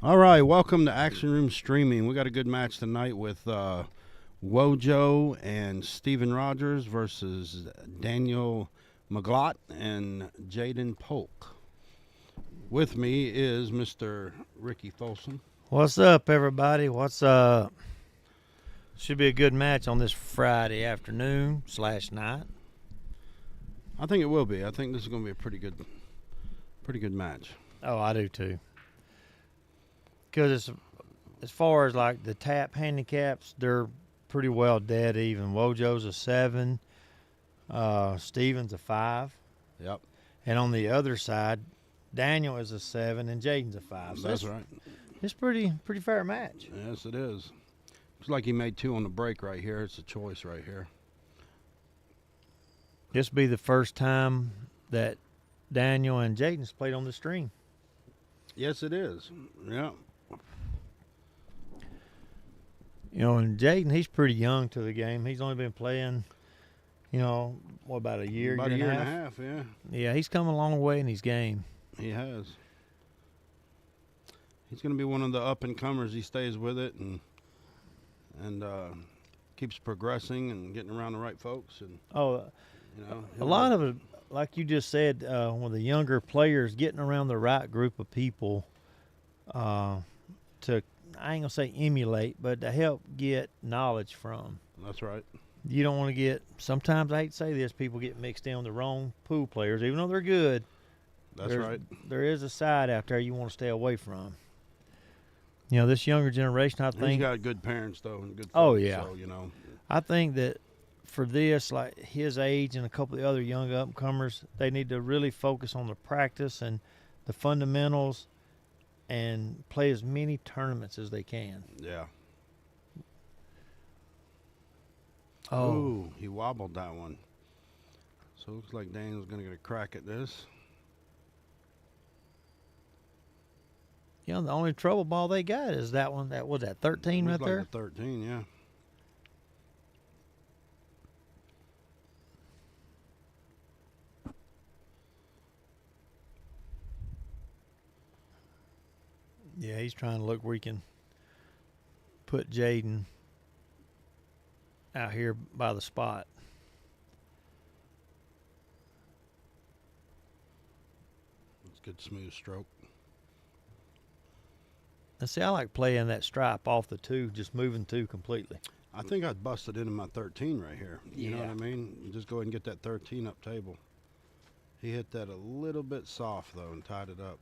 All right, welcome to Action Room Streaming. We got a good match tonight with Wojo and Steven Rogers versus Daniel Maglott and Jayden Poulk. With me is Mr. Ricky Folsom. What's up, everybody? What's up? Should be a good match on this Friday afternoon/night. I think it will be. I think this is going to be a pretty good match. Oh, I do too. Because as far as like the tap handicaps, they're pretty well dead even. Wojo's a 7, Steven's a 5, Yep, and on the other side, Daniel is a 7 and Jayden's a 5. So that's right. It's pretty fair match. Yes, it is. It's like he made 2 on the break right here. It's a choice right here. This will be the first time that Daniel and Jayden's played on the stream. Yes, it is. Yeah. You know, and Jayden, he's pretty young to the game. He's only been playing, what, about a year, About year a year and a and a half? half, yeah. Yeah, he's come a long way in his game. He has. He's going to be one of the up and comers. He stays with it and keeps progressing and getting around the right folks. And A lot of it, like you just said, with the younger players getting around the right group of people to, I ain't gonna say emulate, but to help get knowledge from. That's right. You don't want to get. Sometimes I hate to say this, people get mixed in with the wrong pool players, even though they're good. That's right. There is a side out there you want to stay away from. You know, this younger generation, I think. He's got good parents though and good folks, Oh yeah. So, I think that for this, like his age and a couple of the other young upcomers, they need to really focus on the practice and the fundamentals and play as many tournaments as they can. Yeah. Oh, Ooh, he wobbled that one. So it looks like Daniel's going to get a crack at this. the only trouble ball they got is that one. That was that 13 right Looks like there. a 13, yeah. Yeah, he's trying to look where he can put Jayden out here by the spot. It's a good smooth stroke. And see, I like playing that stripe off the 2, just moving 2 completely. I think I busted into my 13 right here. You know Yeah. what I mean? You just go ahead and get that 13 up table. He hit that a little bit soft though and tied it up.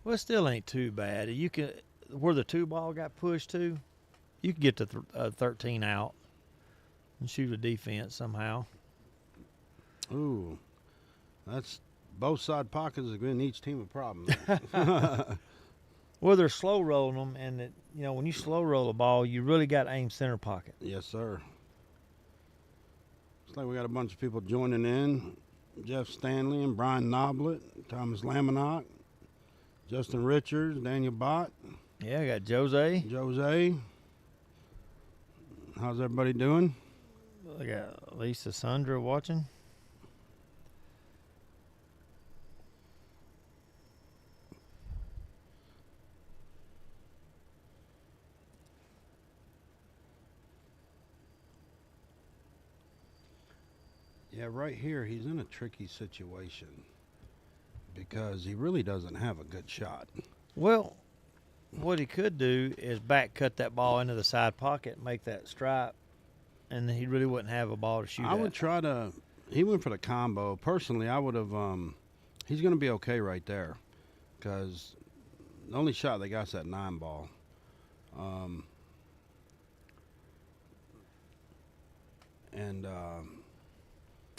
Well, it still ain't too bad. You can, where the 2 ball got pushed to, you can get the 13 out and shoot a defense somehow. Ooh, that's both side pockets are giving each team a problem. Well, they're slow rolling them, and when you slow roll a ball, you really got to aim center pocket. Yes, sir. Looks like we got a bunch of people joining in. Jeff Stanley and Brian Noblet, Thomas Laminack, Justin Richards, Daniel Bott, Yeah, I got Jose. Jose. How's everybody doing? I got Lisa Sandra watching. Yeah, right here, he's in a tricky situation because he really doesn't have a good shot. Well, what he could do is back cut that ball into the side pocket, make that stripe, and he really wouldn't have a ball to shoot I at. would try to. He went for the combo. Personally, I would have. He's going to be okay right there because the only shot they got is that 9 ball.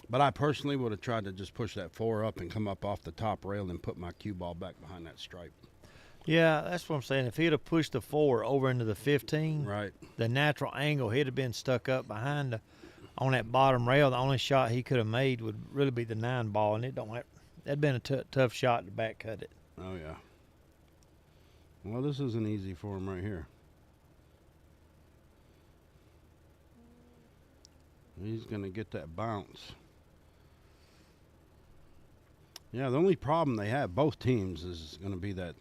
But I personally would have tried to just push that 4 up and come up off the top rail and put my cue ball back behind that stripe. Yeah, that's what I'm saying. If he'd have pushed the 4 over into the 15, Right. the natural angle, he'd have been stuck up behind on that bottom rail. The only shot he could have made would really be the 9 ball, and that'd been a tough shot to back cut it. Oh, yeah. Well, this isn't easy for him right here. He's going to get that bounce. Yeah, the only problem they have, both teams, is going to be that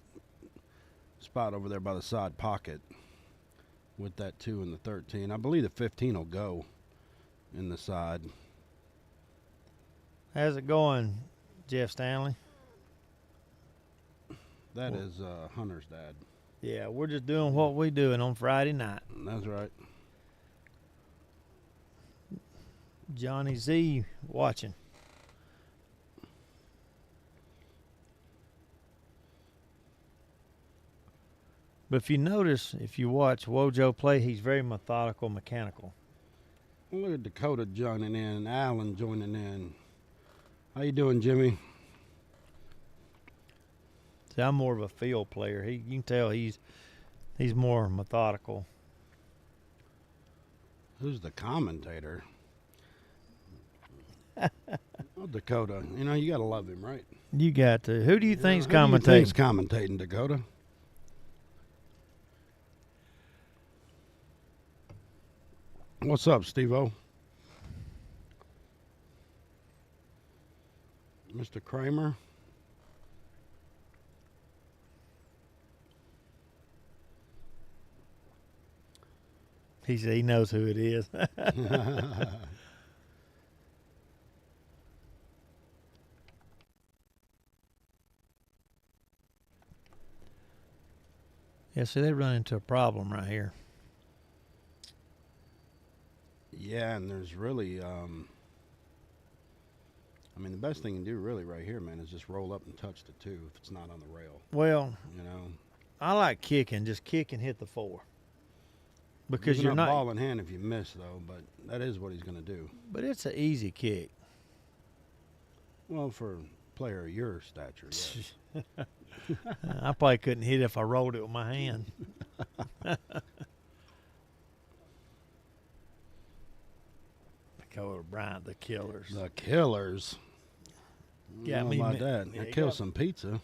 spot over there by the side pocket with that 2 and the 13. I believe the 15 will go in the side. How's it going, Jeff Stanley? That is Hunter's dad. Yeah, we're just doing what we doing on Friday night. That's right. Johnny Z watching. But if you notice, if you watch Wojo play, he's very methodical, mechanical. Well, look at Dakota joining in, Allen joining in. How you doing, Jimmy? See, I'm more of a field player. You can tell he's more methodical. Who's the commentator? Oh, Dakota. You know, you got to love him, right? You got to. Who do you think's Who do you commentating? think's commentating, Dakota? What's up, Steve-O? Mr. Kramer? He said he knows who it is. Yeah, see, they run into a problem right here. Yeah, and there's really, I mean, the best thing you can do really right here, man, is just roll up and touch the 2 if it's not on the rail. Well, You know, I like kicking. Just kick and hit the 4. Because Giving you're up not. ball in hand if you miss, though, but that is what he's going to do. But it's an easy kick. Well, for a player of your stature, yes. I probably couldn't hit it if I rolled it with my hand. Dakota Bryant, the Killers. The Killers. Got Got me me about mi- that. yeah, I you kill got- some pizza.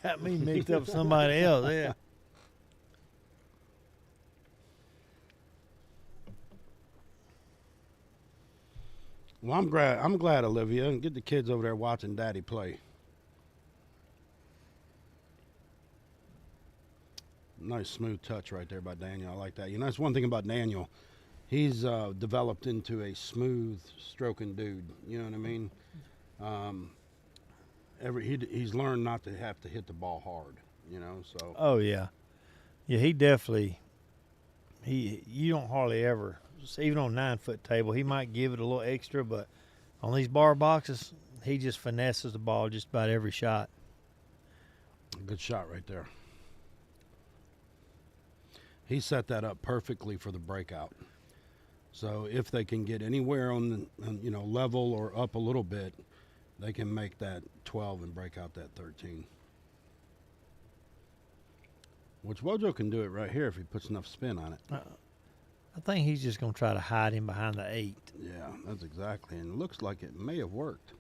Got me mixed up with somebody else, yeah. Well, I'm glad, Olivia. Get the kids over there watching Daddy play. Nice smooth touch right there by Daniel. I like that. You know, that's one thing about Daniel. He's developed into a smooth stroking dude. You know what I mean? He's learned not to have to hit the ball hard. You know, so. Oh, yeah. Yeah, he definitely, you don't hardly ever, even on 9-foot table, he might give it a little extra, but on these bar boxes, he just finesses the ball just about every shot. Good shot right there. He set that up perfectly for the breakout. So if they can get anywhere on the level or up a little bit, they can make that 12 and break out that 13. Which Wojo can do it right here if he puts enough spin on it. I think he's just going to try to hide him behind the 8. Yeah, that's exactly. And it looks like it may have worked.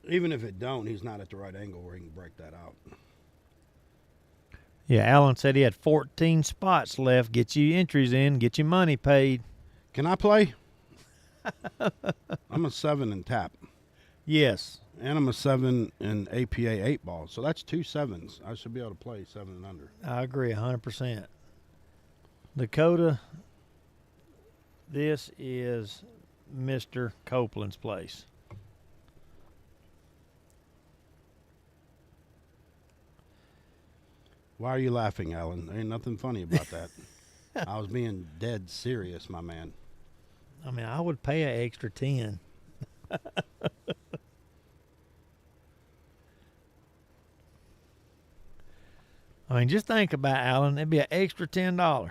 Even if it don't, he's not at the right angle where he can break that out. Yeah, Allen said he had 14 spots left. Get you entries in, get your money paid. Can I play? I'm a 7 in tap. Yes. And I'm a 7 in APA 8 ball. So that's 2 7s. I should be able to play 7 and under. I agree 100%. Dakota, this is Mr. Copeland's place. Why are you laughing, Alan? There ain't nothing funny about that. I was being dead serious, my man. I mean, I would pay an extra 10. I mean, just think about it, Alan. It'd be an extra $10.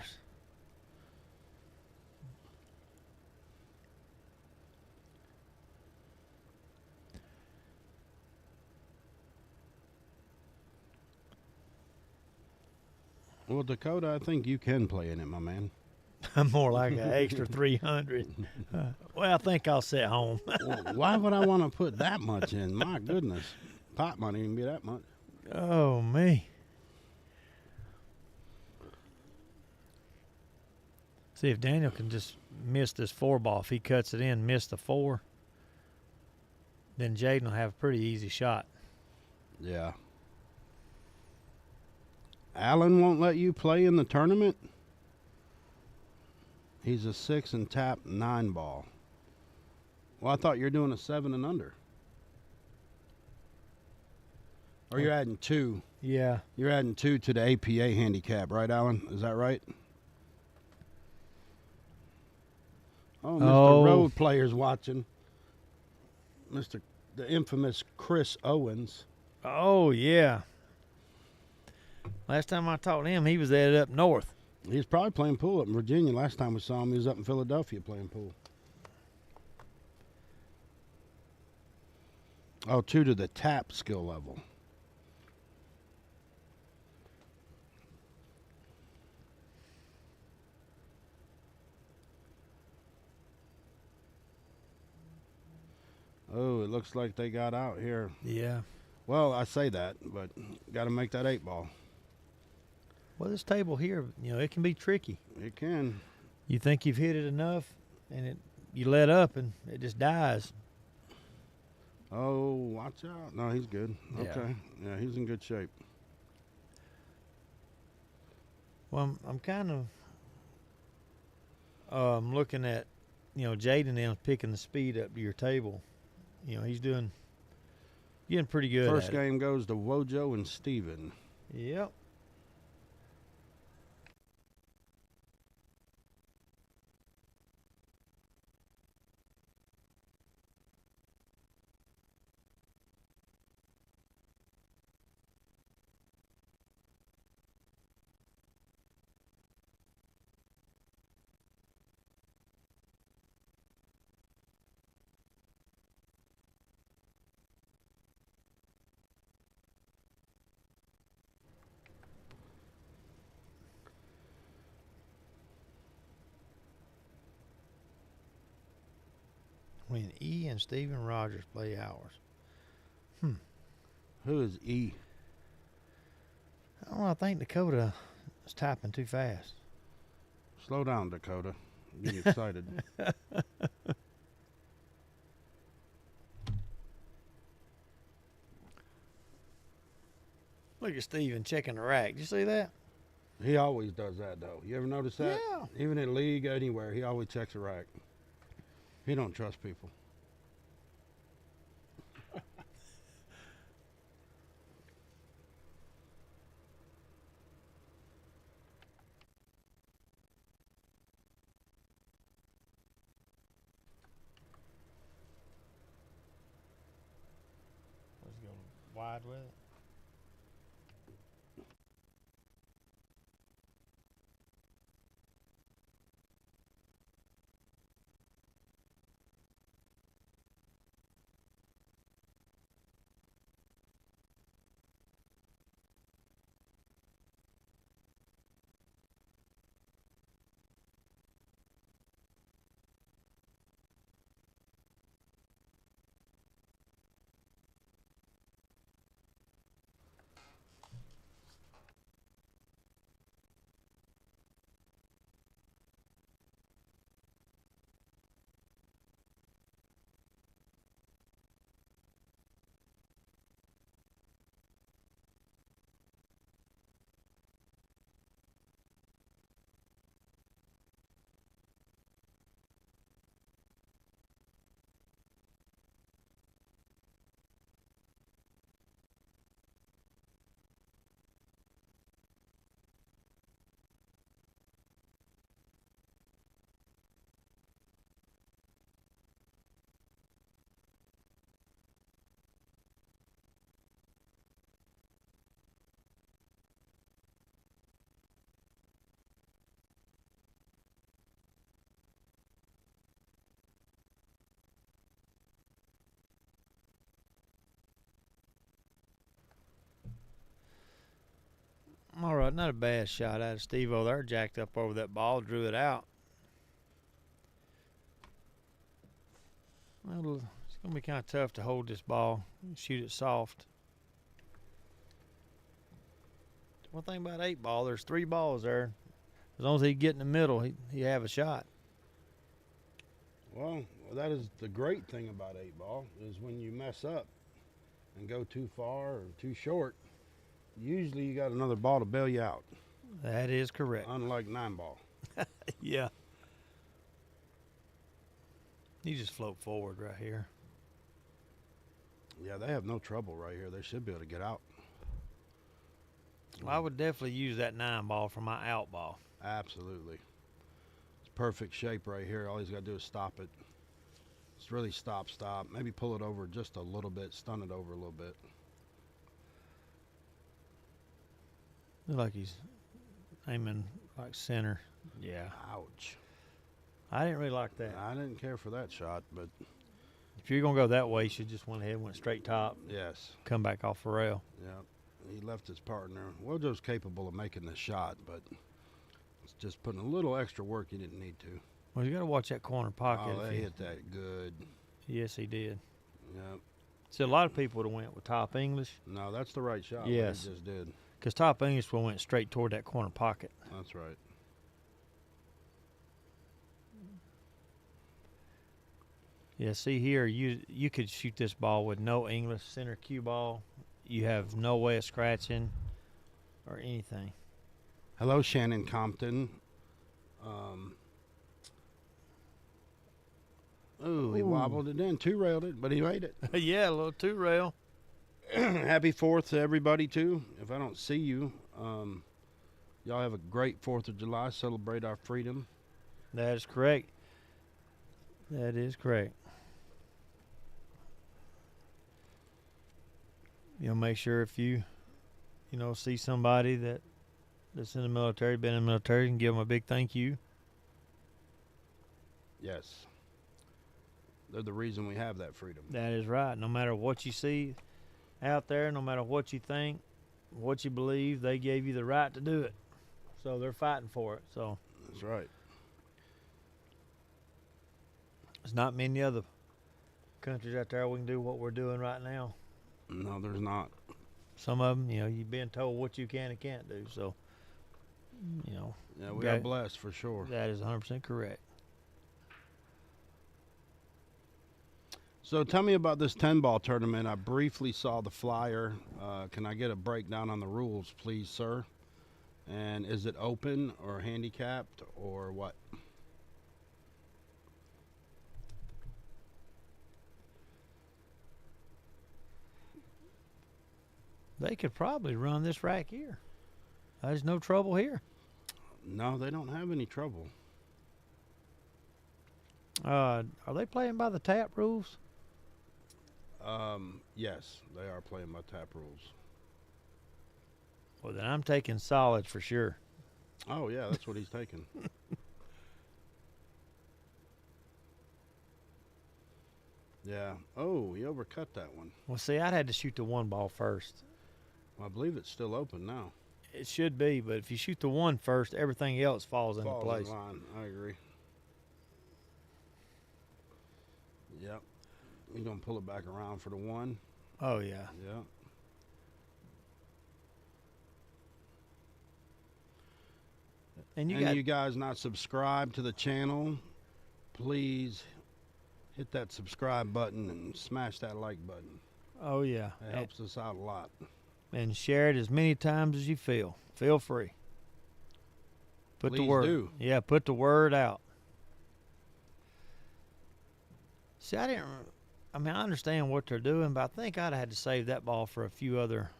Well, Dakota, I think you can play in it, my man. I'm more like an extra 300. Well, I think I'll sit home. Well, why would I want to put that much in? My goodness. Pot money can be that much. Oh, me. See if Daniel can just missed this 4 ball. If he cuts it in, missed the 4, then Jayden will have a pretty easy shot. Yeah. Allen won't let you play in the tournament? He's a 6 and tap 9 ball. Well, I thought you were doing a 7 and under. Or you're adding 2. Yeah. You're adding 2 to the APA handicap, right, Alan? Is that right? Oh, Mr. Road Player's watching. The infamous Chris Owens. Oh, yeah. Last time I talked to him, he was at it up north. He was probably playing pool up in Virginia. Last time we saw him, he was up in Philadelphia playing pool. Oh, 2 to the tap skill level. Oh, it looks like they got out here. Yeah. Well, I say that, but got to make that 8 ball. Well, this table here, it can be tricky. It can. You think you've hit it enough, and you let up, and it just dies. Oh, watch out. No, he's good. Yeah. Okay. Yeah, he's in good shape. Well, I'm kind of looking at, Jayden and them picking the speed up to your table. He's getting pretty good. First game goes to Wojo and Steven. Yep. When E and Steven Rogers play ours. Who is E? I don't know. I think Dakota is typing too fast. Slow down, Dakota. I'm getting excited. Look at Steven checking the rack. Did you see that? He always does that, though. You ever notice that? Yeah. Even in league, anywhere, he always checks a rack. He don't trust people. Let's go wide with it. All right, not a bad shot out of Steve-O there. Jacked up over that ball, drew it out. Well, it's going to be kind of tough to hold this ball, shoot it soft. One thing about 8 ball, there's 3 balls there. As long as he get in the middle, he have a shot. Well, that is the great thing about 8-ball is when you mess up and go too far or too short, usually you got another ball to bail you out. That is correct. Unlike 9-ball. Yeah. You just float forward right here. Yeah, they have no trouble right here. They should be able to get out. Well, I would definitely use that 9-ball for my out ball. Absolutely. It's perfect shape right here. All he's got to do is stop it. It's really stop. Maybe pull it over just a little bit, stun it over a little bit. Look like he's aiming like center. Yeah. Ouch. I didn't really like that. I didn't care for that shot, but If you're going to go that way, you should just went ahead and went straight top, yes. come back off the rail. Yeah. He left his partner. Wojo's capable of making this shot, but it's just putting a little extra work he didn't need to. Well, you got to watch that corner pocket. Oh, they hit that good. Yes, he did. Yeah. See, a lot of people would have went with top English No, that's the right shot. Yes. What he just did. because top English would have went straight toward that corner pocket. That's right. Yeah, see here, you could shoot this ball with no English center cue ball. You have no way of scratching or anything. Hello, Shannon Compton. He wobbled it in, two-railed it, but he made it. Yeah, a little two rail. Happy 4th to everybody, too. If I don't see you, y'all have a great 4th of July. Celebrate our freedom. That is correct. That is correct. Make sure if you see somebody that's in the military, been in the military, and give them a big thank you. Yes. They're the reason we have that freedom. That is right. No matter what you see out there, no matter what you think, what you believe, they gave you the right to do it. So they're fighting for it. So That's right. there's not many other countries out there we can do what we're doing right now. No, there's not. Some of them, you've been told what you can and can't do. So, Yeah, we are blessed for sure. that is 100% correct. So tell me about this 10-ball tournament. I briefly saw the flyer. Can I get a breakdown on the rules, please, sir? And is it open or handicapped or what? They could probably run this rack here. There's no trouble here. No, they don't have any trouble. Are they playing by the tap rules? Yes, they are playing by tap rules. Well, then I'm taking solids for sure. Oh, yeah, that's what he's taking. Yeah. Oh, he overcut that one. Well, see, I'd had to shoot the one ball first. Well, I believe it's still open now. It should be, but if you shoot the one first, everything else falls into Falls place. in line. I agree. Yep. He's going to pull it back around for the one. Oh, yeah. Yeah. And You guys not subscribed to the channel, please hit that subscribe button and smash that like button. Oh, yeah. It helps us out a lot. And share it as many times as you feel. Feel free. Put the Please word. do. Yeah, put the word out. See, I understand what they're doing, but I think I'd have had to save that ball for a few other,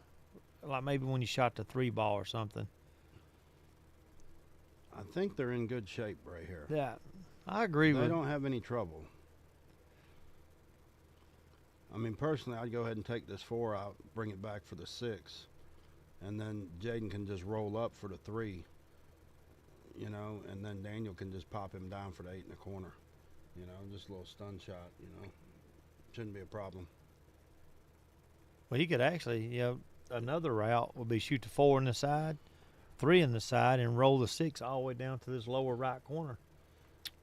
like maybe when you shot the 3-ball or something. I think they're in good shape right here. Yeah, I agree They with. don't have any trouble. I mean, personally, I'd go ahead and take this 4 out, bring it back for the 6, and then Jayden can just roll up for the 3, and then Daniel can just pop him down for the 8 in the corner. Just a little stun shot, Shouldn't be a problem. Well, he could actually, another route would be shoot the 4 in the side, 3 in the side, and roll the 6 all the way down to this lower right corner.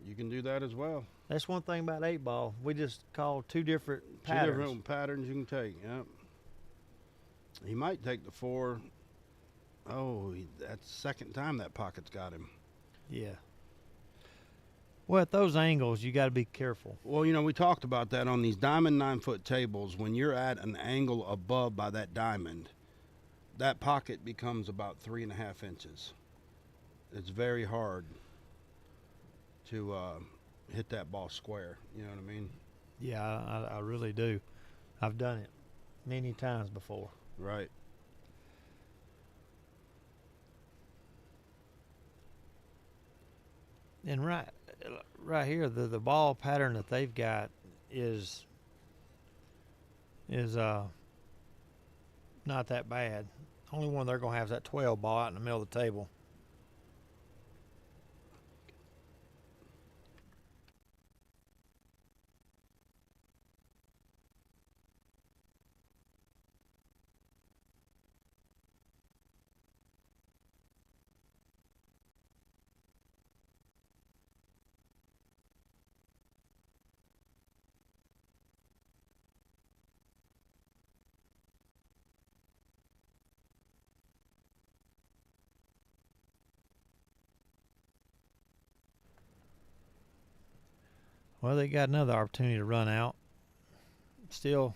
You can do that as well. That's one thing about 8-ball. We just call two different Two patterns. different patterns you can take, yep. He might take the 4. Oh, that's the second time that pocket's got him. Yeah. Well, at those angles, you got to be careful. Well, we talked about that on these diamond 9-foot tables. When you're at an angle above by that diamond, that pocket becomes about 3.5 inches. It's very hard to hit that ball square. You know what I mean? Yeah, I really do. I've done it many times before. Right. And right here, the ball pattern that they've got is not that bad. Only one they're gonna have is that 12 ball out in the middle of the table. Well, they got another opportunity to run out. Still,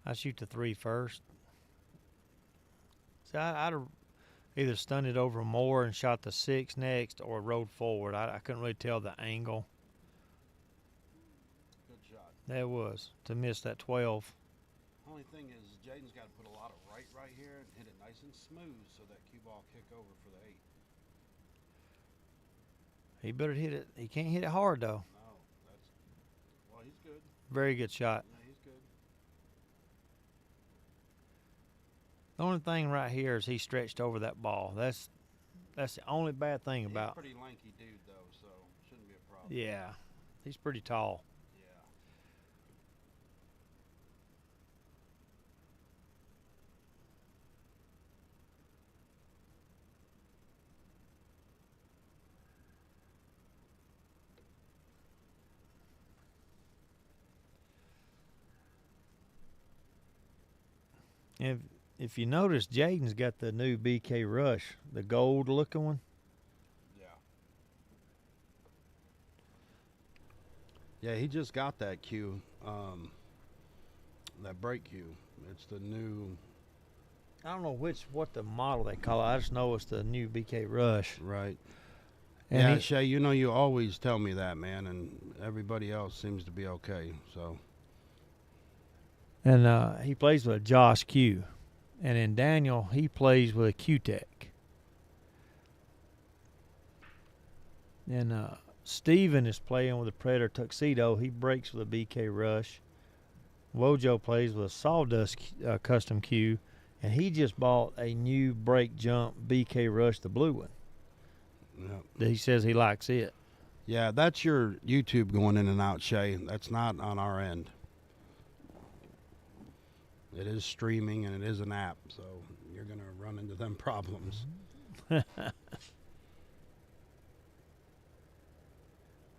I shoot the 3 first. So I'd have either stunned it over more and shot the 6 next, or rode forward. I couldn't really tell the angle. Good shot. That was to miss that 12. Only thing is, Jayden's got to put a lot of right here and hit it nice and smooth so that cue ball kick over for the 8. He better hit it. He can't hit it hard though. No, well, he's good. Very good shot. Yeah, he's good. The only thing right here is he stretched over that ball. That's the only bad thing He's about. a pretty lanky dude though, so shouldn't be a problem. Yeah, he's pretty tall. If you notice, Jayden's got the new BK Rush, the gold looking one. Yeah, he just got that cue, that brake cue. It's the new. I don't know what the model they call it. I just know it's the new BK Rush. Right. And yeah, Shay, you always tell me that, man, and everybody else seems to be okay. So. And he plays with a Josh Q. And in Daniel, he plays with a Q-Tech. And Steven is playing with a Predator Tuxedo. He breaks with a BK Rush. Wojo plays with a Sawdust Custom Q. And he just bought a new brake jump BK Rush, the blue one. Yep. He says he likes it. Yeah, that's your YouTube going in and out, Shay. That's not on our end. It is streaming and it is an app, so you're going to run into them problems.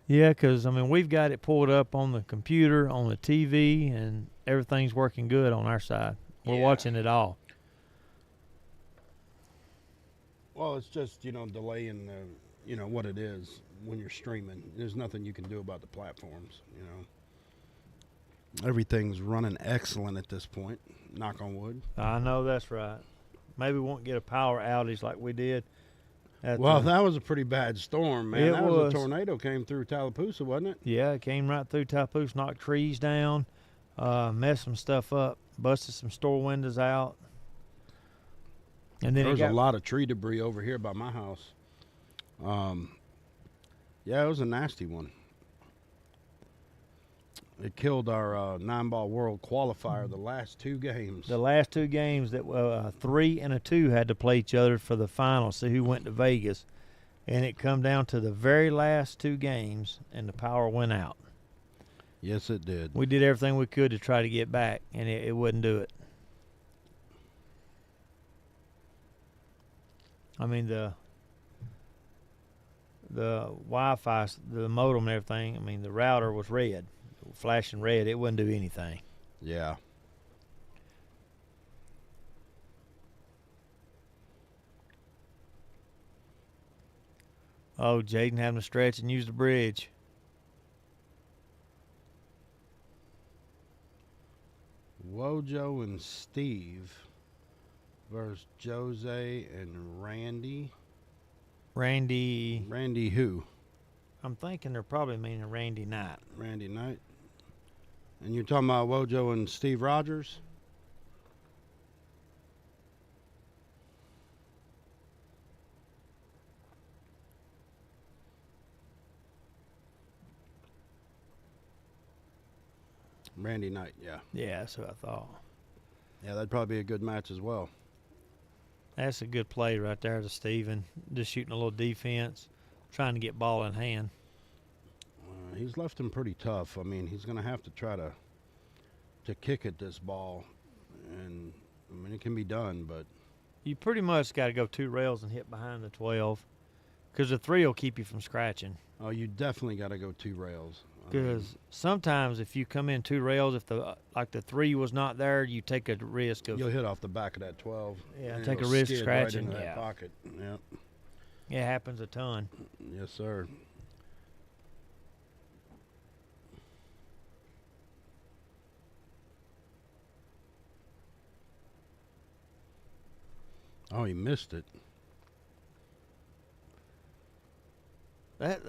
Yeah, because, we've got it pulled up on the computer, on the TV, and everything's working good on our side. We're watching it all. Well, it's just, delaying what it is when you're streaming. There's nothing you can do about the platforms, Everything's running excellent at this point, knock on wood. I know that's right. Maybe we won't get a power outage like we did. That was a pretty bad storm, man. That was a tornado came through Tallapoosa, wasn't it? Yeah, it came right through Tallapoosa, knocked trees down, messed some stuff up, busted some store windows out. And then there was a lot of tree debris over here by my house. Yeah, it was a nasty one. It killed our 9-ball world qualifier the last 2 games. The last 2 games that 3 and a 2 had to play each other for the final, see who went to Vegas. And it come down to the very last 2 games, and the power went out. Yes, it did. We did everything we could to try to get back, and it wouldn't do it. The Wi-Fi, the modem and everything, the router was red. Flashing red, it wouldn't do anything. Yeah. Oh, Jayden having to stretch and use the bridge. Wojo and Steve versus Jose and Randy. Randy. Randy who? I'm thinking they're probably meaning Randy Knight. Randy Knight. And you're talking about Wojo and Steve Rogers? Randy Knight, yeah. Yeah, that's what I thought. Yeah, that'd probably be a good match as well. That's a good play right there to Steven. Just shooting a little defense, trying to get ball in hand. He's left him pretty tough. I mean, he's going to have to try to kick at this ball. And, I mean, it can be done, but... You pretty much got to go 2 rails and hit behind the 12 because the 3 will keep you from scratching. Oh, you definitely got to go 2 rails. Because sometimes if you come in 2 rails, if the 3 was not there, you take a risk of... You'll hit off the back of that 12. Yeah, and take a it'll risk skid scratching. Right into Yeah. that pocket. Yep. It happens a ton. Yes, sir. Oh, he missed it.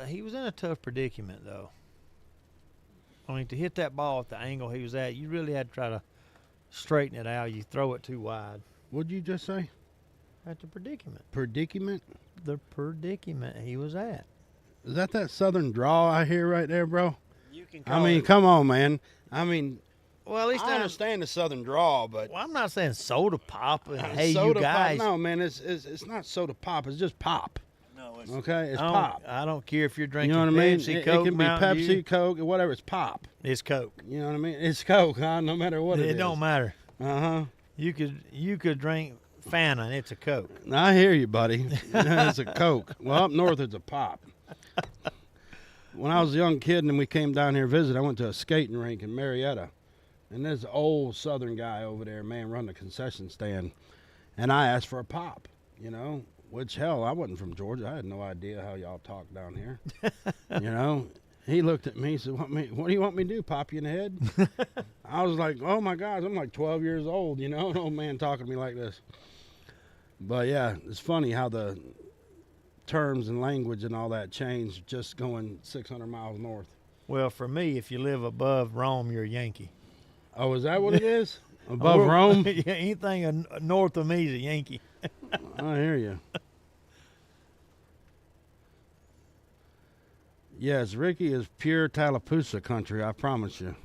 He was in a tough predicament, though. I mean, to hit that ball at the angle he was at, you really had to try to straighten it out. You throw it too wide. What'd you just say? At the predicament. Predicament? The predicament he was at. Is that southern draw I hear right there, bro? You can I mean, come on, man. I mean, well, at least I understand the southern draw, but well, I'm not saying soda pop. Hey, soda you guys. Pop, no, man, it's not soda pop. It's just pop. No, it's Okay, it's I pop. I don't care if you're drinking. You know what I mean? Pepsi, It Coke, can be Mountain Pepsi, Dew. Coke, whatever. It's pop. It's Coke. You know what I mean? It's Coke, huh? No matter what it is. It don't matter. Uh-huh. You could drink Fanta and it's a Coke. I hear you, buddy. It's a Coke. Well, up north it's a pop. When I was a young kid and we came down here to visit, I went to a skating rink in Marietta. And this old southern guy over there, man, run the concession stand. And I asked for a pop, you know. Which, hell, I wasn't from Georgia. I had no idea how y'all talk down here. You know. He looked at me and said, what do you want me to do, pop you in the head? I was like, oh, my gosh, I'm like 12 years old, you know. An old man talking to me like this. But, yeah, it's funny how the terms and language and all that change just going 600 miles north. Well, for me, if you live above Rome, you're a Yankee. Oh, is that what it is? Above Rome? Yeah, anything north of me is a Yankee. I hear you. Yes, Ricky is pure Tallapoosa country, I promise you.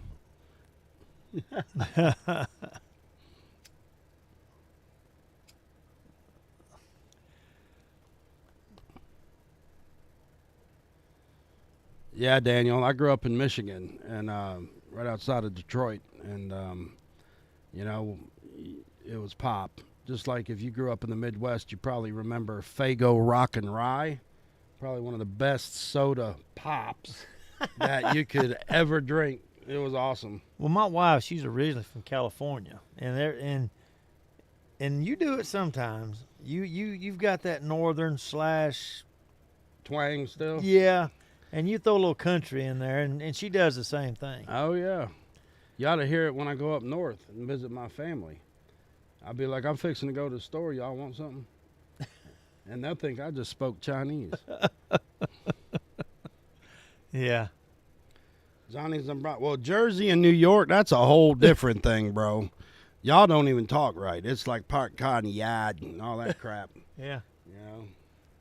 Yeah, Daniel, I grew up in Michigan and right outside of Detroit. And, you know, it was pop. Just like if you grew up in the Midwest, you probably remember Faygo Rock and Rye. Probably one of the best soda pops that you could ever drink. It was awesome. Well, my wife, she's originally from California, and you do it sometimes. You've got that northern / Twang still? yeah, and you throw a little country in there, and she does the same thing. Oh, yeah. You ought to hear it when I go up north and visit my family. I'll be like, I'm fixing to go to the store. Y'all want something? And they'll think I just spoke Chinese. Yeah. Johnny's well, Jersey and New York, that's a whole different thing, bro. Y'all don't even talk right. It's like park car in the yard and all that crap. Yeah. You know?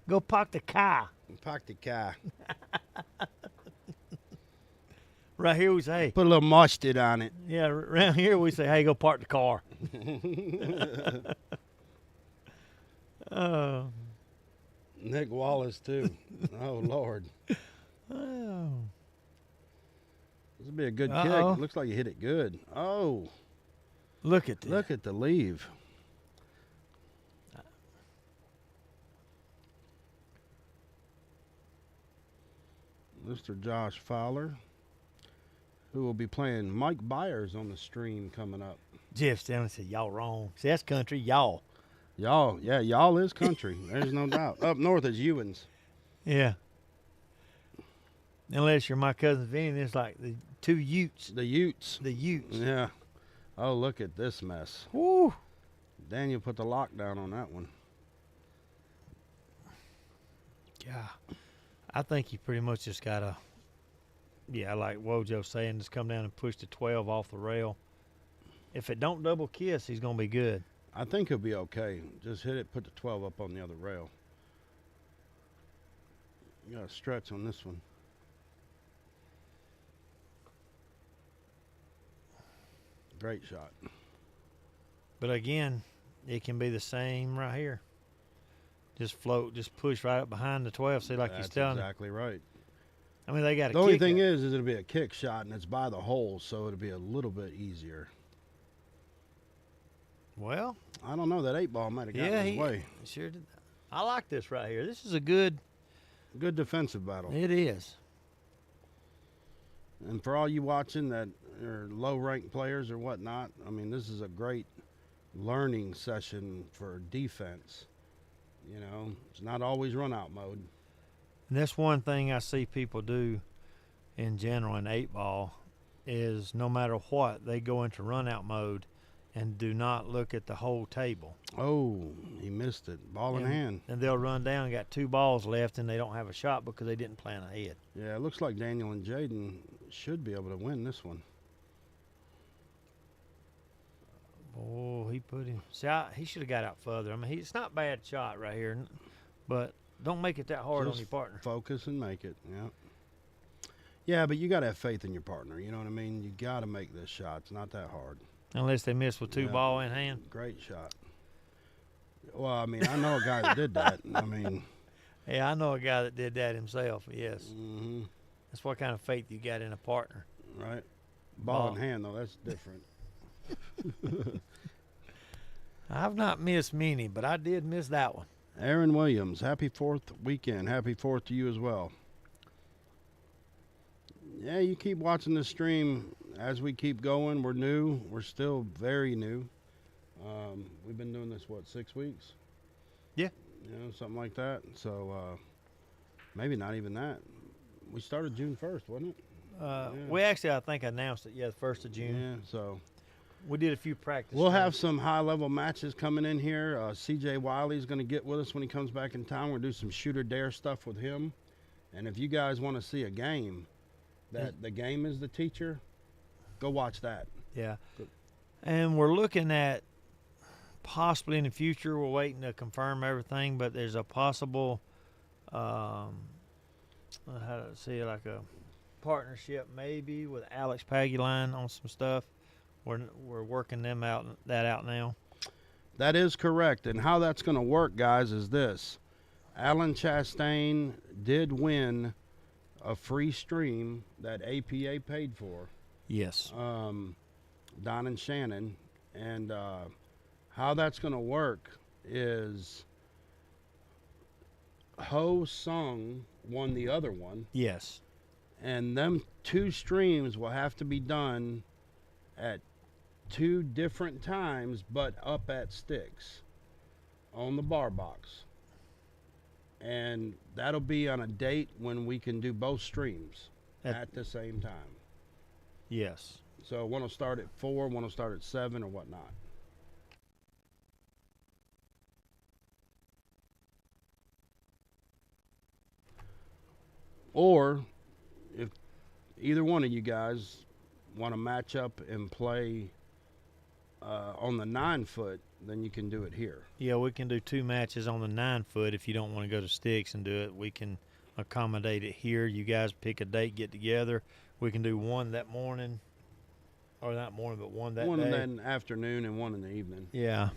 Go park the car. Park the car. Right here we say, Put a little mustard on it. yeah, around here we say, hey, go park the car. Oh. Nick Wallace, too. Oh, Lord. Oh. This would be a good Uh-oh. kick. Looks like you hit it good. Oh. Look at this. Look at the leave. Mr. Josh Fowler, who will be playing Mike Byers on the stream coming up. Jeff Stanley said, y'all wrong. See, that's country, y'all. Y'all, yeah, y'all is country. There's no doubt. Up north is Ewans. Yeah. Unless you're my cousin Vinny, it's like the two Utes. The Utes. The Utes. Yeah. Oh, look at this mess. Woo. Daniel put the lockdown on that one. Yeah. I think you pretty much just got to, like Wojo saying, just come down and push the 12 off the rail. If it don't double kiss, he's going to be good. I think he'll be okay. Just hit it, put the 12 up on the other rail. You got to stretch on this one. Great shot. But again, it can be the same right here. Just float, just push right up behind the 12. See, like That's he's telling. exactly right. I mean, they got to. The only thing is it'll be a kick shot, and it's by the hole, so it'll be a little bit easier. Well, I don't know. That 8-ball might have gotten his way. Sure did. I like this right here. This is a good defensive battle. It is. And for all you watching that are low-ranked players or whatnot, I mean, this is a great learning session for defense. You know, it's not always run-out mode. And that's one thing I see people do in general in 8-ball is no matter what, they go into run-out mode and do not look at the whole table. Oh, he missed it. Ball in hand. And they'll run down, got 2 balls left, and they don't have a shot because they didn't plan ahead. Yeah, it looks like Daniel and Jayden should be able to win this one. Oh, he put him. See, he should have got out further. I mean, it's not a bad shot right here, but don't make it that hard on your partner. Focus and make it, yeah. Yeah, but you got to have faith in your partner. You know what I mean? You got to make this shot. It's not that hard. Unless they miss with 2 ball in hand. Great shot. Well, I mean, I know a guy that did that. I mean. Yeah, I know a guy that did that himself, yes. Mm-hmm. That's what kind of faith you got in a partner. Right. Ball in hand, though, that's different. I've not missed many, but I did miss that one. Aaron Williams, happy 4th weekend. Happy 4th to you as well. Yeah, you keep watching the stream as we keep going. We're new. We're still very new. We've been doing this, 6 weeks? Yeah. You know, something like that. So maybe not even that. We started June 1st, wasn't it? Yeah. We actually, I think, announced it, the 1st of June. Yeah, so. We did a few practices. We'll have some high-level matches coming in here. C.J. Wiley's going to get with us when he comes back in town. We'll do some shooter dare stuff with him. And if you guys want to see a game, that the game is the teacher, go watch that. Yeah. And we're looking at possibly in the future, we're waiting to confirm everything, but there's a possible, how to say, like a partnership maybe with Alex Paguline on some stuff. We're working that out now. That is correct. And how that's going to work, guys, is this. Alan Chastain did win a free stream that APA paid for. Yes. Don and Shannon. And how that's going to work is Ho Sung won the other one. Yes. And them 2 streams will have to be done at 2 different times, but up at sticks on the bar box. And that'll be on a date when we can do both streams at the same time. Yes. So one will start at 4, one will start at 7 or whatnot. Or if either one of you guys want to match up and play on the 9-foot, then you can do it here. Yeah, we can do 2 matches on the 9-foot. If you don't want to go to sticks and do it, we can accommodate it here. You guys pick a date, get together. We can do one that morning, or not morning, but one that day. One in the afternoon and one in the evening. Yeah.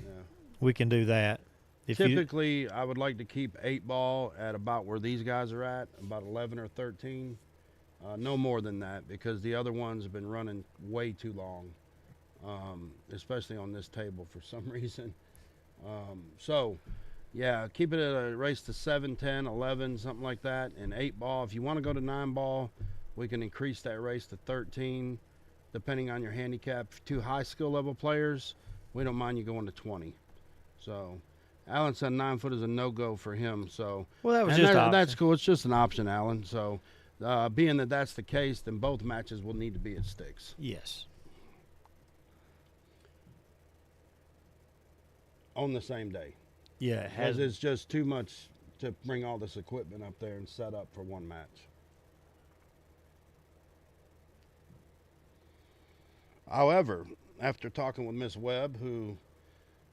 We can do that. Typically, I would like to keep 8-ball at about where these guys are at, about 11 or 13. No more than that, because the other ones have been running way too long, especially on this table for some reason. So, yeah, keep it at a race to 7, 10, 11, something like that. And 8-ball, if you want to go to 9-ball, we can increase that race to 13, depending on your handicap. 2 high skill level players, we don't mind you going to 20. So, Alan said 9-foot is a no-go for him. So, well, that was just that's cool. It's just an option, Alan. So, Being that that's the case, then both matches will need to be at sticks. Yes. On the same day. Yeah, it Because has. it's just too much to bring all this equipment up there and set up for one match. However, after talking with Miss Webb, who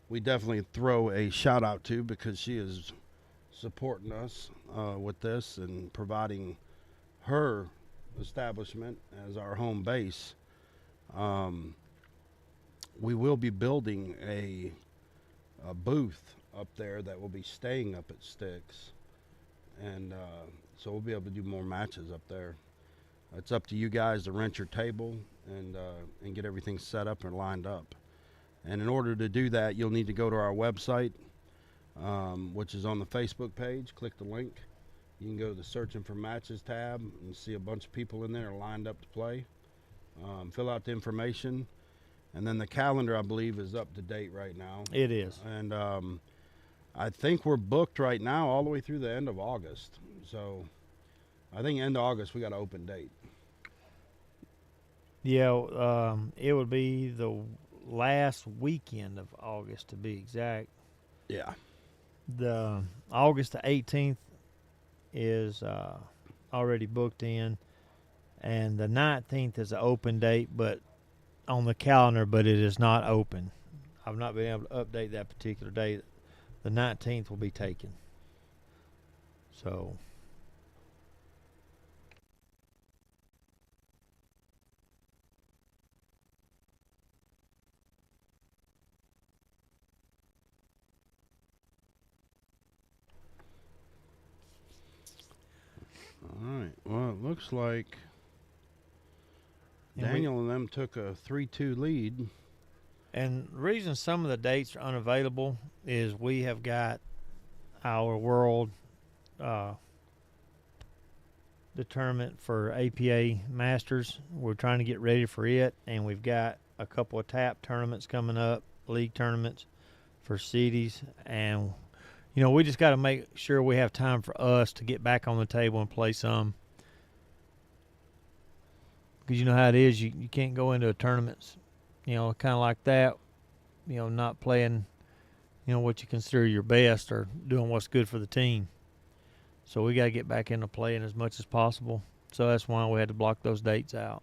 we definitely throw a shout out to because she is supporting us with this and providing her establishment as our home base, um, we will be building a booth up there that will be staying up at Sticks, and so we'll be able to do more matches up there. It's up to you guys to rent your table and get everything set up and lined up. And in order to do that, you'll need to go to our website, which is on the Facebook page. Click the link. You can go to the Searching for Matches tab and see a bunch of people in there lined up to play. Fill out the information. And then the calendar, I believe, is up to date right now. It is. And I think we're booked right now all the way through the end of August. So I think end of August we got an open date. Yeah, it would be the last weekend of August to be exact. Yeah. The August the 18th is already booked in, and the 19th is an open date, but on the calendar, but it is not open. I've not been able to update that particular date. The 19th will be taken. So All right. Well, it looks like And Daniel and them took a 3-2 lead. And the reason some of the dates are unavailable is we have got our world the tournament for APA Masters. We're trying to get ready for it, and we've got a couple of tap tournaments coming up, league tournaments for cities, and we just got to make sure we have time for us to get back on the table and play some. Because you know how it is, you can't go into a tournament, kind of like that, not playing, what you consider your best or doing what's good for the team. So we got to get back into playing as much as possible. So that's why we had to block those dates out.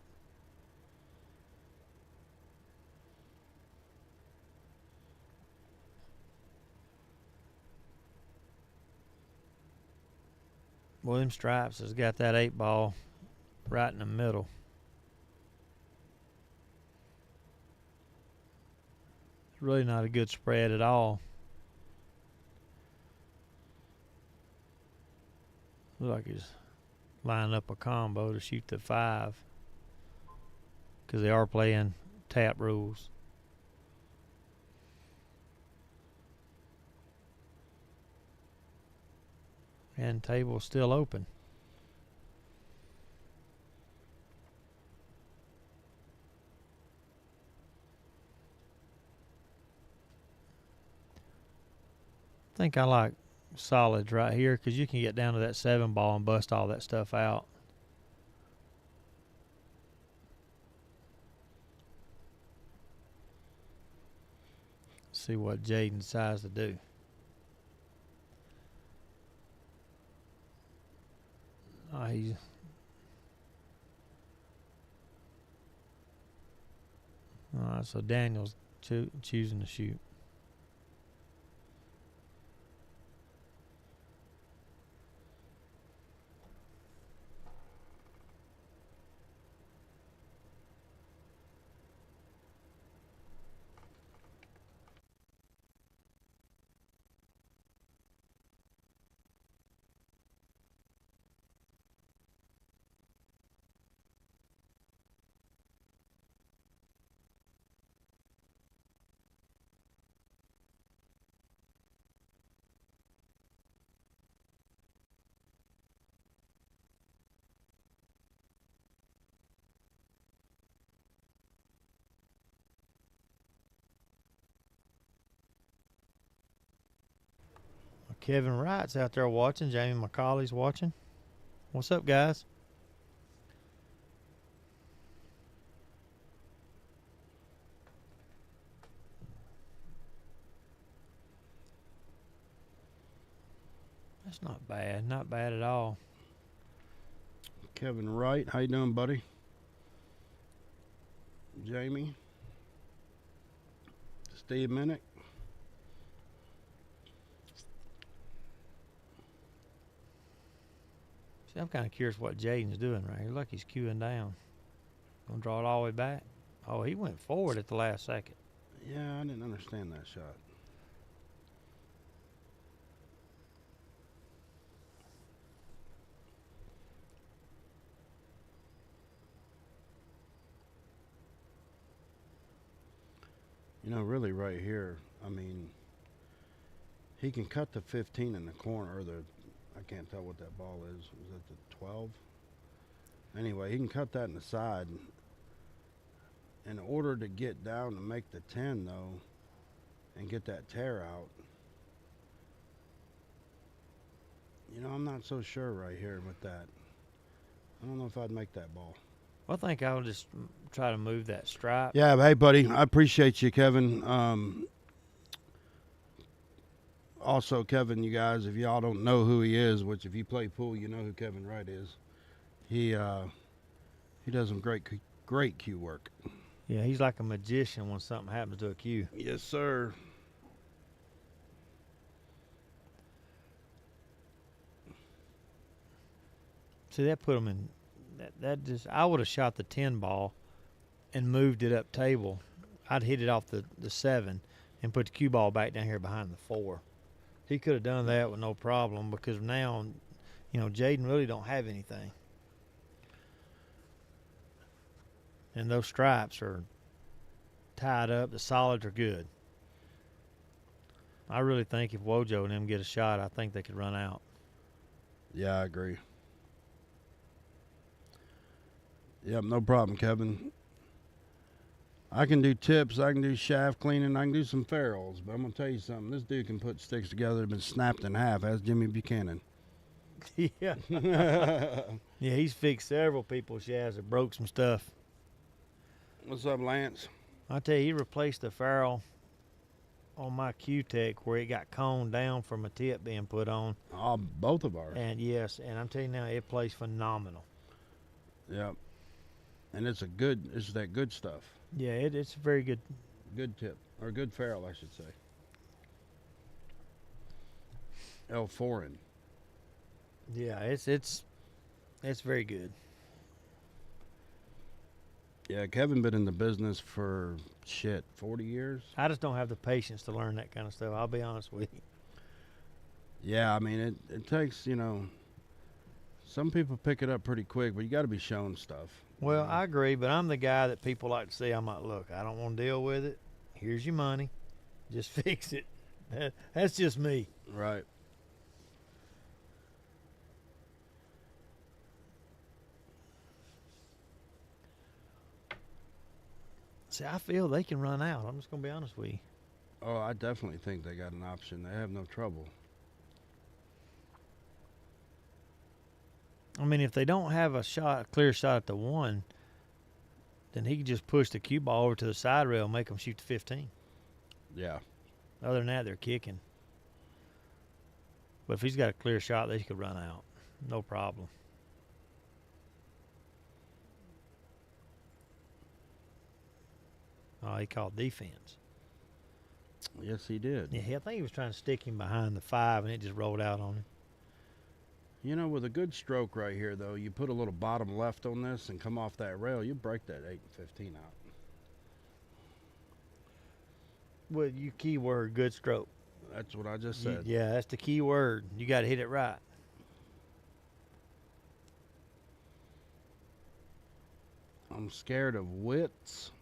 Well, them stripes has got that 8-ball right in the middle. It's really not a good spread at all. Looks like he's lining up a combo to shoot the 5 because they are playing tap rules. And table's still open. I think I like solids right here because you can get down to that 7-ball and bust all that stuff out. See what Jayden decides to do. He's all right. So Daniel's choosing to shoot. Kevin Wright's out there watching. Jamie McCauley's watching. What's up, guys? That's not bad. Not bad at all. Kevin Wright, how you doing, buddy? Jamie. Steve Minnick. See, I'm kind of curious what Jayden's doing right here. Look, he's queuing down. Gonna draw it all the way back. Oh, he went forward at the last second. Yeah, I didn't understand that shot. You know, really right here, I mean, he can cut the 15 in the corner, or I can't tell what that ball is. Was that the 12? Anyway, he can cut that in the side. In order to get down to make the 10, though, and get that tear out, you know, I'm not so sure right here with that. I don't know if I'd make that ball. Well, I think I'll just try to move that stripe. Yeah, hey, buddy, I appreciate you, Kevin. Also, Kevin, you guys, if y'all don't know who he is, which if you play pool, you know who Kevin Wright is. He does some great cue work. Yeah, he's like a magician when something happens to a cue. Yes, sir. See, that put him in. That just, I would have shot the 10 ball and moved it up table. I'd hit it off the 7 and put the cue ball back down here behind the 4. He could have done that with no problem because now, you know, Jayden really don't have anything. And those stripes are tied up. The solids are good. I really think if Wojo and them get a shot, I think they could run out. Yeah, I agree. Yep, no problem, Kevin. I can do tips, I can do shaft cleaning, I can do some ferrules, but I'm going to tell you something. This dude can put sticks together that have been snapped in half. That's Jimmy Buchanan. Yeah. Yeah, he's fixed several people's shafts that broke some stuff. What's up, Lance? I'll tell you, he replaced the ferrule on my Q-Tech where it got coned down from a tip being put on. Oh, both of ours. And yes, and I'm telling you now, it plays phenomenal. Yep. And it's that good stuff. Yeah, it's very good. Good tip, or good ferrule, I should say. L4N. Yeah, it's very good. Yeah, Kevin been in the business for 40 years. I just don't have the patience to learn that kind of stuff. I'll be honest with you. Yeah, I mean it takes, you know, some people pick it up pretty quick, but you got to be shown stuff. Well, I agree, but I'm the guy that people like to see. I'm like, look, I don't want to deal with it. Here's your money. Just fix it. That's just me. Right. See, I feel they can run out. I'm just going to be honest with you. Oh, I definitely think they got an option. They have no trouble. I mean, if they don't have a clear shot at the 1, then he can just push the cue ball over to the side rail and make them shoot the 15. Yeah. Other than that, they're kicking. But if he's got a clear shot, they could run out. No problem. Oh, he called defense. Yes, he did. Yeah, I think he was trying to stick him behind the 5, and it just rolled out on him. You know, with a good stroke right here, though, you put a little bottom left on this and come off that rail, you break that 8 and 15 out. Well, you keyword good stroke. That's what I just said. Yeah, that's the key word. You got to hit it right. I'm scared of wits.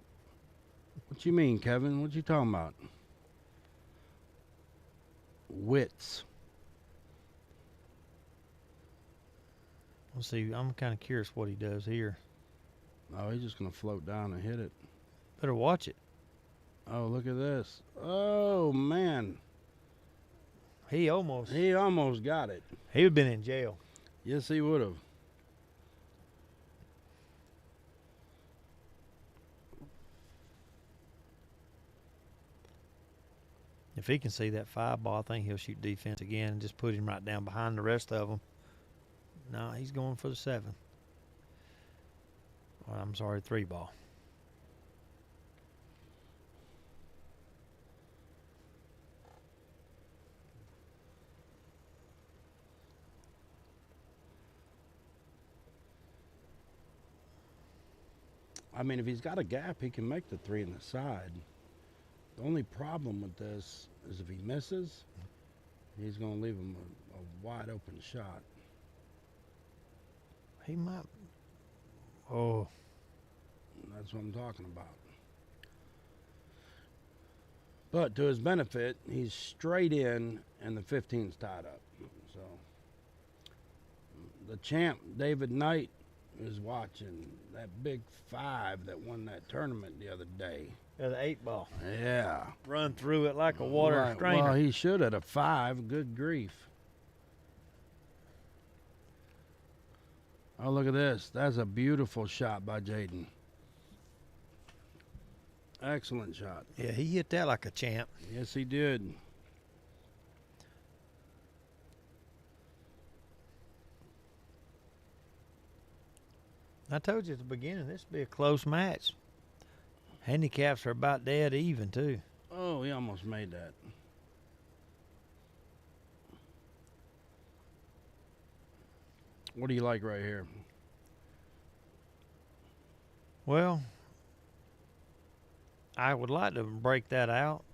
What you mean, Kevin? What you talking about? Wits. Let's see. I'm kind of curious what he does here. Oh, he's just going to float down and hit it. Better watch it. Oh, look at this. Oh, man. He almost got it. He would have been in jail. Yes, he would have. If he can see that 5 ball, I think he'll shoot defense again and just put him right down behind the rest of them. No, he's going for the 7. Well, I'm sorry, 3 ball. I mean, if he's got a gap, he can make the 3 in the side. The only problem with this is if he misses, he's going to leave him a wide open shot. He might. Oh. That's what I'm talking about. But to his benefit, he's straight in, and the 15's tied up. So the champ, David Knight, is watching that big 5 that won that tournament the other day. Yeah, the 8 ball. Yeah. Run through it like a water strainer. Well, he should at a 5. Good grief. Oh, look at this. That's a beautiful shot by Jayden. Excellent shot. Yeah, he hit that like a champ. Yes, he did. I told you at the beginning, this would be a close match. Handicaps are about dead even, too. Oh, he almost made that. What do you like right here? Well, I would like to break that out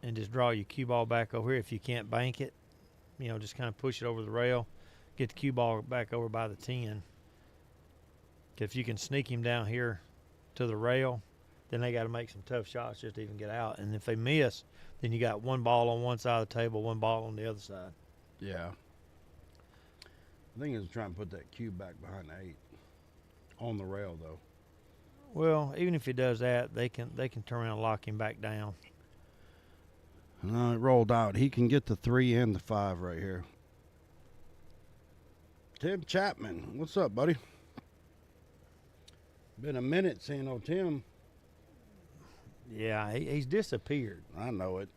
and just draw your cue ball back over here if you can't bank it. You know, just kind of push it over the rail. Get the cue ball back over by the 10. If you can sneak him down here to the rail, then they got to make some tough shots just to even get out. And if they miss, then you got 1 ball on one side of the table, 1 ball on the other side. Yeah. I think he's trying to put that cue back behind the 8. On the rail, though. Well, even if he does that, they can turn around and lock him back down. No, it rolled out. He can get the 3 and the 5 right here. Tim Chapman, what's up, buddy? Been a minute seeing old Tim. Yeah, he's disappeared. I know it.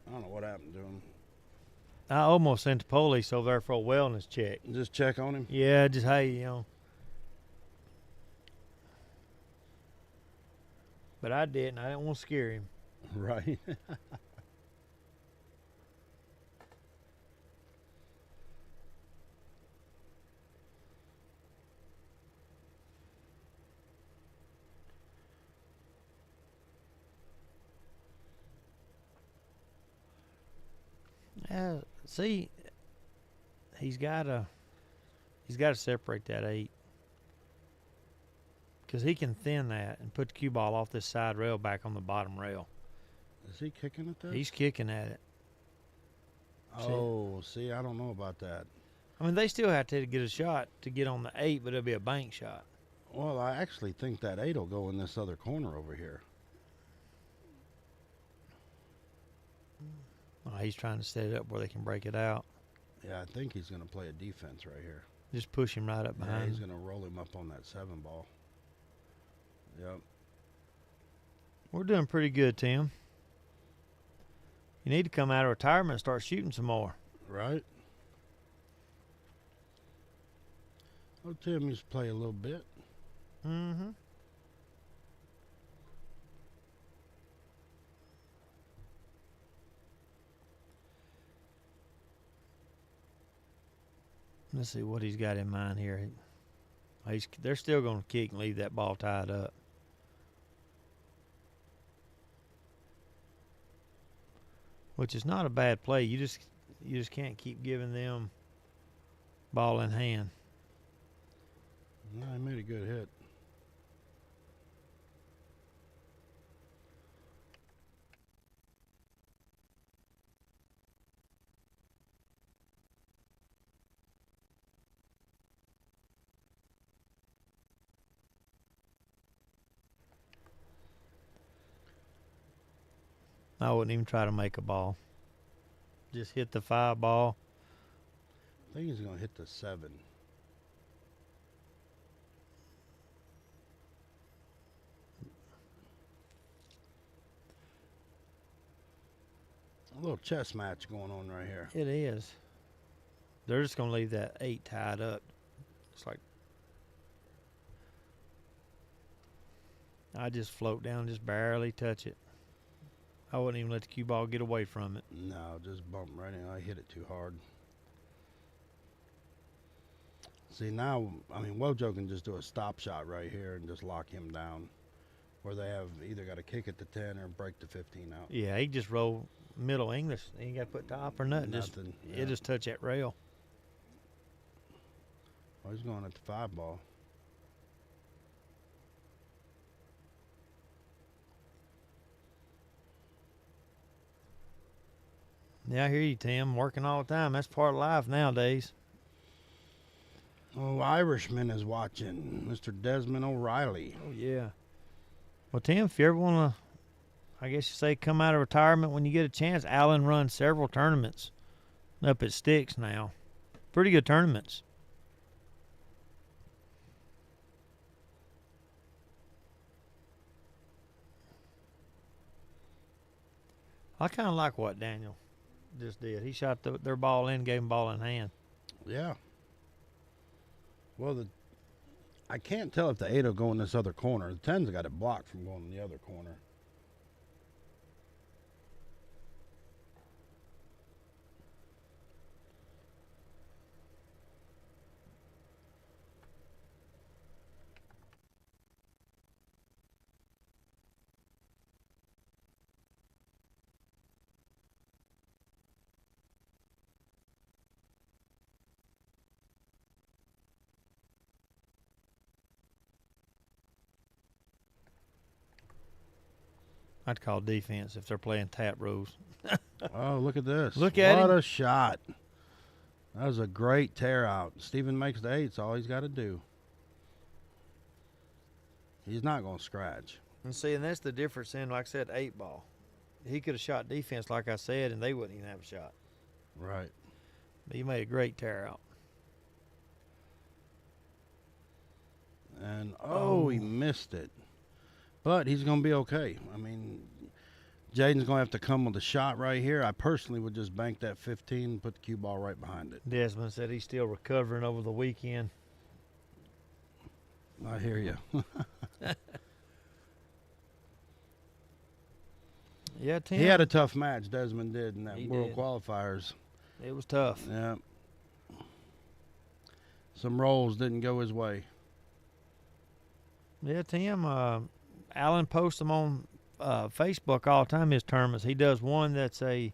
I don't know what happened to him. I almost sent the police over there for a wellness check. Just check on him? Yeah, just, hey, you know. But I didn't. I didn't want to scare him. Right. See, he's got to separate that 8. Because he can thin that and put the cue ball off this side rail back on the bottom rail. Is he kicking at that? He's kicking at it. Oh, see, I don't know about that. I mean, they still have to get a shot to get on the 8, but it'll be a bank shot. Well, I actually think that 8 will go in this other corner over here. Oh, he's trying to set it up where they can break it out. Yeah, I think he's going to play a defense right here. Just push him right up behind. Yeah, he's going to roll him up on that 7 ball. Yep. We're doing pretty good, Tim. You need to come out of retirement and start shooting some more. Right. Oh, Tim used to play a little bit. Mm-hmm. Let's see what he's got in mind here. They're still going to kick and leave that ball tied up. Which is not a bad play. You just can't keep giving them ball in hand. No, he made a good hit. I wouldn't even try to make a ball. Just hit the 5 ball. I think he's going to hit the 7. A little chess match going on right here. It is. They're just going to leave that 8 tied up. It's like I just float down, just barely touch it. I wouldn't even let the cue ball get away from it. No, just bump right in. I hit it too hard. See, now, I mean, Wojo can just do a stop shot right here and just lock him down. Where they have either got to kick it to 10 or break the 15 out. Yeah, he just roll middle English. He ain't got to put top or nothing. Nothing. It just touch that rail. Oh, he's going at the 5 ball. Yeah, I hear you, Tim. Working all the time. That's part of life nowadays. Oh, Irishman is watching. Mr. Desmond O'Reilly. Oh, yeah. Well, Tim, if you ever want to, I guess you say, come out of retirement when you get a chance, Alan runs several tournaments up at Sticks now. Pretty good tournaments. I kind of like what Daniel just did. He shot their ball in, gave him ball in hand. Yeah. Well, I can't tell if the 8 will go in this other corner. The 10's got it blocked from going in the other corner. I'd call defense if they're playing tap rules. Oh, look at this. Look at What him. a shot. That was a great tear out. Steven makes the 8. It's all he's got to do. He's not going to scratch. And see, and that's the difference in, like I said, 8 ball. He could have shot defense, like I said, and they wouldn't even have a shot. Right. But he made a great tear out. And, he missed it. But he's going to be okay. I mean, Jayden's going to have to come with a shot right here. I personally would just bank that 15 and put the cue ball right behind it. Desmond said he's still recovering over the weekend. I hear you. Yeah, Tim. He had a tough match, Desmond did, in that He World did. Qualifiers. It was tough. Yeah. Some rolls didn't go his way. Yeah, Tim. Alan posts them on Facebook all the time, his tournaments. He does one that's is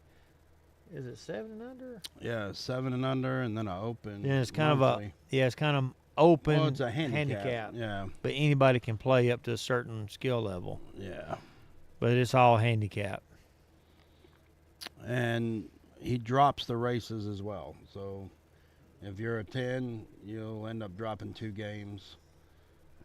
it 7 and under? Yeah, 7 and under, and then an open. Yeah, it's kind monthly. it's kind of open. Well, it's a handicap. Yeah. But anybody can play up to a certain skill level. Yeah. But it's all handicap. And he drops the races as well. So if you're a 10, you'll end up dropping 2 games.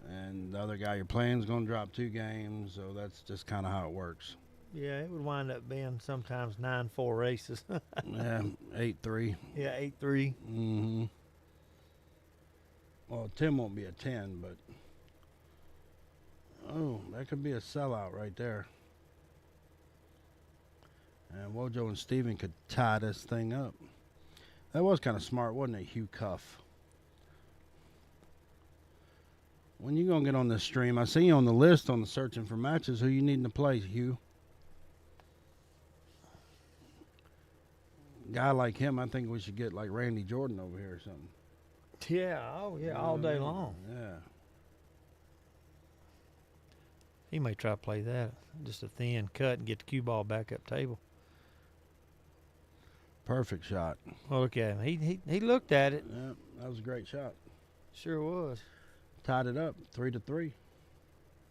And the other guy you're playing is going to drop 2 games. So that's just kind of how it works. Yeah, it would wind up being sometimes 9-4 races. Yeah, 8-3. Yeah, 8-3. Mm-hmm. Well, Tim won't be a 10, but... Oh, that could be a sellout right there. And Wojo and Steven could tie this thing up. That was kind of smart, wasn't it, Hugh Cuff? When you going to get on this stream? I see you on the list on the searching for matches. Who you needing to play, Hugh? Guy like him, I think we should get like Randy Jordan over here or something. Yeah, all day long. Yeah. He may try to play that. Just a thin cut and get the cue ball back up table. Perfect shot. Well, look at him. He looked at it. Yeah, that was a great shot. Sure was. Tied it up 3-3.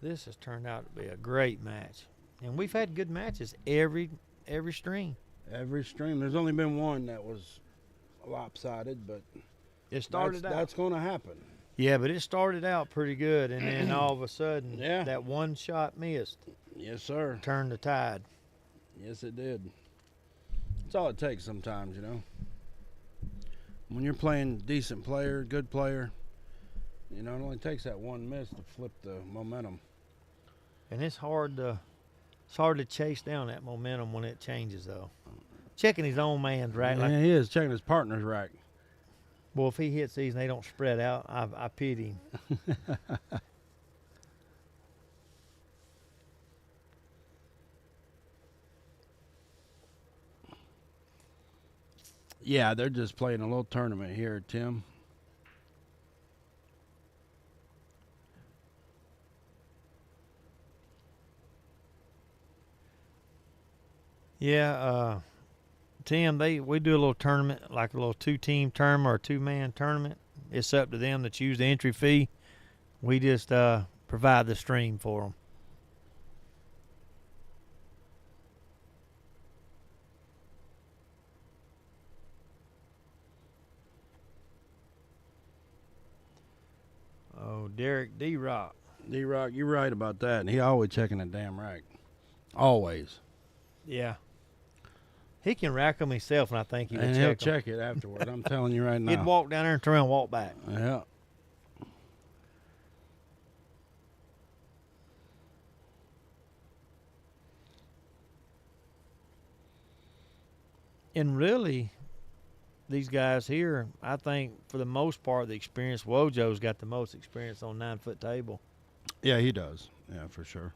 This has turned out to be a great match. And we've had good matches every stream. Every stream. There's only been one that was lopsided, but It started that's going to happen. Yeah, but it started out pretty good, and then all of a sudden, Yeah. that one shot missed. Yes, sir. Turned the tide. Yes, it did. That's all it takes sometimes, you know. When you're playing decent player, good player, you know, it only takes that one miss to flip the momentum. And it's hard to chase down that momentum when it changes, though. checking his own man's rack. Yeah, Like, he is checking his partner's rack. well, if he hits these and they don't spread out, I pity him. Yeah, they're just playing a little tournament here, Tim. Yeah, Tim, we do a little tournament, like a little 2-team tournament or a 2-man tournament. It's up to them to choose the entry fee. We just provide the stream for them. Oh, Derek D-Rock. D-Rock, you're right about that. And he always checking the damn rack. Always. Yeah. He can rack them himself, and I think he would And check he'll 'em. check it afterward. I'm telling you right now. He'd walk down there and turn around and walk back. Yeah. And really, these guys here, I think for the most part, the experience, Wojo's got the most experience on 9-foot table. Yeah, he does. Yeah, for sure.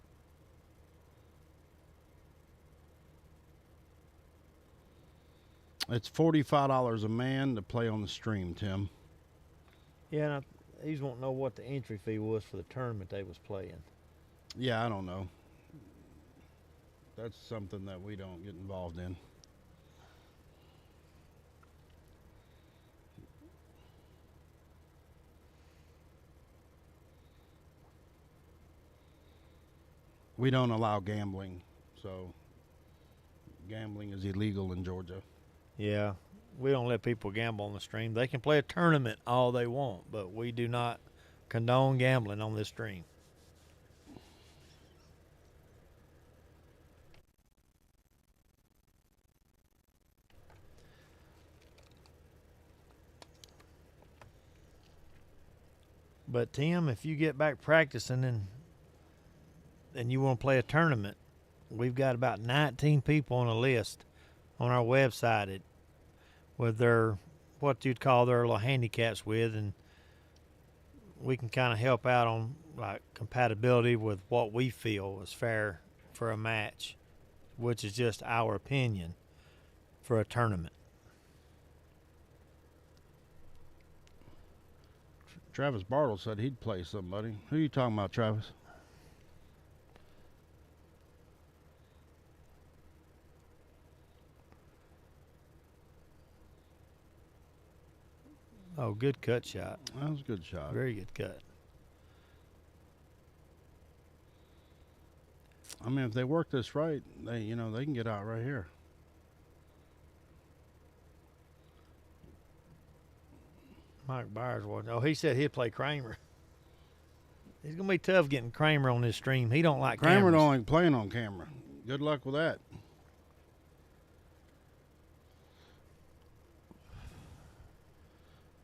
It's $45 a man to play on the stream, Tim. Yeah, and he just won't know what the entry fee was for the tournament they was playing. Yeah, I don't know. That's something that we don't get involved in. We don't allow gambling, so gambling is illegal in Georgia. Yeah, we don't let people gamble on the stream. They can play a tournament all they want, but we do not condone gambling on this stream. But Tim, if you get back practicing and you want to play a tournament, we've got about 19 people on a list on our website with their what you'd call their little handicaps with, and we can kind of help out on like compatibility with what we feel is fair for a match, which is just our opinion for a tournament. Travis Bartle said he'd play somebody. Who are you talking about, Travis? Oh, good cut shot. That was a good shot. Very good cut. I mean, if they work this right, they can get out right here. Mike Byers was. Oh, he said he'd play Kramer. It's gonna be tough getting Kramer on this stream. He don't like Kramer cameras. don't like playing on camera. Good luck with that.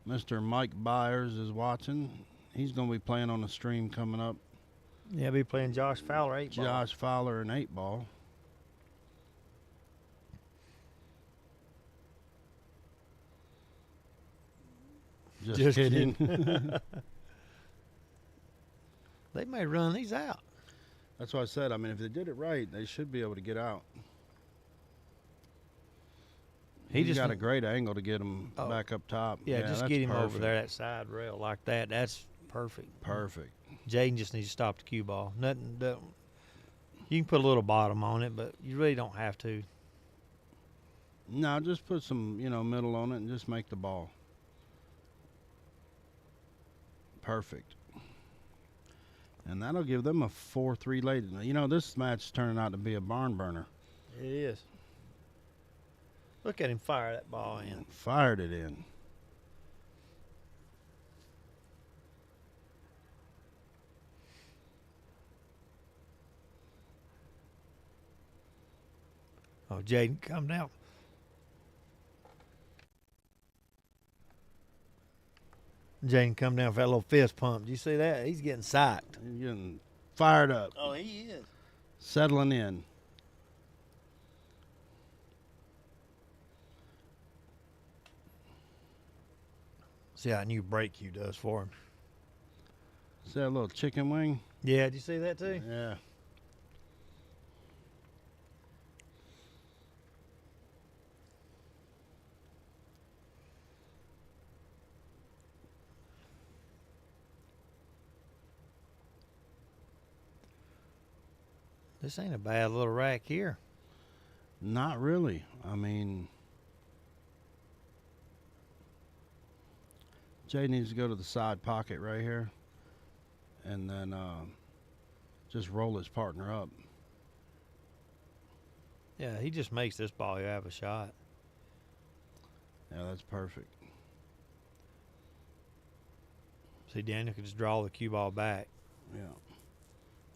Mr. Mike Byers is watching. He's going to be playing on the stream coming up. Yeah, be playing Josh Fowler 8-ball. Josh Fowler and 8-ball. Just kidding. They may run these out. That's what I said. I mean, if they did it right, they should be able to get out. He just got a great angle to get him back up top. Yeah, just that's get him perfect. over there, that side rail like that. That's perfect. Perfect. Jayden just needs to stop the cue ball. Nothing. You can put a little bottom on it, but you really don't have to. No, just put some, middle on it and just make the ball. Perfect. And that'll give them a 4-3 lead. This match is turning out to be a barn burner. It is. Look at him fire that ball in. Fired it in. Oh, Jayden, come down. Jayden come down for that little fist pump. Do you see that? He's getting psyched. He's getting fired up. Oh, he is. Settling in. See how new break cue does for him. Is that a little chicken wing? Yeah, did you see that too? Yeah. This ain't a bad little rack here. Not really. I mean, Jay needs to go to the side pocket right here and then just roll his partner up. Yeah, he just makes this ball have a shot. Yeah, that's perfect. See, Daniel can just draw the cue ball back. Yeah.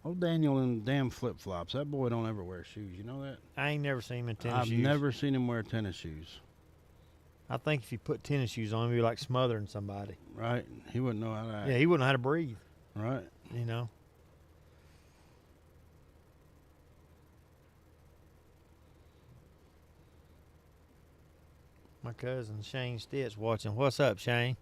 Oh, Daniel in damn flip-flops. That boy don't ever wear shoes. You know that? I ain't never seen him in tennis I've shoes. never seen him wear tennis shoes. I think if you put tennis shoes on, he'd be like smothering somebody. Right? He wouldn't know how to act. Yeah, he wouldn't know how to breathe. Right? You know. My cousin Shane Stitt's watching. What's up, Shane?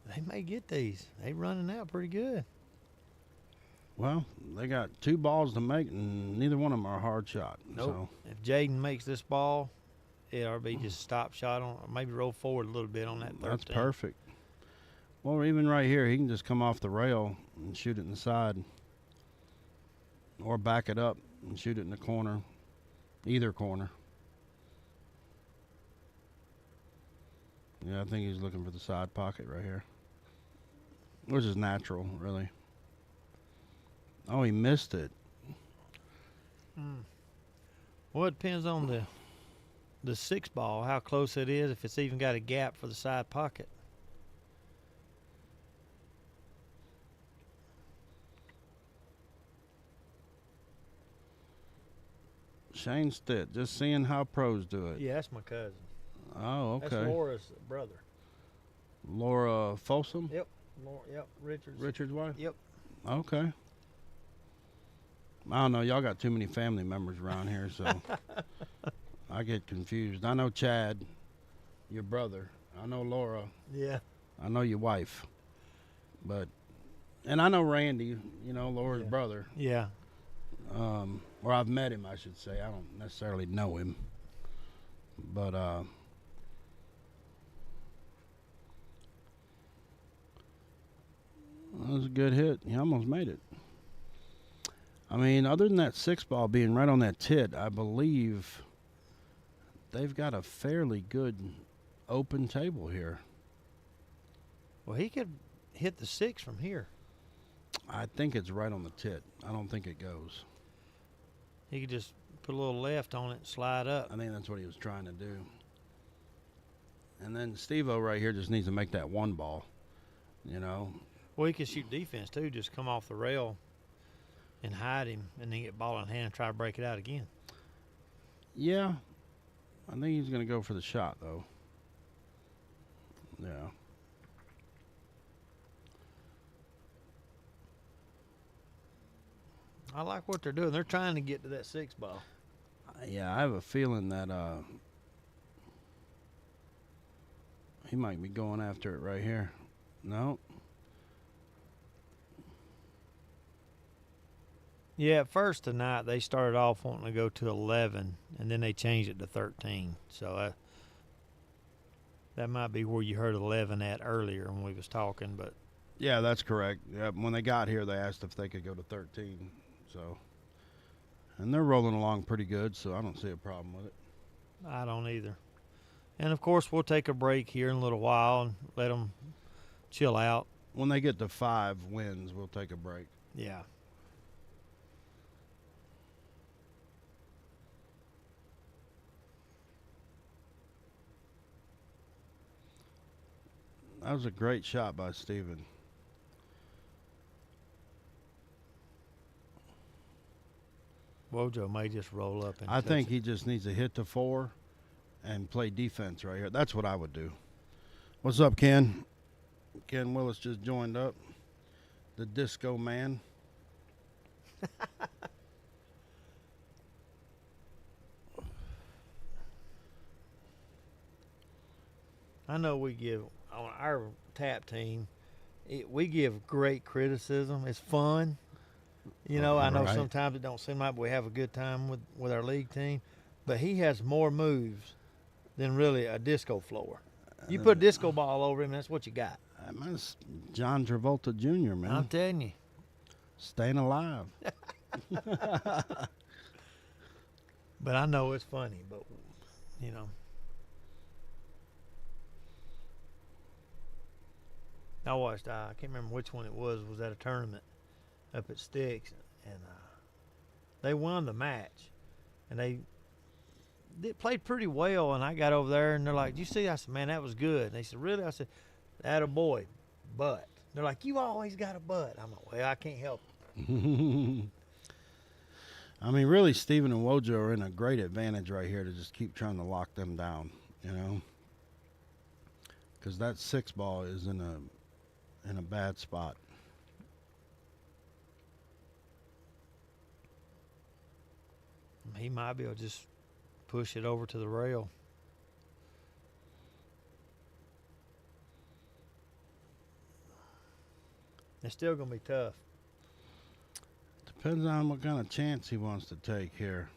They may get these. They running out pretty good. Well, they got 2 balls to make, and neither one of them are a hard shot. Nope. If Jayden makes this ball, it'll be just stop shot on, or maybe roll forward a little bit on that 13. That's perfect. Well, even right here, he can just come off the rail and shoot it in the side, or back it up and shoot it in the corner, either corner. Yeah, I think he's looking for the side pocket right here, which is natural, really. Oh, he missed it. Well, it depends on the 6 ball, how close it is, if it's even got a gap for the side pocket. Shane Stitt, just seeing how pros do it. Yeah, that's my cousin. Oh, okay. That's Laura's brother. Laura Folsom? Yep. Yep. Richard's wife? Yep. Okay. I don't know. Y'all got too many family members around here, so I get confused. I know Chad, your brother. I know Laura. Yeah. I know your wife. And I know Randy, Laura's brother. Yeah. Or I've met him, I should say. I don't necessarily know him. But, that was a good hit. He almost made it. I mean, other than that 6 ball being right on that tit, I believe they've got a fairly good open table here. Well, he could hit the 6 from here. I think it's right on the tit. I don't think it goes. He could just put a little left on it and slide up. I think that's what he was trying to do. And then Steve-O right here just needs to make that 1 ball, Well, he could shoot defense, too. Just come off the rail and hide him and then get ball in hand and try to break it out again. Yeah. I think he's going to go for the shot, though. Yeah. I like what they're doing. They're trying to get to that 6 ball. Yeah, I have a feeling that he might be going after it right here. No. Yeah, at first tonight they started off wanting to go to 11, and then they changed it to 13. So that might be where you heard 11 at earlier when we was talking. But Yeah, that's correct. Yeah, when they got here, they asked if they could go to 13. So, and they're rolling along pretty good, so I don't see a problem with it. I don't either. And, of course, we'll take a break here in a little while and let them chill out. When they get to 5 wins, we'll take a break. Yeah. That was a great shot by Steven. Wojo may just roll up and I touch think it. he just needs to hit the 4 and play defense right here. That's what I would do. What's up, Ken? Ken Willis just joined up. the disco man. I know we give on our tap team, we give great criticism. It's fun. You know, I know Right. sometimes it don't seem like we have a good time with our league team, but he has more moves than really a disco floor. You put a disco ball over him, that's what you got. That's John Travolta Jr., I'm man. telling you. Staying alive. But I know it's funny, but, you know. I watched, I can't remember which one it was at a tournament up at Sticks, and they won the match, and they played pretty well, and I got over there, and they're like, "Did you see?" I said, "Man, that was good." And they said, "Really?" I said, "Atta boy, but." They're like, "You always got a butt." I'm like, "Well, I can't help it." I mean, really, Steven and Wojo are in a great advantage right here to just keep trying to lock them down, you know? Because that 6 ball is in a bad spot. He might be able to just push it over to the rail. It's still going to be tough. Depends on what kind of chance he wants to take here.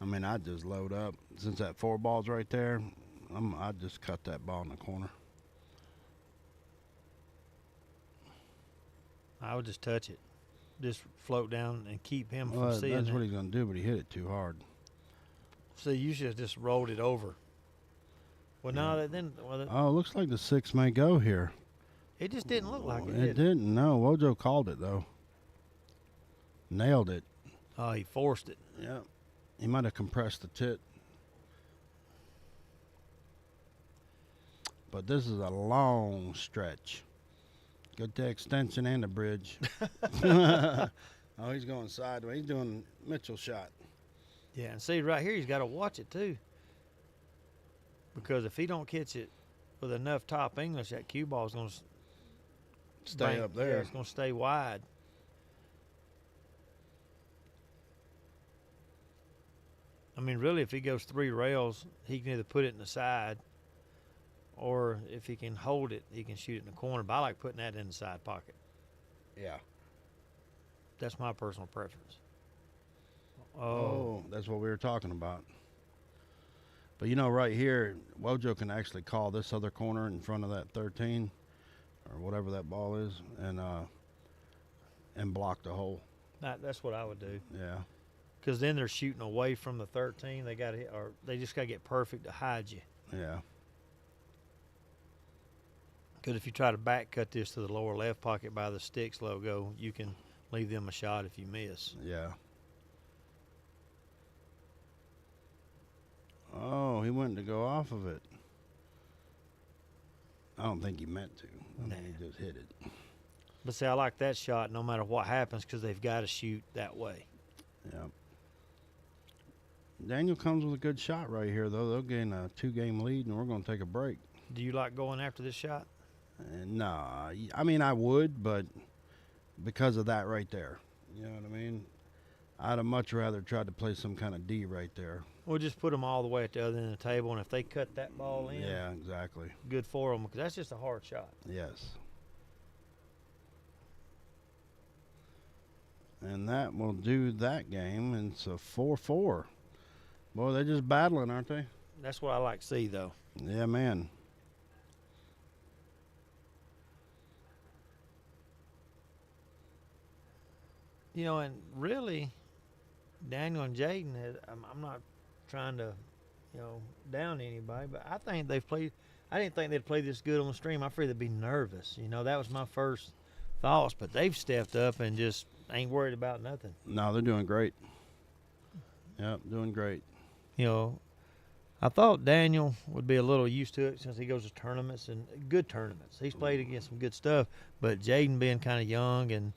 I mean, I'd just load up. Since that 4 ball's right there, I'd just cut that ball in the corner. I would just touch it. Just float down and keep him Well, from seeing that's it. what he's going to do, but he hit it too hard. See, you should have just rolled it over. Well, Yeah. no, then Oh, looks like the 6 may go here. it just didn't look like it. It Did didn't. No, Wojo called it, though. Nailed it. Oh, he forced it. Yeah. He might have compressed the tit. But this is a long stretch. Good to extension and the bridge. Oh, he's going sideways. He's doing Mitchell shot. Yeah, and see right here, he's got to watch it too. Because if he don't catch it with enough top English, that cue ball is going to Stay up there. Yeah, it's going to stay wide. I mean, really, if he goes 3 rails, he can either put it in the side, or if he can hold it, he can shoot it in the corner. But I like putting that in the side pocket. Yeah. That's my personal preference. Oh, that's what we were talking about. But you know, right here, Wojo can actually call this other corner in front of that 13 or whatever that ball is, and block the hole. That's what I would do. Yeah. Because then they're shooting away from the 13. They got to, or they just got to get perfect to hide you. Yeah. Because if you try to back cut this to the lower left pocket by the Sticks logo, you can leave them a shot if you miss. Yeah. Oh, he went to go off of it. I don't think he meant to. I Nah. mean, he just hit it. But see, I like that shot no matter what happens because they've got to shoot that way. Yeah. Daniel comes with a good shot right here, though. They'll gain a 2-game lead, and we're going to take a break. Do you like going after this shot? No, I mean, I would, but because of that right there. You know what I mean? I'd have much rather tried to play some kind of D right there. We'll just put them all the way at the other end of the table, and if they cut that ball in, Yeah, exactly. good for them because that's just a hard shot. Yes. And that will do that game. And it's a 4-4. Boy, they're just battling, aren't they? That's what I like to see, though. Yeah, man. You know, and really, Daniel and Jayden, I'm not trying to, down anybody, but I think they've played. I didn't think they'd play this good on the stream. I feared they'd be nervous. You know, that was my first thoughts, but they've stepped up and just ain't worried about nothing. No, they're doing great. Yep, doing great. You know, I thought Daniel would be a little used to it since he goes to tournaments and good tournaments. He's played against some good stuff, but Jayden being kind of young and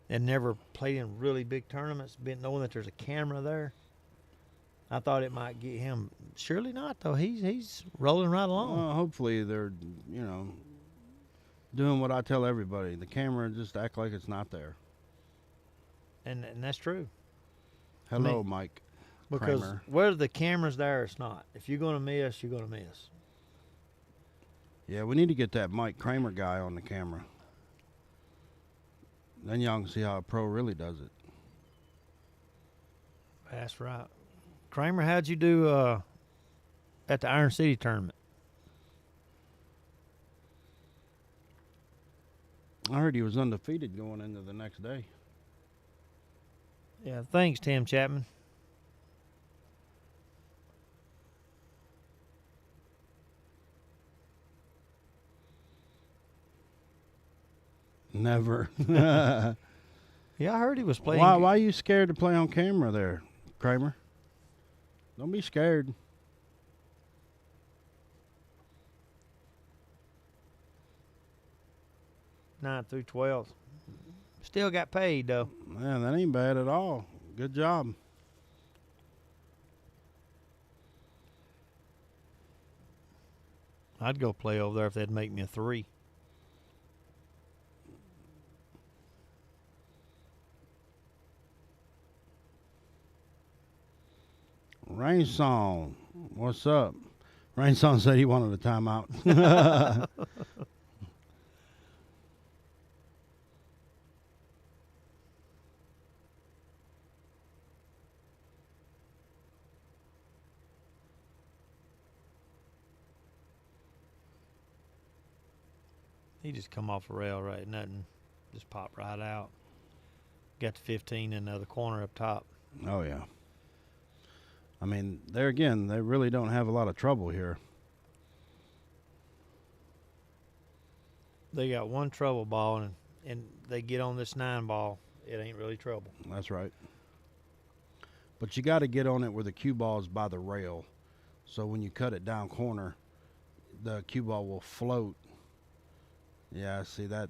never played in really big tournaments, knowing that there's a camera there, I thought it might get him. Surely not, though. He's rolling right along. Hopefully they're, doing what I tell everybody. The camera just act like it's not there. And that's true. Hello, Mike. Because Kramer. whether the camera's there or it's not, if you're going to miss, you're going to miss. Yeah, we need to get that Mike Kramer guy on the camera. Then y'all can see how a pro really does it. That's right. Kramer, how'd you do at the Iron City tournament? I heard he was undefeated going into the next day. Yeah, thanks, Tim Chapman. Never. Yeah, I heard he was playing. Why are you scared to play on camera there, Kramer? Don't be scared. Nine through 12. Still got paid, though. Man, that ain't bad at all. Good job. I'd go play over there if they'd make me a 3. Rain Song, what's up? Rain Song said he wanted a timeout. He just come off a rail right, nothing. Just popped right out. Got to 15 in the other corner up top. Oh, yeah. I mean, there again, they really don't have a lot of trouble here. They got one trouble ball, and they get on this 9 ball. It ain't really trouble. That's right. But you got to get on it where the cue ball is by the rail. So when you cut it down corner, the cue ball will float. Yeah, see, that's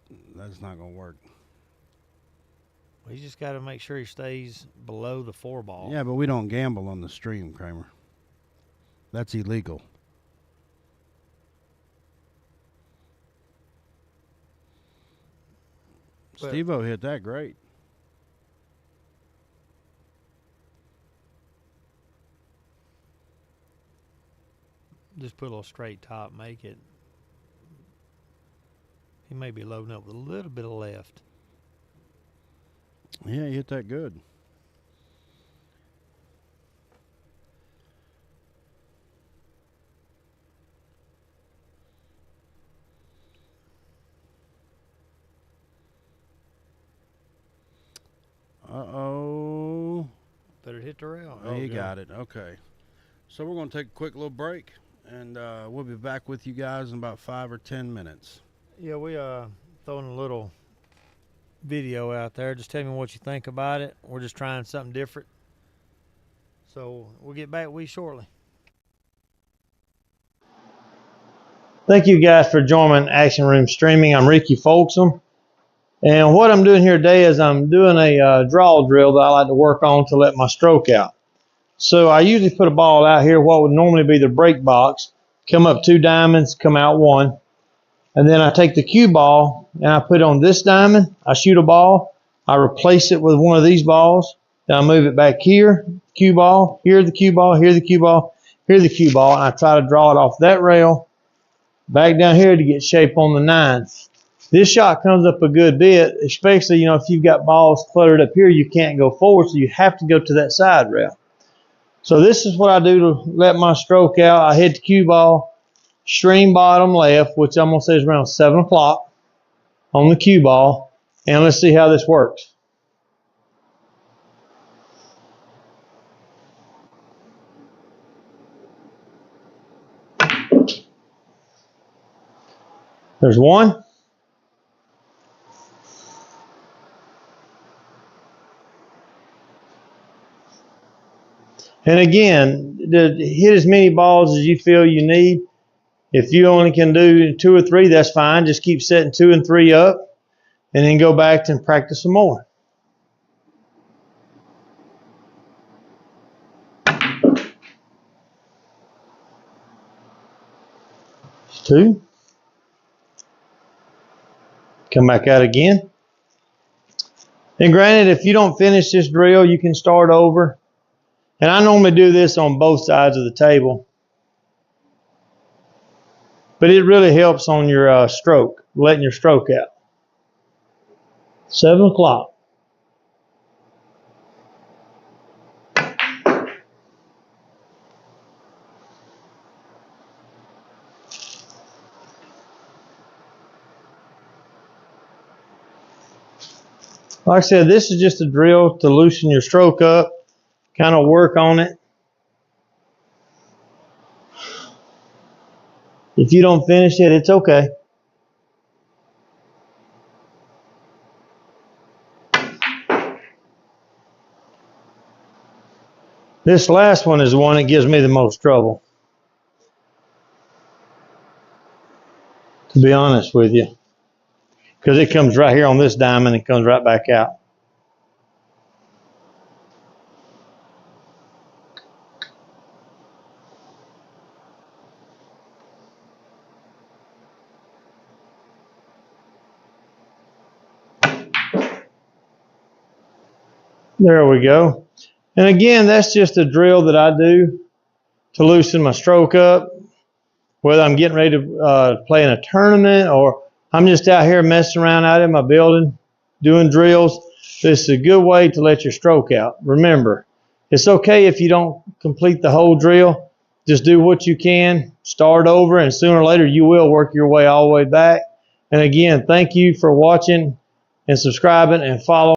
not going to work. Well, you just got to make sure he stays below the 4 ball. Yeah, but we don't gamble on the stream, Kramer. That's illegal. Steve-O hit that great. Just put a little straight top, make it. He may be loading up with a little bit of left. Yeah, he hit that good. Uh-oh. Better hit the rail. Oh, you got it. Okay. So we're going to take a quick little break, and we'll be back with you guys in about 5 or 10 minutes. Yeah, we throwing a little video out there. Just tell me what you think about it. We're just trying something different. So we'll get back with you shortly. Thank you guys for joining Action Room Streaming. I'm Ricky Folksam. And what I'm doing here today is I'm doing a draw drill that I like to work on to let my stroke out. So I usually put a ball out here, what would normally be the break box, come up 2 diamonds, come out 1. And then I take the cue ball and I put it on this diamond. I shoot a ball. I replace it with one of these balls. Then I move it back here, cue ball, here the cue ball, here the cue ball, here the cue ball. And I try to draw it off that rail, back down here to get shape on the 9. This shot comes up a good bit, especially, if you've got balls cluttered up here, you can't go forward, so you have to go to that side rail. So this is what I do to let my stroke out. I hit the cue ball, stream bottom left, which I'm going to say is around 7 o'clock on the cue ball. And let's see how this works. There's 1. And again, hit as many balls as you feel you need. If you only can do 2 or 3, that's fine. Just keep setting 2 and 3 up and then go back and practice some more. 2. Come back out again. And granted, if you don't finish this drill, you can start over. And I normally do this on both sides of the table. But it really helps on your stroke, letting your stroke out. 7 o'clock. Like I said, this is just a drill to loosen your stroke up, kind of work on it. If you don't finish it, it's okay. This last one is the one that gives me the most trouble, to be honest with you, because it comes right here on this diamond and comes right back out. There we go. And again, that's just a drill that I do to loosen my stroke up, whether I'm getting ready to play in a tournament or I'm just out here messing around out in my building doing drills. This is a good way to let your stroke out. Remember, it's okay if you don't complete the whole drill. Just do what you can, start over, and sooner or later you will work your way all the way back. And again, thank you for watching and subscribing and following.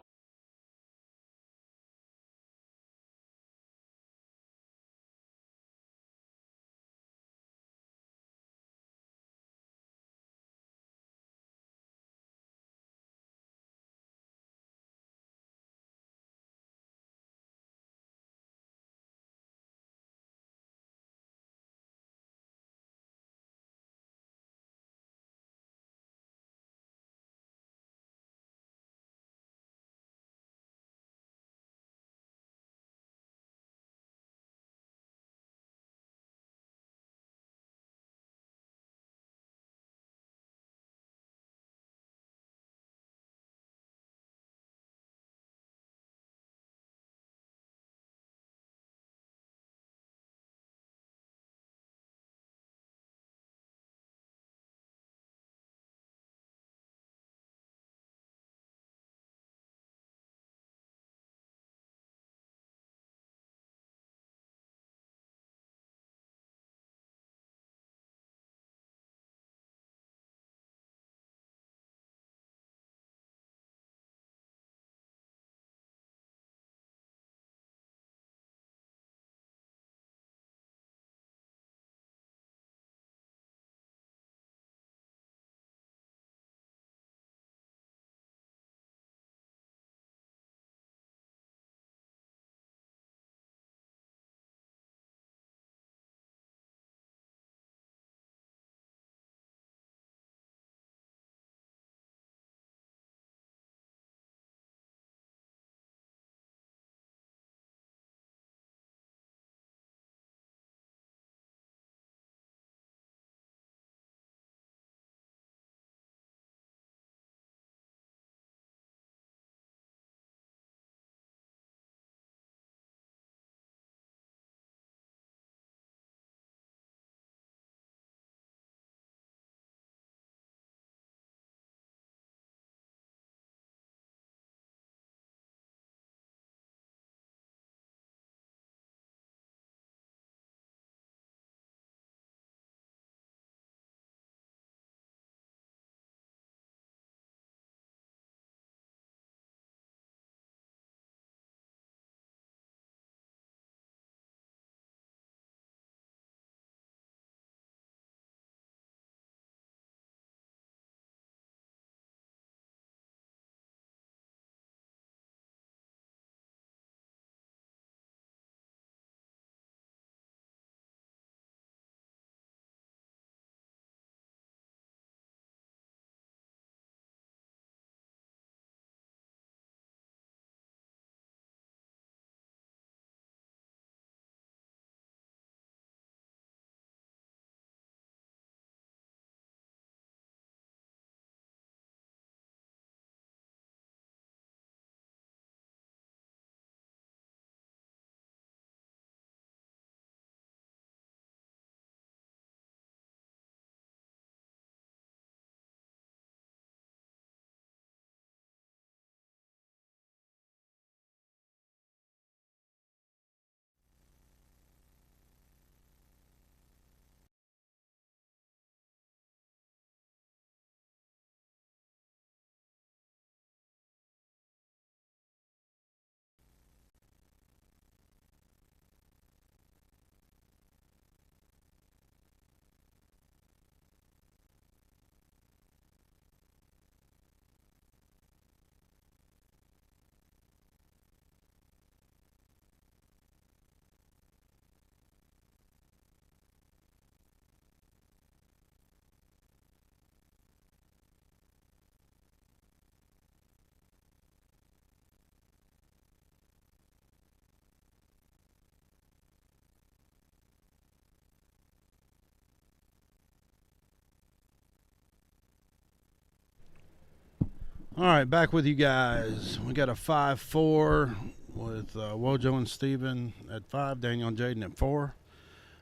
All right, back with you guys. We got a 5-4 with Wojo and Steven at 5, Daniel and Jayden at 4.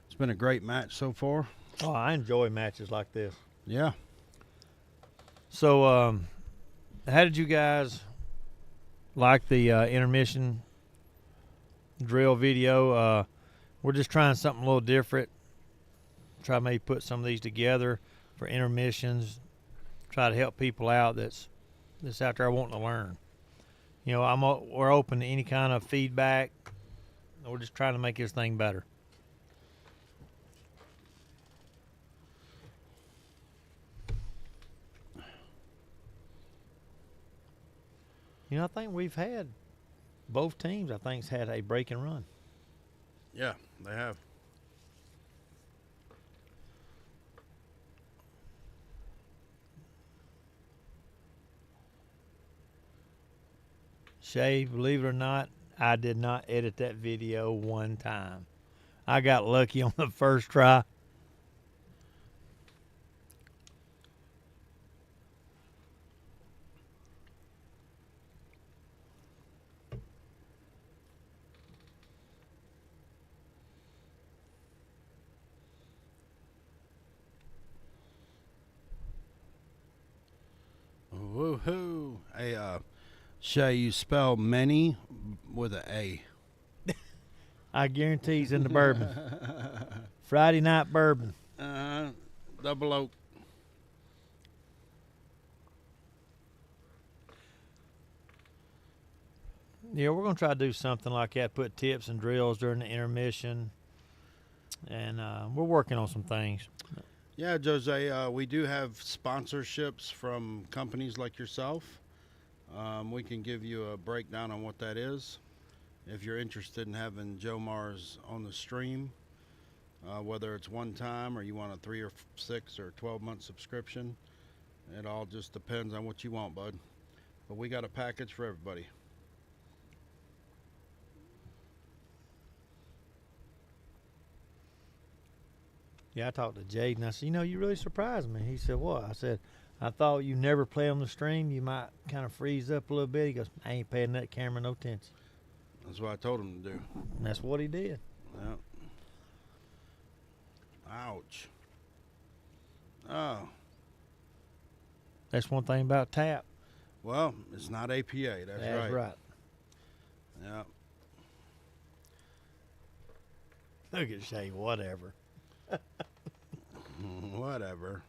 It's been a great match so far. Oh, I enjoy matches like this. Yeah. So, how did you guys like the intermission drill video? We're just trying something a little different. Try maybe put some of these together for intermissions. Try to help people out that's out there wanting to learn. You know, we're open to any kind of feedback. We're just trying to make this thing better. You know, I think we've had both teams. I think's had a break and run. Yeah, they have. Shay, believe it or not, I did not edit that video one time. I got lucky on the first try. Woohoo! Hey, Shay, you spell many with an A. I guarantee he's in the bourbon. Friday night bourbon. Double oak. Yeah, we're going to try to do something like that, put tips and drills during the intermission. And we're working on some things. Yeah, Jose, we do have sponsorships from companies like yourself. We can give you a breakdown on what that is. If you're interested in having Joe Mars on the stream, whether it's one time or you want a 3 or 6 or 12-month subscription, it all just depends on what you want, bud. But we got a package for everybody. Yeah, I talked to Jayden. I said, you know, you really surprised me. He said, what? I said, I thought you never play on the stream. You might kind of freeze up a little bit. He goes, I ain't paying that camera no attention. That's what I told him to do. And that's what he did. Yep. Ouch. Oh. That's one thing about tap. Well, it's not APA. That's right. Yep. Look at Shay, whatever. Whatever.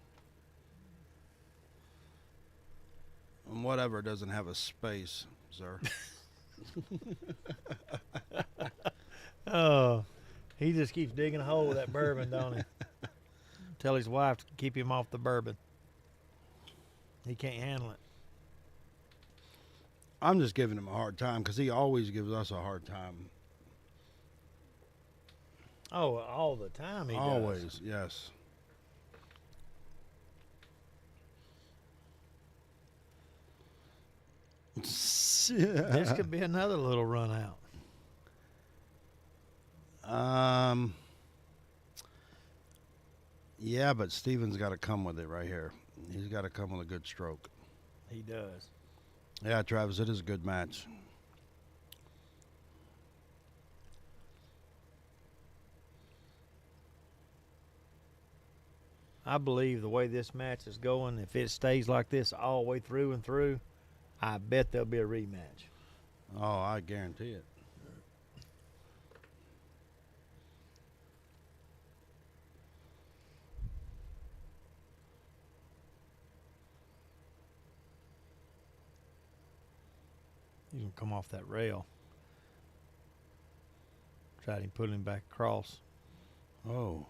And whatever doesn't have a space, sir. Oh, he just keeps digging a hole with that bourbon, don't he? Tell his wife to keep him off the bourbon. He can't handle it. I'm just giving him a hard time because he always gives us a hard time. Oh, all the time he Always, does. yes. This could be another little run out. Yeah, but Steven's got to come with it right here. He's got to come with a good stroke. He does. Yeah, Travis, it is a good match. I believe the way this match is going, if it stays like this all the way through and through, I bet there'll be a rematch. Oh, I guarantee it. You can come off that rail. Tried to put him back across. Oh.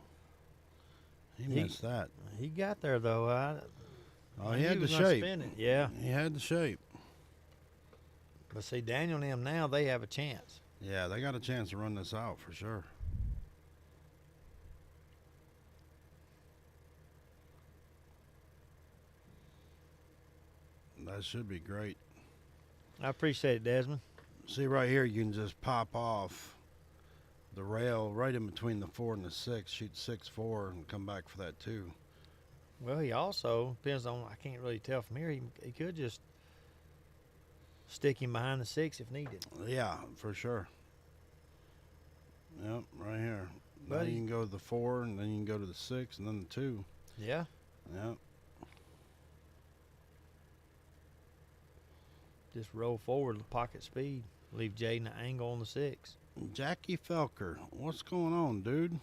He missed that. He got there, though. He had the was gonna shape. spin it. Yeah. He had the shape. But see, Daniel and them now, they have a chance. Yeah, they got a chance to run this out for sure. That should be great. I appreciate it, Desmond. See, right here, you can just pop off the rail right in between the 4 and the 6, shoot 6-4, and come back for that 2. Well, he also depends on. I can't really tell from here. He could just stick him behind the 6 if needed. Yeah, for sure. Yep, right here. Now Buddy. you can go to the 4, and then you can go to the 6, and then the 2. Yeah. Yep. Just roll forward, pocket speed. Leave Jayden an angle on the 6. Jackie Felker, what's going on, dude?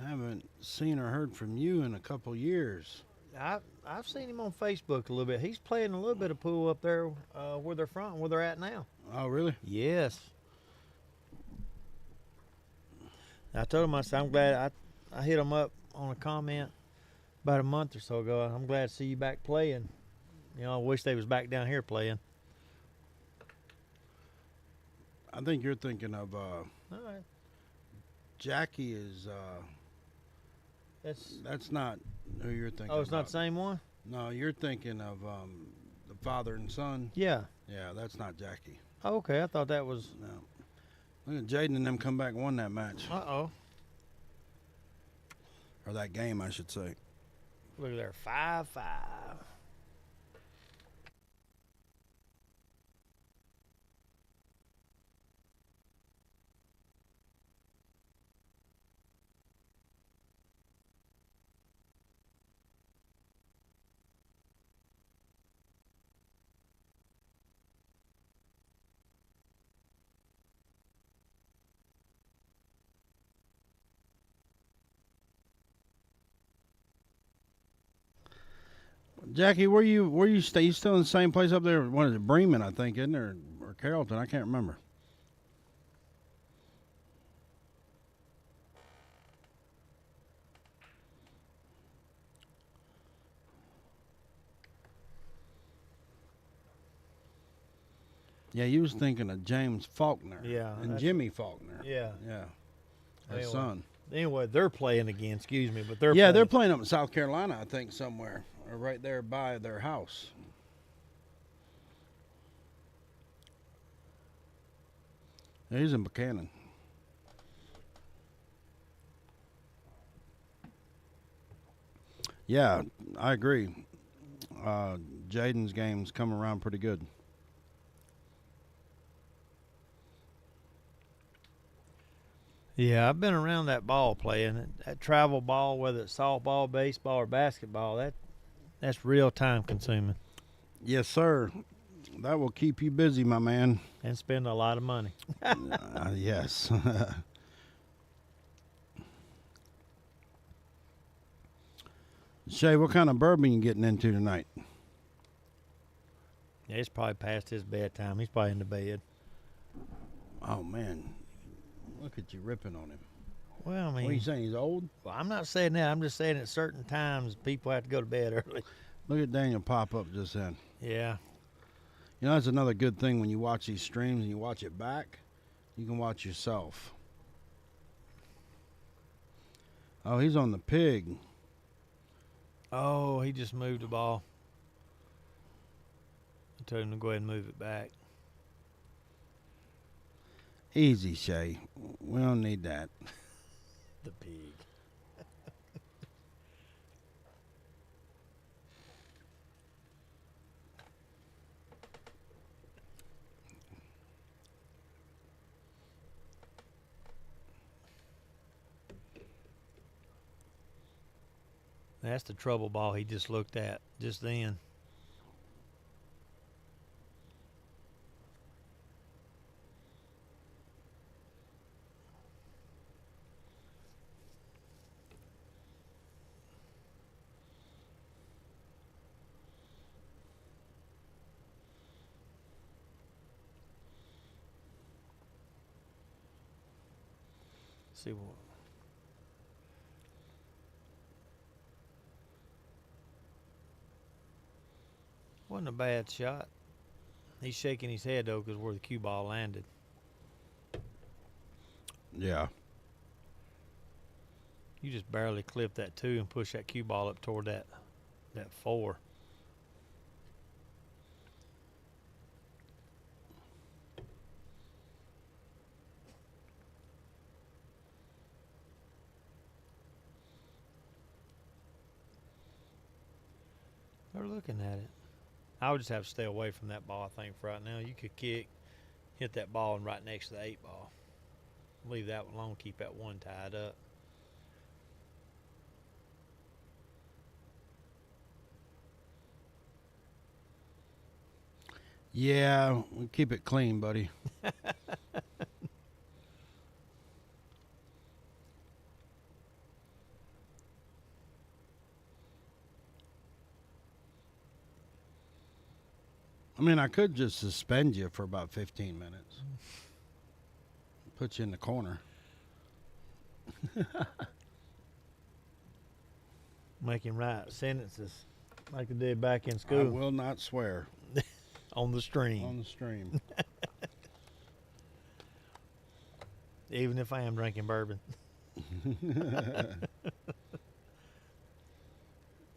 Haven't seen or heard from you in a couple years. I've seen him on Facebook a little bit. He's playing a little bit of pool up there where they're from, where they're at now. Oh, really? Yes. I told him, I said, I'm glad I hit him up on a comment about a month or so ago. I'm glad to see you back playing. I wish they was back down here playing. I think you're thinking of All right. Jackie is that's not who you're thinking. Oh, it's about. not the same one? No, you're thinking of the father and son. Yeah. Yeah, that's not Jackie. Oh, okay. I thought that was. No. Look at Jayden and them come back and won that match. Uh-oh. Or that game, I should say. Look at there. 5-5. Jackie, where you stay? You still in the same place up there? What is it, Bremen, I think, isn't there? Or Carrollton? I can't remember. Yeah, you was thinking of James Faulkner. Yeah. And Jimmy Faulkner. Yeah. Yeah. His Anyway. son. Anyway, they're playing again. Excuse me, but they're playing up in South Carolina, I think, somewhere, or right there by their house. Yeah, he's in Buchanan. Yeah, I agree. Jayden's game's come around pretty good. Yeah, I've been around that ball playing. That travel ball, whether it's softball, baseball, or basketball, that's real time consuming. Yes, sir. That will keep you busy, my man. And spend a lot of money. Yes. Shay, what kind of bourbon you getting into tonight? Yeah, it's probably past his bedtime. He's probably in the bed. Oh, man. Look at you ripping on him. Well, I mean, What are you saying? He's old? well, I'm not saying that. I'm just saying at certain times people have to go to bed early. Look at Daniel pop up just then. Yeah. You know, that's another good thing when you watch these streams and you watch it back. You can watch yourself. Oh, he's on the pig. Oh, he just moved the ball. I told him to go ahead and move it back. Easy, Shay. We don't need that. The pig. That's the trouble ball he just looked at just then. See what. Wasn't a bad shot. He's shaking his head though because where the cue ball landed. Yeah. You just barely clip that 2 and push that cue ball up toward that 4. They're looking at it. I would just have to stay away from that ball, I think, for right now. You could kick, hit that ball, and right next to the 8-ball. Leave that one alone, keep that one tied up. Yeah, we'll keep it clean, buddy. I mean, I could just suspend you for about 15 minutes. Put you in the corner. Make him write sentences like they did back in I school will not swear on the stream. on the stream. Even if I am drinking bourbon. I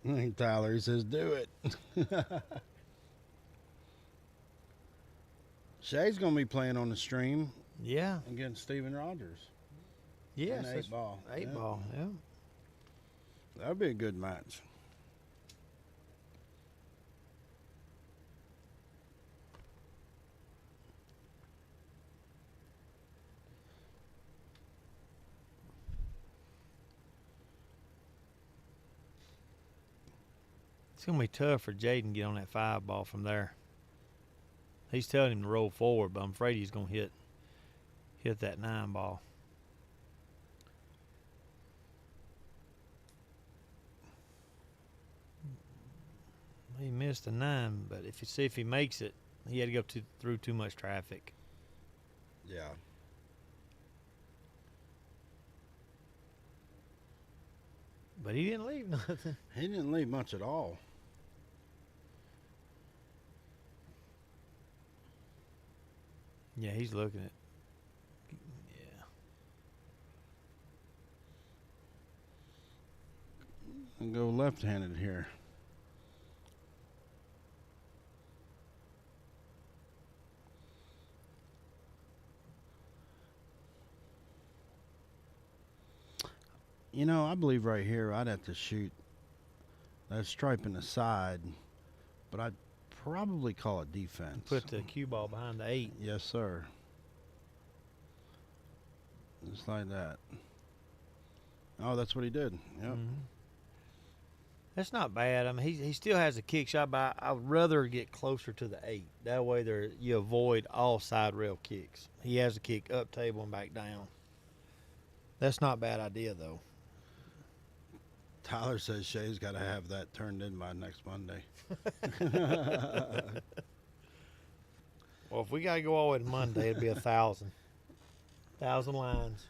think Tyler says, do it. Shay's going to be playing on the stream Yeah. against Steven Rogers. Yes. An 8-ball. 8-ball, yeah. That would be a good match. It's going to be tough for Jayden to get on that 5-ball from there. He's telling him to roll forward, but I'm afraid he's going to hit that 9-ball. He missed a 9, but if you see if he makes it, he had to go through too much traffic. Yeah. But he didn't leave nothing. He didn't leave much at all. Yeah, he's looking at. Yeah. And go left-handed here. You know, I believe right here I'd have to shoot that stripe in the side, but I'd probably call it defense. Put the cue ball behind the 8. Yes, sir. Just like that. Oh, that's what he did. Yep. Mm-hmm. That's not bad. I mean, he still has a kick shot, but I'd rather get closer to the 8. That way, you avoid all side rail kicks. He has a kick up table and back down. That's not a bad idea, though. Tyler says Shay's got to have that turned in by next Monday. Well, if we got to go all the way to Monday, it'd be 1,000. 1,000 lines.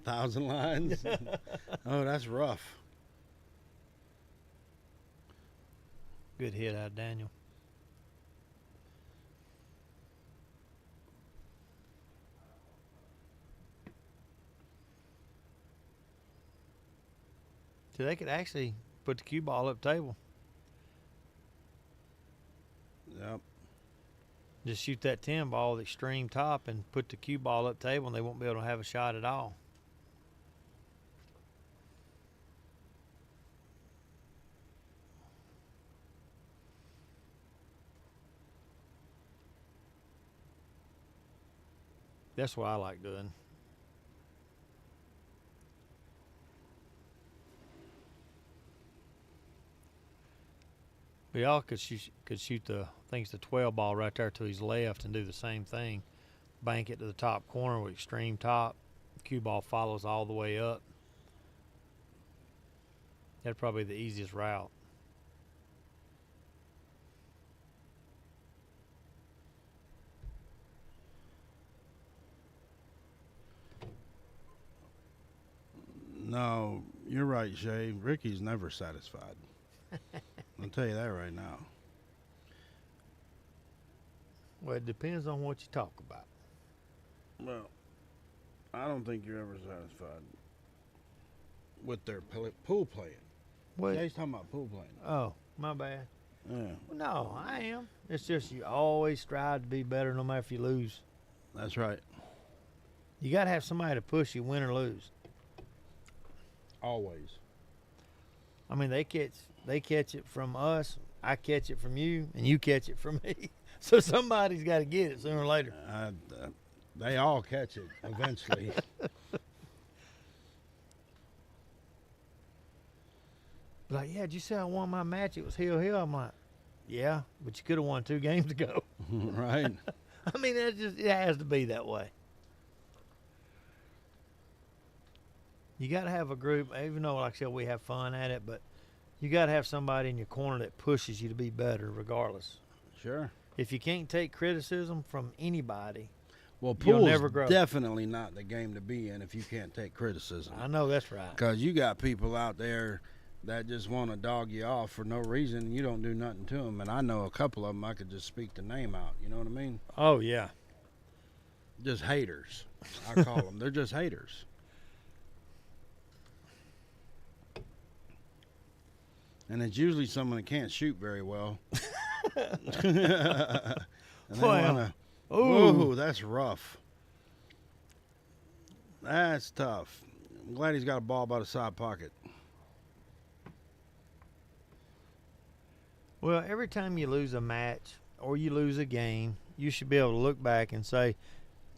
1,000 lines? Oh, that's rough. Good hit out of Daniel. So they could actually put the cue ball up table. Yep. Just shoot that 10 ball, the extreme top, and put the cue ball up table, and they won't be able to have a shot at all. That's what I like doing. But y'all could shoot the, I think it's the 12 ball right there to his left and do the same thing. Bank it to the top corner with extreme top. The cue ball follows all the way up. That'd probably be the easiest route. No, you're right, Shay. Ricky's never satisfied. I'll tell you that right now. Well, it depends on what you talk about. Well, I don't think you're ever satisfied with their pool playing. What? Shay's talking about pool playing. Oh, my bad. Yeah, Well, no, I am. It's just you always strive to be better no matter if you lose. that's right. You got to have somebody to push you, win or lose. Always. I mean, they catch it from us. I catch it from you, and you catch it from me. So somebody's got to get it sooner or later. They all catch it eventually. Like, yeah, did you say I won my match? It was hill. I'm like, yeah, but you could have won 2 games ago. Right. I mean, it has to be that way. You got to have a group, even though, like I said, we have fun at it, but you got to have somebody in your corner that pushes you to be better regardless. Sure. If you can't take criticism from anybody, well, you'll pool's never grow. Definitely not the game to be in if you can't take criticism. I know that's right. Because you got people out there that just want to dog you off for no reason. You don't do nothing to them. And I know a couple of them I could just speak the name out. You know what I mean? Oh, yeah. Just haters, I call them. They're just haters. And it's usually someone that can't shoot very well. And they wanna, ooh, that's rough. That's tough. I'm glad he's got a ball by the side pocket. Well, every time you lose a match or you lose a game, you should be able to look back and say,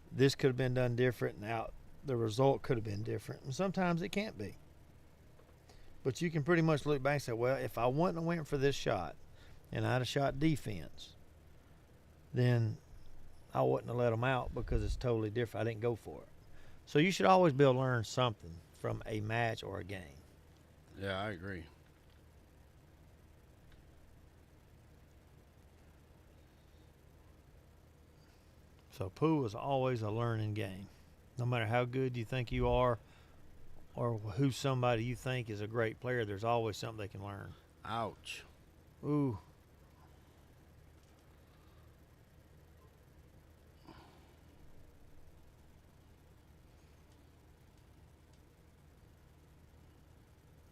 this could have been done different. Now, the result could have been different. And sometimes it can't be. But you can pretty much look back and say, well, if I wouldn't have went for this shot and I'd have shot defense, then I wouldn't have let them out because it's totally different. I didn't go for it. So you should always be able to learn something from a match or a game. Yeah, I agree. So pool is always a learning game. No matter how good you think you are or who somebody you think is a great player, there's always something they can learn. Ouch. Ooh.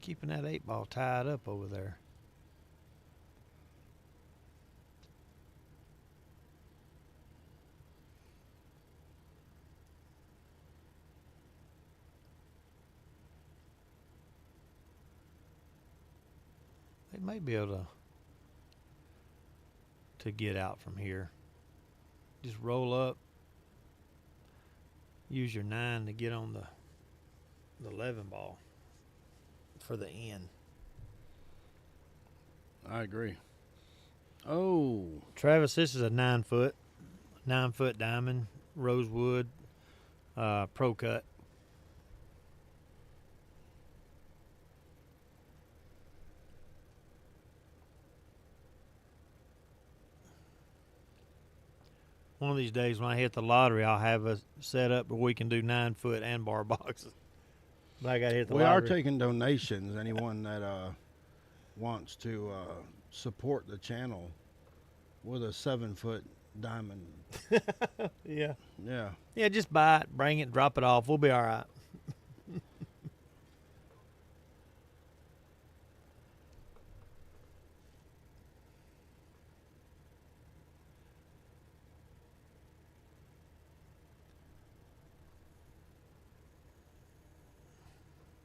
Keeping that 8-ball tied up over there. They may be able to get out from here. Just roll up. Use your 9 to get on the 11 ball for the end. I agree. Oh. Travis, this is a 9-foot diamond, rosewood, pro cut. One of these days when I hit the lottery, I'll have a set up where we can do 9-foot and bar boxes. But I got to hit the We lottery. are taking donations. Anyone that wants to support the channel with a 7-foot diamond. Yeah. Yeah. Yeah, just buy it, bring it, drop it off. We'll be all right.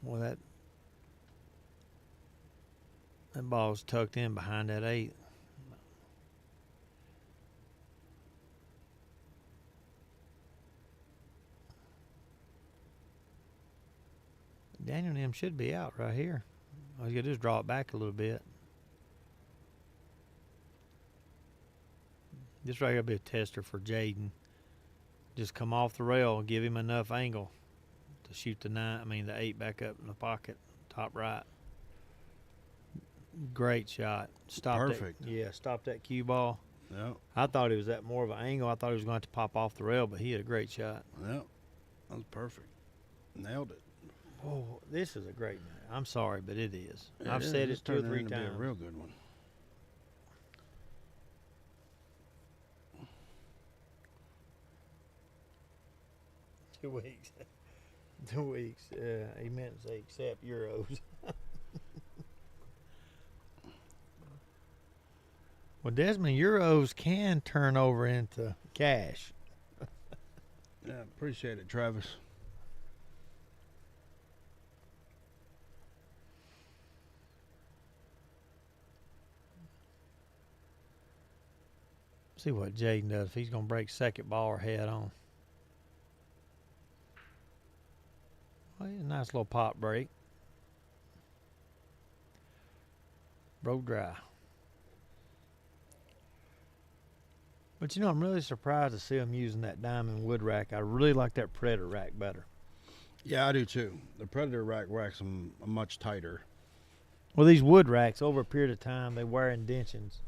Well, that ball's tucked in behind that 8. Daniel and him should be out right here. All you got to do is draw it back a little bit. This right here will be a tester for Jayden. Just come off the rail and give him enough angle to shoot the 8 back up in the pocket, top right. Great shot. Perfect. Stop that cue ball. Yeah. I thought it was at more of an angle. I thought he was going to pop off the rail, but he had a great shot. Yeah. That was perfect. Nailed it. Oh, this is a great night. I'm sorry, but it is. Yeah, I've said it's it 2 or turning 3 into times. be a real good one. Two weeks. 2 weeks. He meant to say except euros. Well, Desmond, euros can turn over into cash. Yeah, appreciate it, Travis. See what Jayden does. If he's going to break second ball or head on. Well, yeah, nice little pop break. Broke dry. But you know, I'm really surprised to see him using that diamond wood rack. I really like that Predator rack better. Yeah, I do too. The Predator racks them much tighter. Well, these wood racks, over a period of time, they wear indentions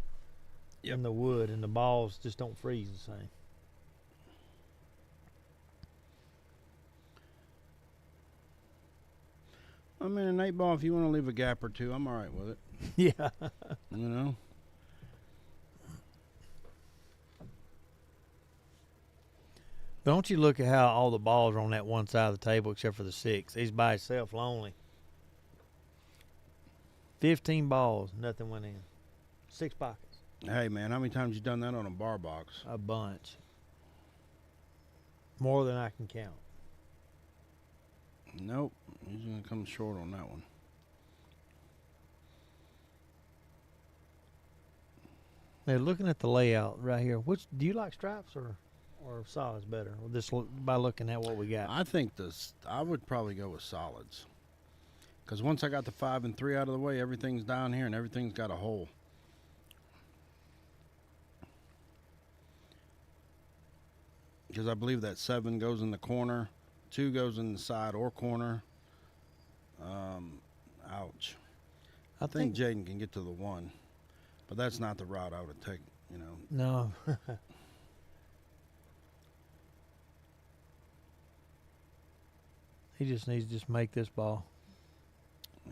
in the wood, and the balls just don't freeze the same. I mean, an 8-ball, if you want to leave a gap or two, I'm all right with it. Yeah. You know? Don't you look at how all the balls are on that one side of the table except for the 6. He's by himself lonely. 15 balls, nothing went in. 6 pockets. Hey, man, how many times you done that on a bar box? A bunch. More than I can count. Nope. He's going to come short on that one. Now, looking at the layout right here, which do you like, stripes or solids better? Well, this by looking at what we got. I think I would probably go with solids. Because once I got the 5 and 3 out of the way, everything's down here and everything's got a hole. Because I believe that 7 goes in the corner, 2 goes in the side or corner. Ouch. I think Jayden can get to the 1, but that's not the route I would take, you know. No. He just needs to just make this ball.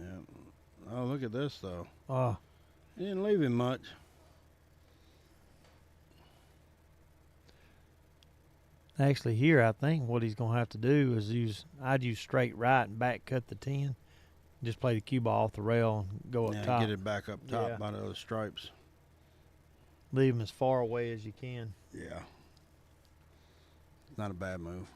Yeah. Oh, look at this, though. Oh. He didn't leave him much. Actually, here, I think what he's going to have to do is I'd use straight right and back cut the 10. Just play the cue ball off the rail and go up top. Get it back up top by the other stripes. Leave him as far away as you can. Yeah. Not a bad move.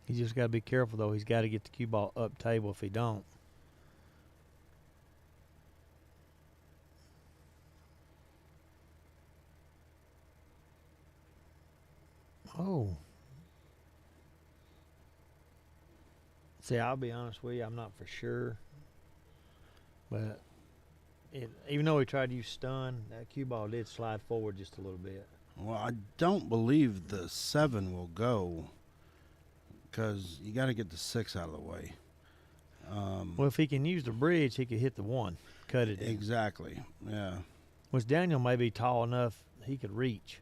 He just got to be careful, though. He's got to get the cue ball up table if he don't. Oh. See, I'll be honest with you, I'm not for sure. But even though he tried to use stun, that cue ball did slide forward just a little bit. Well, I don't believe the 7 will go because you got to get the 6 out of the way. Well, if he can use the bridge, he could hit the 1, cut it in. Exactly, yeah. Which Daniel may be tall enough he could reach.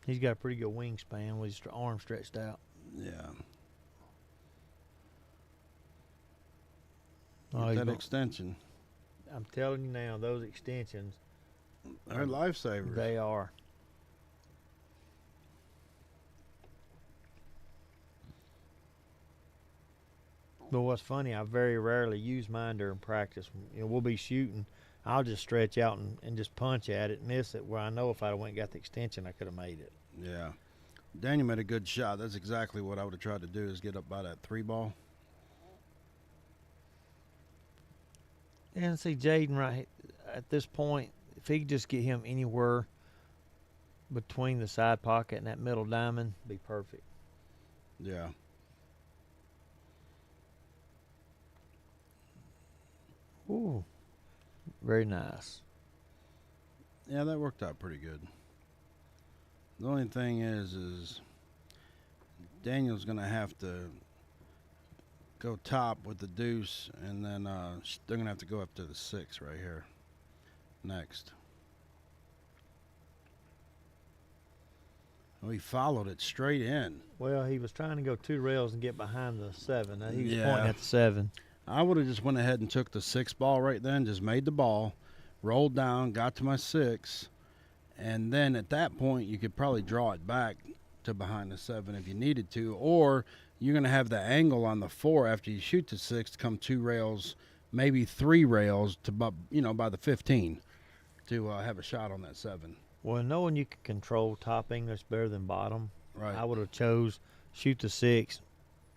He's got a pretty good wingspan with his arm stretched out. Yeah. Oh, that extension. I'm telling you now, those extensions. They're lifesavers. They are. But what's funny, I very rarely use mine during practice. You know, we'll be shooting. I'll just stretch out and just punch at it, miss it, where I know if I went and got the extension, I could have made it. Yeah. Daniel made a good shot. That's exactly what I would have tried to do, is get up by that 3 ball. And see, Jayden right at this point, if he could just get him anywhere between the side pocket and that middle diamond, be perfect. Yeah. Ooh, very nice. Yeah, that worked out pretty good. The only thing is Daniel's going to have to go top with the deuce, and then they're going to have to go up to the 6 right here next. Oh, he followed it straight in. Well, he was trying to go 2 rails and get behind the 7. He was pointing at the 7. I would have just went ahead and took the 6 ball right then, just made the ball, rolled down, got to my 6, and then at that point you could probably draw it back to behind the 7 if you needed to, or you're going to have the angle on the 4 after you shoot the 6 to come 2 rails, maybe 3 rails to by the 15 to have a shot on that 7. Well, knowing you can control top English better than bottom, Right. I would have chose shoot the 6,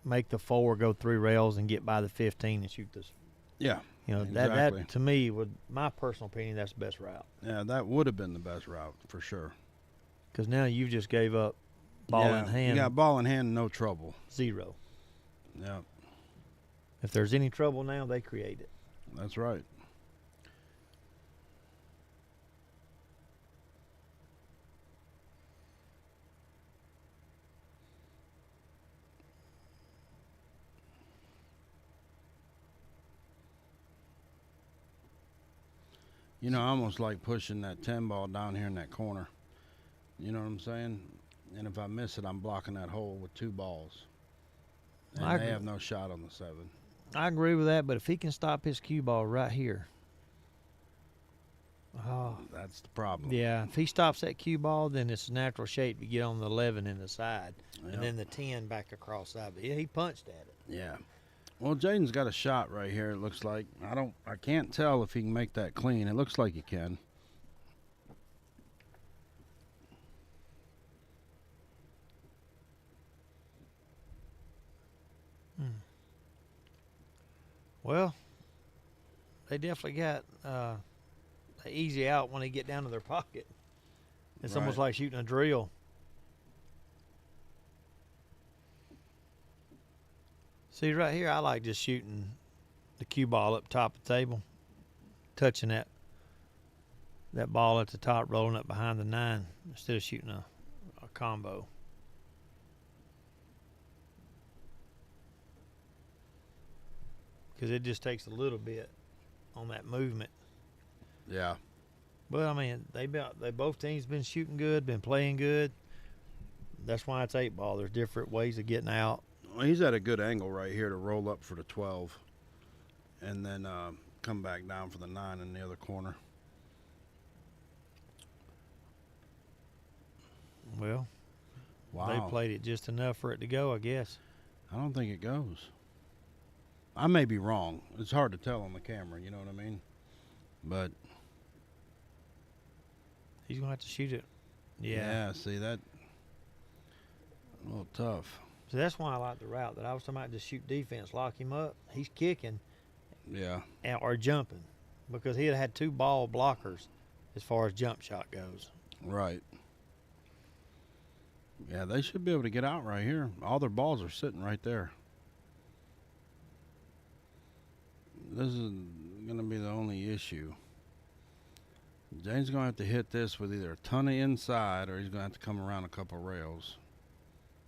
make the 4 go 3 rails and get by the 15 and shoot this. Yeah. You know, exactly. that to me, would my personal opinion, that's the best route. Yeah, that would have been the best route for sure. Because now you just gave up ball in hand. You got ball in hand, no trouble. 0. Yeah, If there's any trouble now, they create it. that's right. You know, I almost like pushing that 10 ball down here in that corner. You know what I'm saying? And if I miss it, I'm blocking that hole with 2 balls. And I they agree. have no shot on the 7. I agree with that, but if he can stop his cue ball right here. Oh, That's the problem. yeah. If he stops that cue ball, then it's natural shape to get on the 11 in the side. Yep. And then the 10 back across side. But yeah, he punched at it. Yeah. Well, Jayden's got a shot right here, it looks like. I can't tell if he can make that clean. It looks like he can. Well, they definitely got an easy out when they get down to their pocket. It's almost Right. like shooting a drill. See, right here, I like just shooting the cue ball up top of the table, touching that ball at the top, rolling up behind the 9 instead of shooting a combo. Because it just takes a little bit on that movement. Yeah. But I mean, they both teams been shooting good, been playing good. That's why it's 8 ball. There's different ways of getting out. Well, he's at a good angle right here to roll up for the 12 and then come back down for the 9 in the other corner. Well, Wow. they played it just enough for it to go, I guess. I don't think it goes. I may be wrong. It's hard to tell on the camera, you know what I mean? But He's going to have to shoot it. Yeah. see that a little tough. So that's why I like the route that I was talking about. Just shoot defense, lock him up. He's kicking Yeah. or jumping because he had 2 ball blockers as far as jump shot goes. Right. Yeah, they should be able to get out right here. All their balls are sitting right there. This is going to be the only issue. James going to have to hit this with either a ton of inside or he's going to have to come around a couple rails.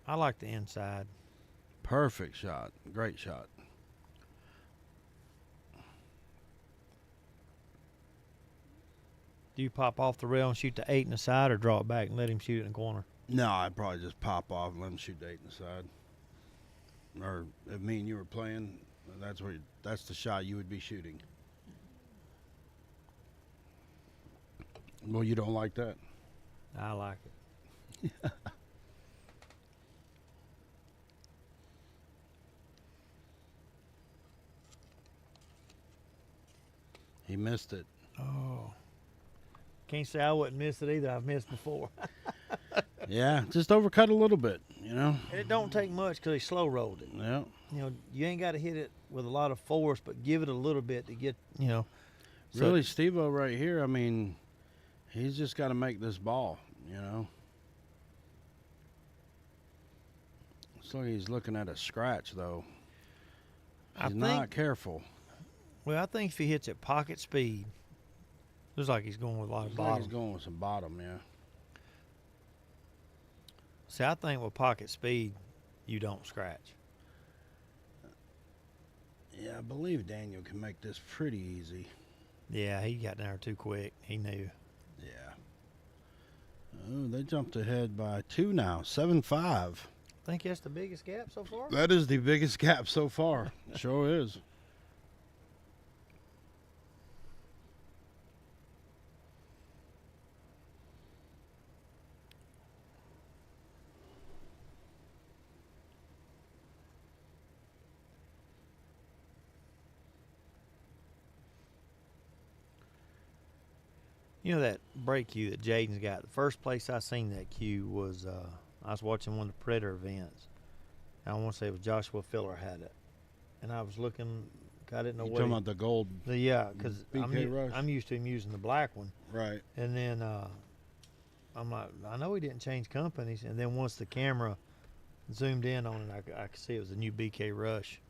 I like the inside. Perfect shot. Great shot. Do you pop off the rail and shoot the 8 in the side or draw it back and let him shoot it in the corner? No, I'd probably just pop off and let him shoot the 8 inside. Or if me and you were playing, that's the shot you would be shooting. Well, you don't like that? I like it. He missed it. Oh. Can't say I wouldn't miss it either. I've missed before. Yeah, just overcut a little bit, you know? And it don't take much because he slow rolled it. Yeah. You know, you ain't got to hit it with a lot of force, but give it a little bit to get, you know. So Really, Steve-O right here, I mean, he's just got to make this ball, you know? Looks like he's looking at a scratch, though. I He's think, not careful. well, I think if he hits at pocket speed, looks like he's going with a lot of Looks like bottom. he's going with some bottom, yeah. See, I think with pocket speed, you don't scratch. Yeah, I believe Daniel can make this pretty easy. Yeah, he got down there too quick. He knew. Yeah. Oh, they jumped ahead by 2 now, 7-5. I think that's the biggest gap so far. That is the biggest gap so far. Sure is. You know that break cue that Jayden's got? The first place I seen that cue was I was watching one of the Predator events. I want to say it was Joshua Filler had it, and I was looking. I didn't know You what. talking about the gold? Yeah, because BK Rush? I'm used to him using the black one, Right. and then I'm like, I know he didn't change companies, and then once the camera zoomed in on it, I could see it was a new BK Rush.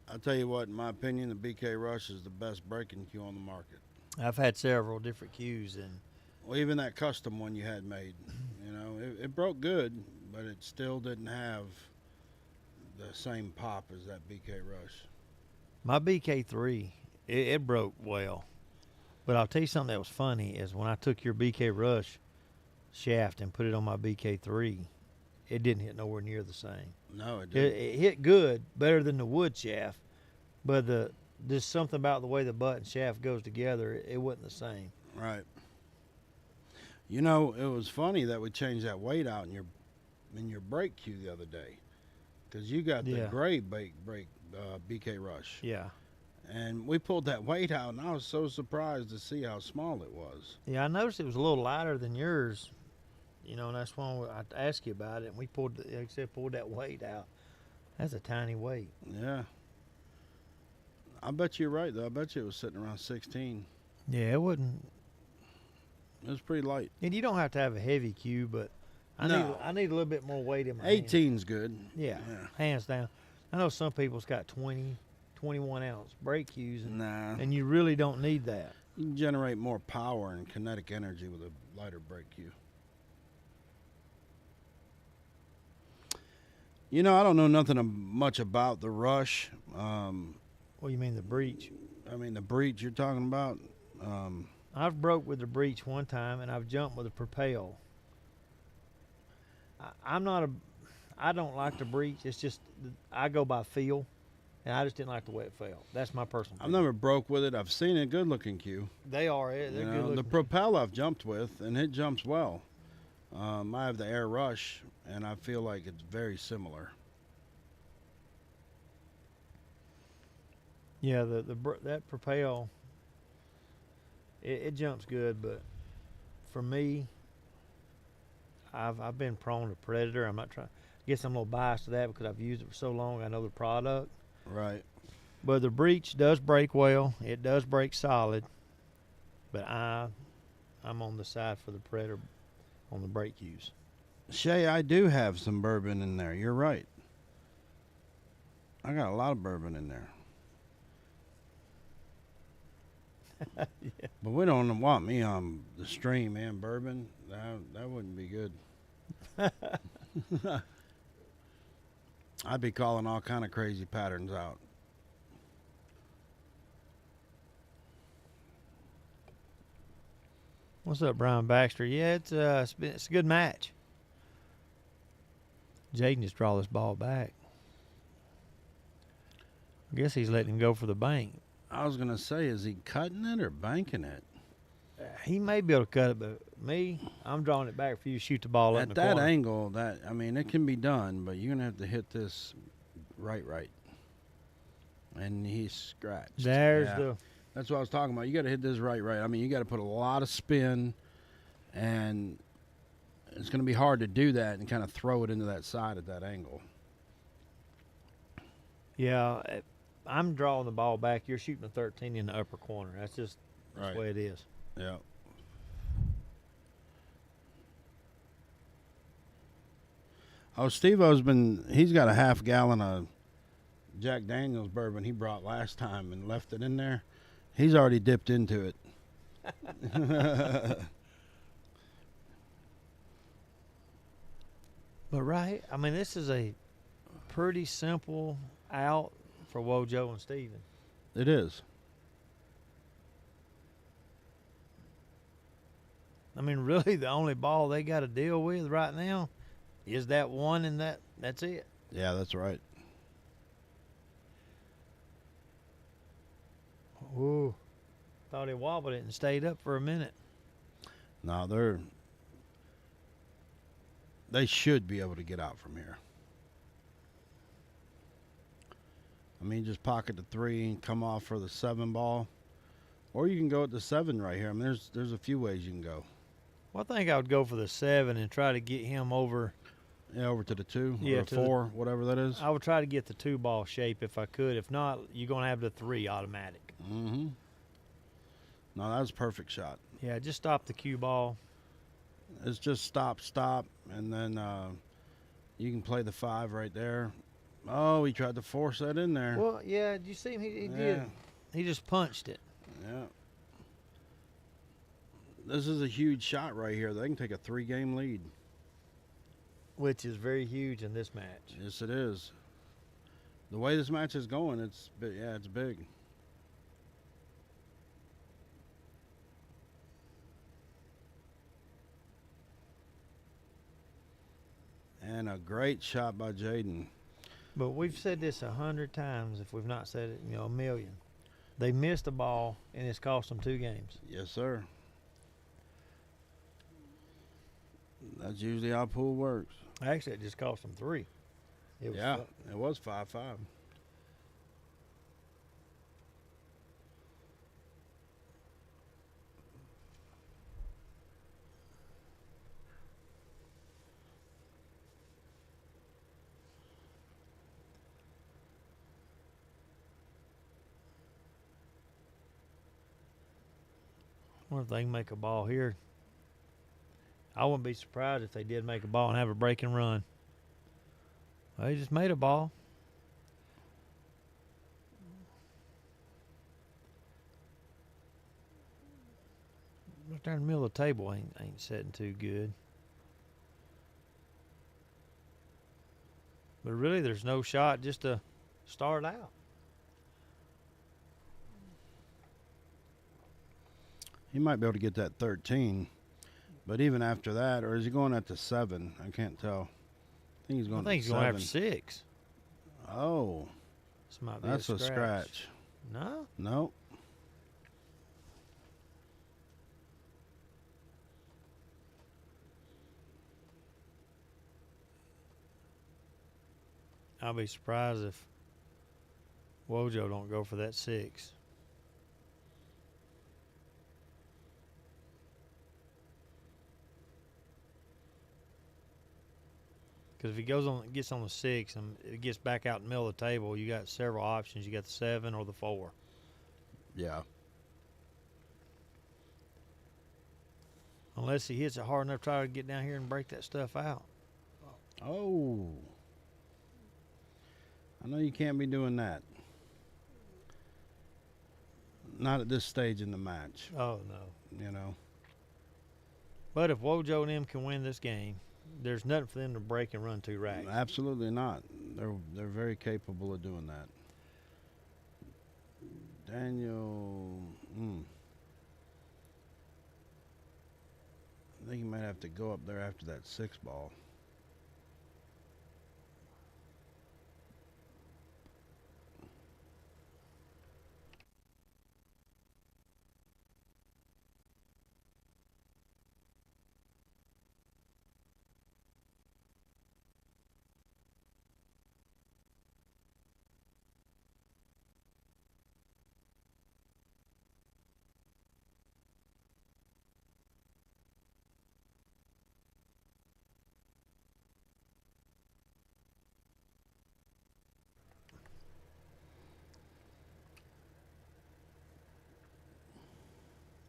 I'll tell you what, in my opinion, the BK Rush is the best breaking cue on the market. I've had several different cues, and Well, even that custom one you had made, it broke good, but it still didn't have the same pop as that BK Rush. my BK3, it broke well. But I'll tell you something that was funny is when I took your BK Rush shaft and put it on my BK3, it didn't hit nowhere near the same. No, it It, didn't. it hit good, better than the wood shaft, but there's something about the way the butt and shaft goes together. It wasn't the same. Right. You know, it was funny that we changed that weight out in your brake cue the other day, because you got the Yeah. gray brake BK Rush, Yeah, and we pulled that weight out, and I was so surprised to see how small it was. yeah. I noticed it was a little lighter than yours, and that's why I asked you about it. And we pulled that weight out. That's a tiny weight. Yeah. I bet you're right though. I bet you it was sitting around 16. Yeah, it wasn't. It was pretty light. And you don't have to have a heavy cue, but I No. need a little bit more weight in my hand. 18's good. Yeah, hands down. I know some people's got 20, 21 ounce brake cues, Nah. and you really don't need that. You can generate more power and kinetic energy with a lighter brake cue. I don't know nothing much about the Rush. What do you mean the breech? The breech you're talking about. I've broke with the breech one time, and I've jumped with a propel. I don't like the breech. It's just I go by feel, and I just didn't like the way it felt. That's my personal. I've never broke with it. I've seen a good looking cue. They are. They're good looking. The propel I've jumped with, and it jumps well. I have the Air Rush, and I feel like it's very similar. Yeah, that propel, it jumps good, but for me, I've been prone to Predator. I'm not trying. I guess I'm a little biased to that because I've used it for so long. I know the product. Right. But the breech does break well. It does break solid. But I'm on the side for the Predator on the brake cues. Shay, I do have some bourbon in there. You're right. I got a lot of bourbon in there. Yeah. But we don't want me on the stream and bourbon. That wouldn't be good. I'd be calling all kind of crazy patterns out. What's up, Brian Baxter? Yeah, it's a good match. Jayden just draw this ball back. I guess he's letting him go for the bank. I was gonna say, is he cutting it or banking it? He may be able to cut it, but me, I'm drawing it back for you to shoot the ball up in At the that corner. angle, it can be done, but you're gonna have to hit this right. And he's scratched. There's Yeah. That's what I was talking about. You got to hit this right. You got to put a lot of spin, and it's going to be hard to do that and kind of throw it into that side at that angle. Yeah, I'm drawing the ball back. You're shooting a 13 in the upper corner. That's just Right. the way it is. Yeah. Oh, he's got a half gallon of Jack Daniels bourbon he brought last time and left it in there. He's already dipped into it. But this is a pretty simple out for Wojo and Steven. It is. Really the only ball they got to deal with right now is that one, and that's it. Yeah, that's right. Ooh. Thought he wobbled it and stayed up for a minute. No, they should be able to get out from here. Just pocket the 3 and come off for the 7 ball. Or you can go at the 7 right here. There's a few ways you can go. Well, I think I would go for the 7 and try to get him over. Yeah, over to the 2 Yeah, or to the- 4, whatever that is. I would try to get the 2-ball shape if I could. If not, you're going to have the 3 automatic. Mm-hmm. No, that was a perfect shot. Yeah, just stop the cue ball. It's just stop, and then you can play the 5 right there. Oh, he tried to force that in there. Well, yeah, did you see him? He Yeah. did. He just punched it. Yeah. This is a huge shot right here. They can take a 3-game lead. Which is very huge in this match. Yes, it is. The way this match is going, it's big. And a great shot by Jayden. But we've said this 100 times, if we've not said it, a million. They missed a ball, and it's cost them 2 games. Yes, sir. That's usually how pool works. Actually, it just cost them 3. It was 5-5. I wonder if they can make a ball here. I wouldn't be surprised if they did make a ball and have a break and run. They just made a ball. Right there in the middle of the table ain't setting too good. But really, there's no shot just to start out. He might be able to get that 13. But even after that, or is he going at the 7? I can't tell. I think he's going I think he's going after 6. Oh, This might be that's a scratch. No? Nope. I'll be surprised if Wojo don't go for that 6. Because if he gets on the 6 and it gets back out in the middle of the table, you got several options. You got the 7 or the 4. Yeah. Unless he hits it hard enough, try to get down here and break that stuff out. Oh. I know you can't be doing that. Not at this stage in the match, Oh, no. you know. But if Wojo and them can win this game, there's nothing for them to break and run 2 racks. Absolutely not. They're very capable of doing that. Daniel, I think he might have to go up there after that 6 ball.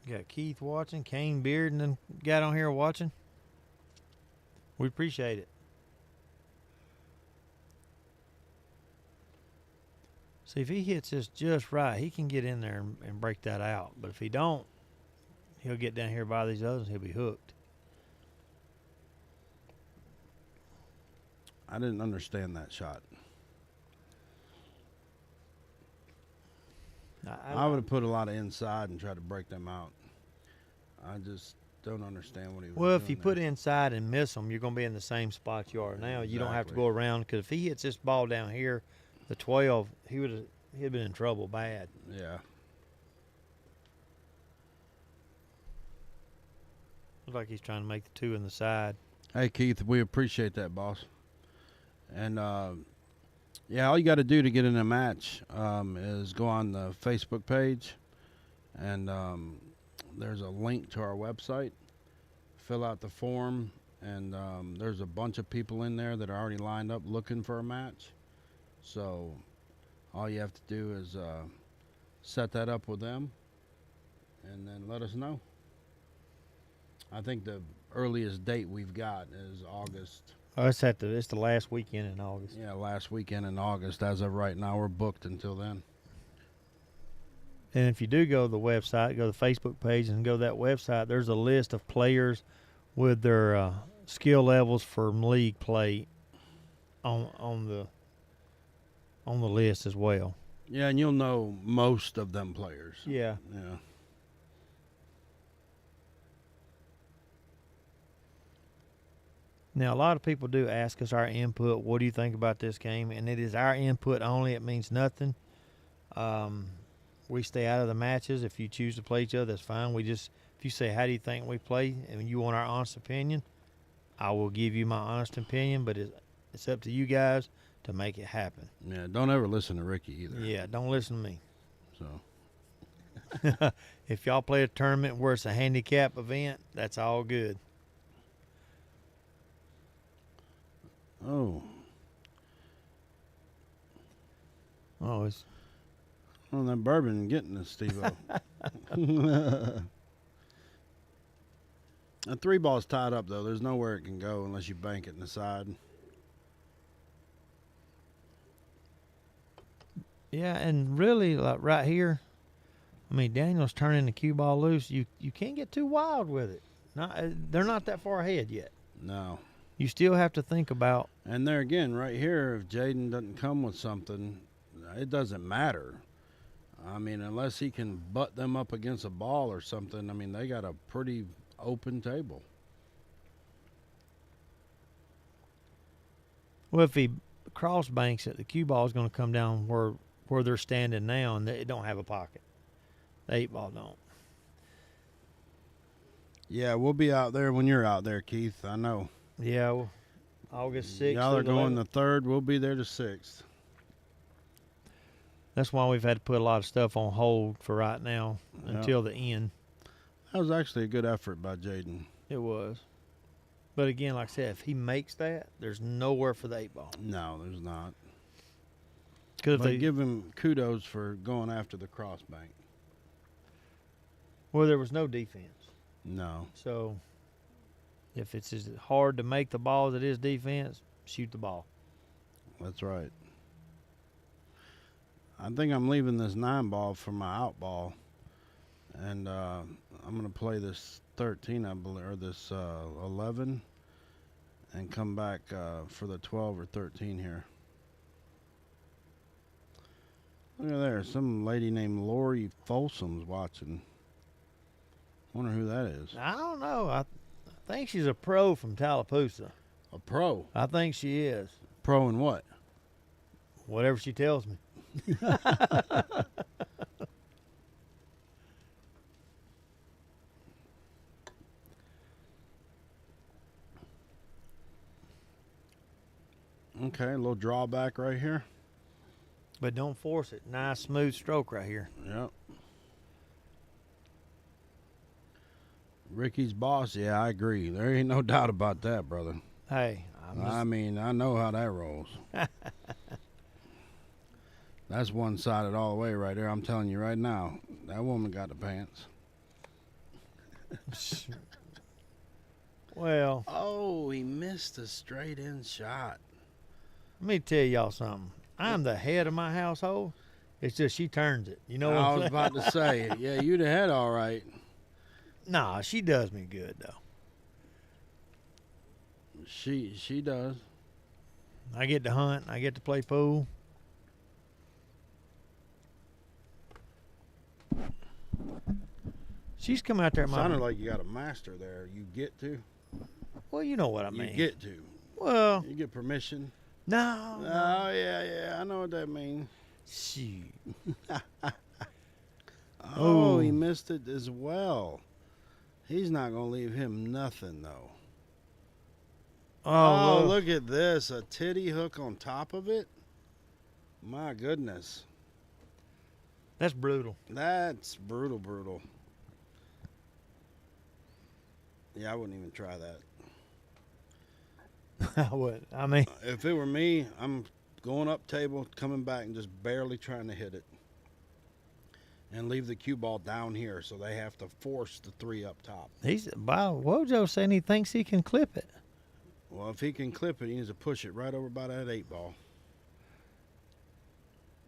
You got Keith watching, Kane Beard, and then got on here watching. We appreciate it. See, if he hits this just right, he can get in there and break that out. But if he don't, he'll get down here by these others and he'll be hooked. I didn't understand that shot. I would have put a lot of inside and tried to break them out. I just don't understand what he was doing. Well, if you there. put it inside and miss them, you're going to be in the same spot you are now. You don't have to Exactly. go around, because if he hits this ball down here, the 12, he'd been in trouble bad. Yeah. Looks like he's trying to make the 2 in the side. Hey, Keith, we appreciate that, boss. And, yeah, all you got to do to get in a match is go on the Facebook page, and there's a link to our website, fill out the form, and there's a bunch of people in there that are already lined up looking for a match. So all you have to do is set that up with them, and then let us know. I think the earliest date we've got is August. Oh, it's the last weekend in August. Yeah, last weekend in August. As of right now, we're booked until then. And if you do go to the website, go to the Facebook page and go to that website, there's a list of players with their skill levels for league play on the list as well. Yeah, and you'll know most of them players. Yeah. Yeah. Now, a lot of people do ask us our input. What do you think about this game? And it is our input only. It means nothing. We stay out of the matches. If you choose to play each other, that's fine. If you say, how do you think we play, and you want our honest opinion, I will give you my honest opinion, but it's up to you guys to make it happen. Yeah, don't ever listen to Ricky either. Yeah, don't listen to me. So, If y'all play a tournament where it's a handicap event, that's all good. oh, It's that bourbon getting us, Steve-O. A 3-ball's tied up, though. There's nowhere it can go unless you bank it in the side. yeah, and really, like right here, I mean, Daniel's turning the cue ball loose. You can't get too wild with it. They're not that far ahead yet. No. You still have to think about. And there again, right here, if Jayden doesn't come with something, it doesn't matter. I mean, unless he can butt them up against a ball or something, I mean, they got a pretty open table. Well, if he cross banks it, the cue ball is going to come down where they're standing now, and they don't have a pocket. The 8-ball don't. Yeah, we'll be out there when you're out there, Keith. I know. Yeah, well, August 6th. Y'all are through the going 11th. the 3rd. We'll be there the 6th. That's why we've had to put a lot of stuff on hold for right now until the end. That was actually a good effort by Jayden. It was. But again, like I said, if he makes that, there's nowhere for the 8-ball. No, there's not. Because But give him kudos for going after the cross bank. well, there was no defense. No. So if it's as hard to make the ball as it is defense, shoot the ball. That's right. I think I'm leaving this 9-ball for my out ball. And I'm going to play this 13, I believe, or this 11, and come back for the 12 or 13 here. Look at there. Some lady named Lori Folsom's watching. Wonder who that is. I don't know. I think she's a pro from Tallapoosa. A pro. I think she is. Pro in what? Whatever she tells me. Okay, a little drawback right here. But don't force it. Nice, smooth stroke right here. Yep. Ricky's boss, yeah, I agree. There ain't no doubt about that, brother. Hey, I mean, I know how that rolls. That's one-sided all the way right there. I'm telling you right now, that woman got the pants. well, Oh, he missed a straight-in shot. let me tell y'all something. I'm the head of my household. It's just she turns it. You know what I I'm was saying? about to say, yeah, you the head all right. Nah, she does me good, though. She does. I get to hunt. I get to play pool. She's come out there. Sounded like you got a master there. You get to. Well, you know what I mean. You get to. Well, You get permission. no. Oh, yeah, I know what that means. Shoot. Oh, Ooh. he missed it as well. He's not going to leave him nothing, though. Oh, look at this. A titty hook on top of it? My goodness. That's brutal. That's brutal. Yeah, I wouldn't even try that. I wouldn't. I mean, If it were me, I'm going up table, coming back, and just barely trying to hit it. And leave the cue ball down here so they have to force the 3 up top. Wojo saying he thinks he can clip it. Well, if he can clip it, he needs to push it right over by that 8 ball.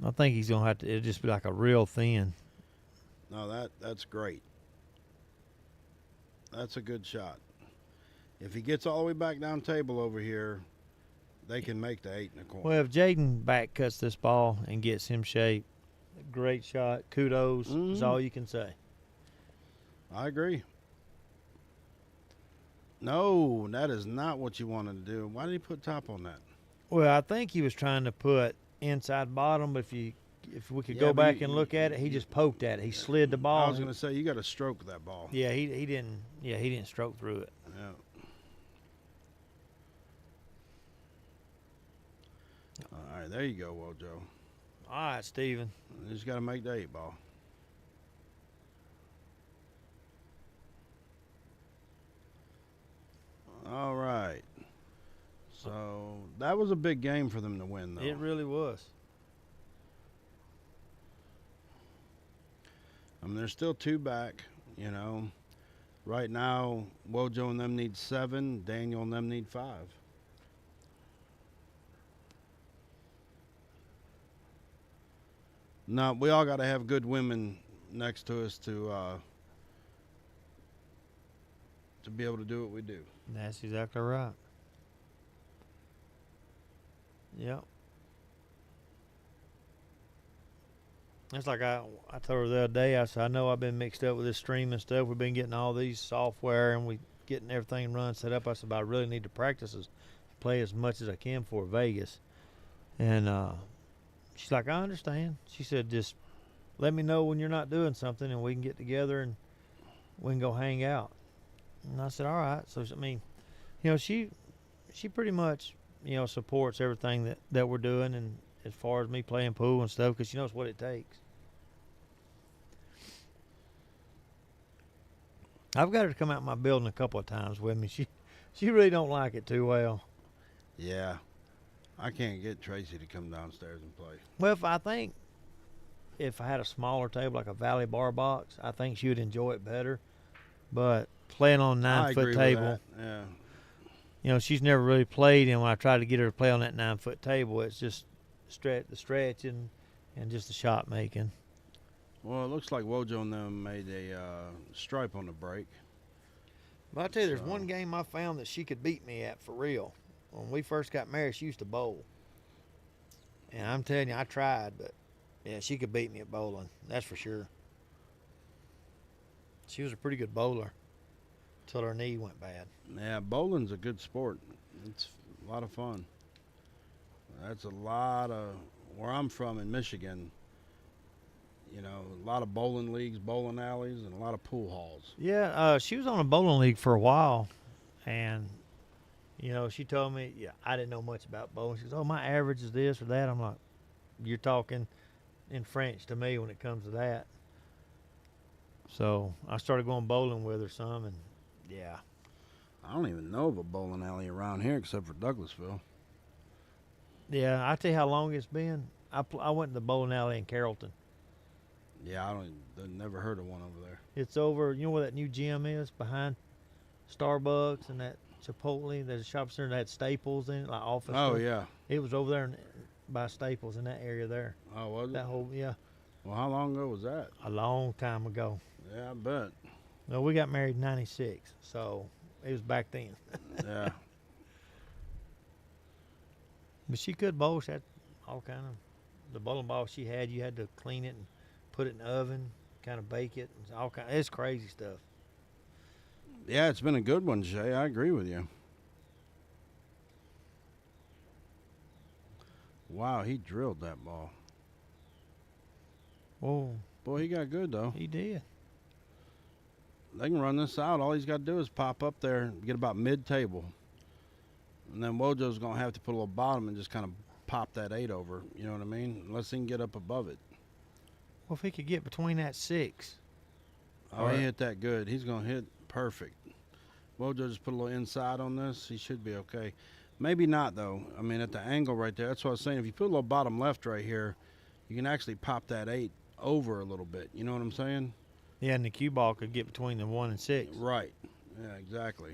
I think he's gonna have to. It'll just be like a real thin. No, that's great. That's a good shot. If he gets all the way back down table over here, they can make the 8 in the corner. Well, if Jayden back cuts this ball and gets him shape, great shot. Kudos is all you can say. I agree. No, that is not what you wanted to do. Why did he put top on that? Well, I think he was trying to put inside bottom, but if we could go back and look at it, he just poked at it. He slid the ball. I was going to say, you got to stroke that ball. Yeah, he didn't. Yeah, he didn't stroke through it. Yeah. All right, there you go, Wojo. All right, Steven. You just got to make the 8 ball. All right. So that was a big game for them to win, though. It really was. I mean, there's still 2 back, you know. Right now, Wojo and them need 7. Daniel and them need 5. No, we all got to have good women next to us to be able to do what we do. That's exactly right. Yep. It's like I told her the other day, I said, I know I've been mixed up with this streaming stuff. We've been getting all these software and we getting everything run set up. I said, but I really need to practice play as much as I can for Vegas. And she's like, I understand. She said, just let me know when you're not doing something and we can get together and we can go hang out. And I said, all right. So, I mean, you know, she pretty much, you know, supports everything that we're doing, and as far as me playing pool and stuff, because she knows what it takes. I've got her to come out my building a couple of times with me. She really don't like it too well. Yeah. I can't get Tracy to come downstairs and play. Well, if I had a smaller table, like a Valley bar box, I think she would enjoy it better. But playing on a 9-foot table, yeah. You know, she's never really played, and when I try to get her to play on that 9-foot table, it's just the stretching and just the shot making. Well, it looks like Wojo and them made a stripe on the break. But I tell you, there's one game I found that she could beat me at for real. When we first got married, she used to bowl. And I'm telling you, I tried, but yeah, she could beat me at bowling. That's for sure. She was a pretty good bowler until her knee went bad. Yeah, bowling's a good sport. It's a lot of fun. That's a lot of, where I'm from in Michigan, you know, a lot of bowling leagues, bowling alleys, and a lot of pool halls. Yeah, she was on a bowling league for a while, and, you know, she told me, yeah, I didn't know much about bowling. She goes, oh, my average is this or that. I'm like, you're talking in French to me when it comes to that. So I started going bowling with her some, and yeah. I don't even know of a bowling alley around here except for Douglasville. Yeah, I tell you how long it's been. I went to the bowling alley in Carrollton. Yeah, I've never heard of one over there. It's over, you know where that new gym is? Behind Starbucks and that Chipotle. There's a shopping center that had Staples in it, like office. Oh, stuff. yeah. It was over there by Staples in that area there. Oh, was it? That whole, yeah. Well, how long ago was that? A long time ago. Yeah, I bet. No, we got married in '96, so it was back then. Yeah. But she could bowl. She had all kind of, the bowling ball she had, you had to clean it and put it in the oven, kind of bake it. And all kind. It's crazy stuff. Yeah, it's been a good one, Jay. I agree with you. Wow, he drilled that ball. Whoa. Boy, he got good, though. He did. They can run this out. All he's got to do is pop up there and get about mid-table. And then Wojo's going to have to put a little bottom and just kind of pop that 8 over. You know what I mean? Unless he can get up above it. Well, if he could get between that 6. Oh, he hit that good. He's going to hit perfect. Wojo just put a little inside on this. He should be okay. Maybe not though. I mean, at the angle right there. That's what I was saying. If you put a little bottom left right here, you can actually pop that 8 over a little bit. You know what I'm saying? Yeah, and the cue ball could get between the 1 and 6. Right. Yeah, exactly.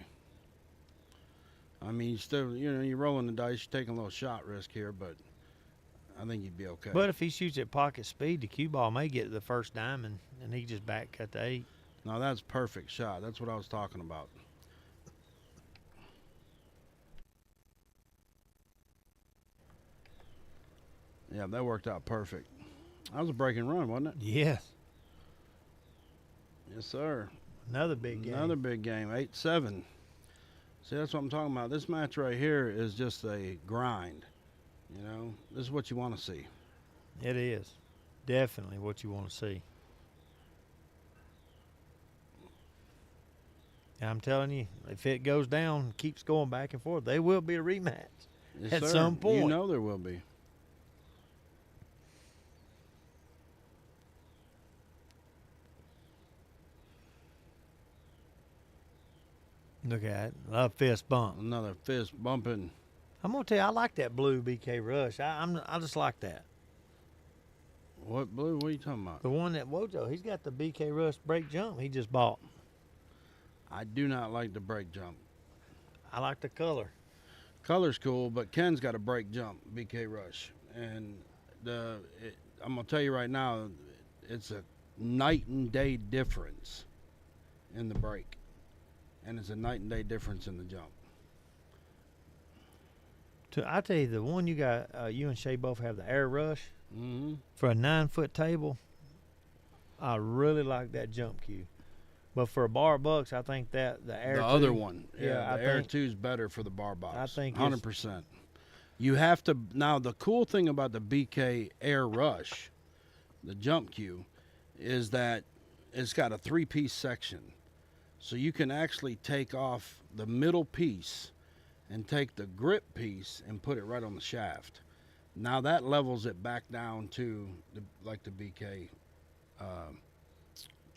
I mean, you still, you're rolling the dice. You're taking a little shot risk here, but I think you'd be okay. But if he shoots at pocket speed, the cue ball may get to the first diamond, and he just back cut the 8. No, that's perfect shot. That's what I was talking about. Yeah, that worked out perfect. That was a break and run, wasn't it? Yes. Yes, sir. Another big game. Another big game. 8-7. See, that's what I'm talking about. This match right here is just a grind. You know, this is what you want to see. It is. Definitely what you want to see. And I'm telling you, if it goes down, keeps going back and forth, there will be a rematch Yes, at sir. some point. You know there will be. Look at it. Love fist bump. Another fist bumping. I'm gonna tell you, I like that blue BK Rush. I just like that. What blue? What are you talking about? The one that Wojo, he's got the BK Rush break jump he just bought. I do not like the break jump. I like the color. Color's cool, but Ken's got a break jump, BK Rush. And I'm going to tell you right now, it's a night and day difference in the break. And it's a night and day difference in the jump. I tell you, the one you got, you and Shay both have the Air Rush. Mm-hmm. For a 9-foot table, I really like that jump cue. But for a bar bucks, I think that the Air The 2, other one. Yeah, the Air 2 is better for the bar box. I think 100%. You have to. Now, the cool thing about the BK Air Rush, the jump cue, is that it's got a 3-piece section. So you can actually take off the middle piece and take the grip piece and put it right on the shaft. Now that levels it back down to like the BK,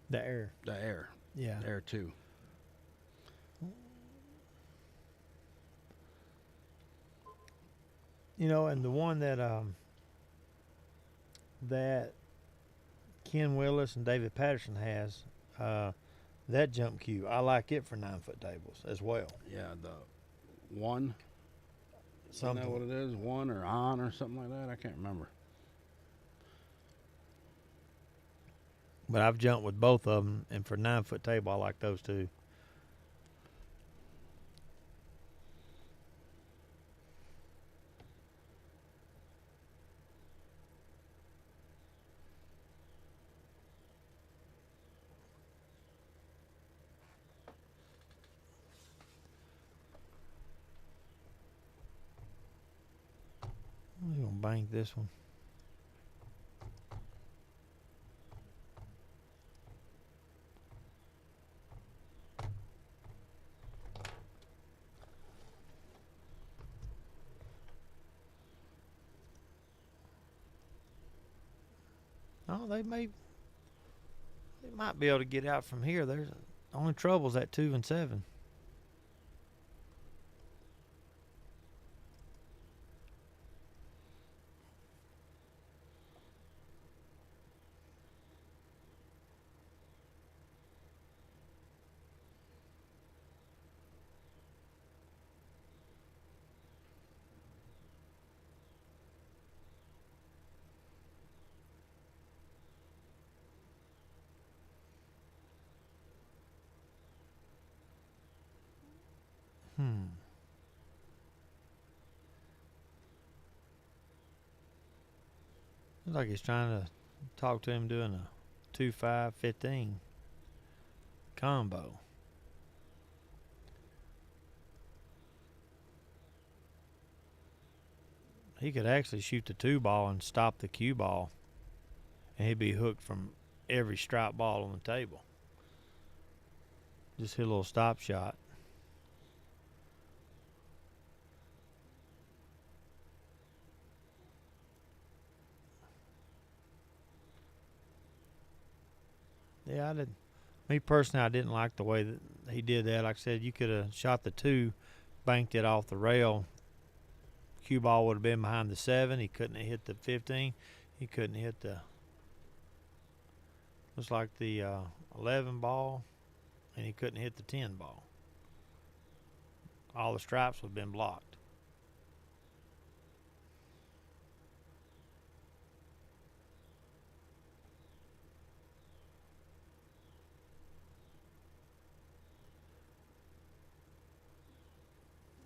the Air. the Air, Yeah. Air 2. You know, and the one that that Ken Willis and David Patterson has, that jump cue, I like it for 9-foot tables as well. Yeah, the one. Isn't that what it is? One or on or something like that? I can't remember. But I've jumped with both of them, and for 9-foot table, I like those two. I'm gonna bank this one. Oh, they might be able to get out from here. There's only trouble's at 2 and 7. Looks like he's trying to talk to him doing a 2-5-15 combo. He could actually shoot the 2 ball and stop the cue ball, and he'd be hooked from every strike ball on the table. Just hit a little stop shot. Yeah, Me personally, I didn't like the way that he did that. Like I said, you could have shot the 2, banked it off the rail. Cue ball would have been behind the 7. He couldn't have hit the 15. He couldn't hit the, looks like the 11 ball, and he couldn't hit the 10 ball. All the stripes would have been blocked.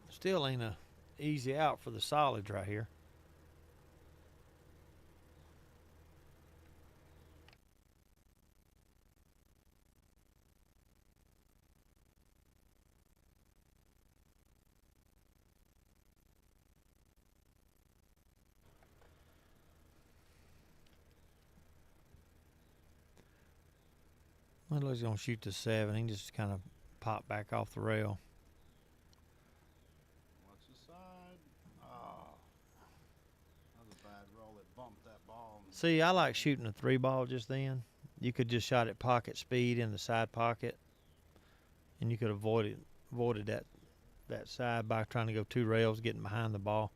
Still ain't a easy out for the solids right here. Well, he's going to shoot the 7. He can just kind of pop back off the rail. Watch the side. Oh, that was a bad roll. It bumped that ball. See, I like shooting a 3 ball just then. You could just shot at pocket speed in the side pocket, and you could avoided that side by trying to go 2 rails, getting behind the ball.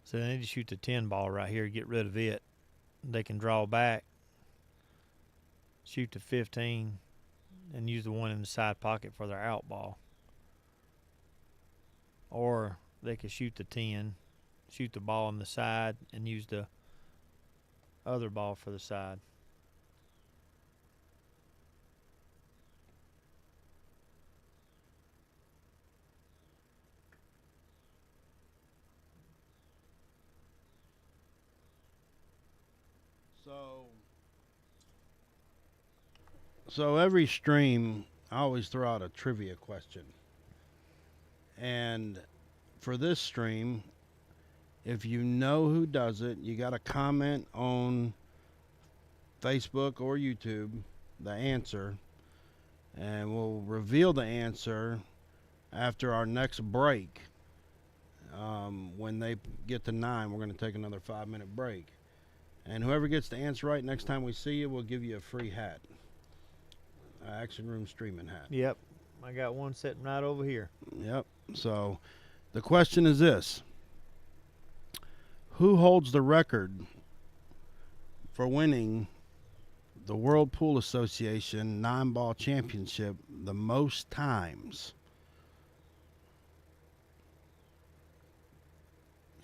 So they need to shoot the 10 ball right here, get rid of it. They can draw back, shoot the 15, and use the one in the side pocket for their out ball. Or they could shoot the 10, shoot the ball on the side, and use the other ball for the side. So every stream, I always throw out a trivia question. And for this stream, if you know who does it, you got to comment on Facebook or YouTube the answer, and we'll reveal the answer after our next break. When they get to 9, we're going to take another 5-minute break. And whoever gets the answer right next time we see you, we'll give you a free hat. Action Room streaming hat. Yep. I got one sitting right over here. Yep. So the question is this. Who holds the record for winning the World Pool Association 9-ball championship the most times?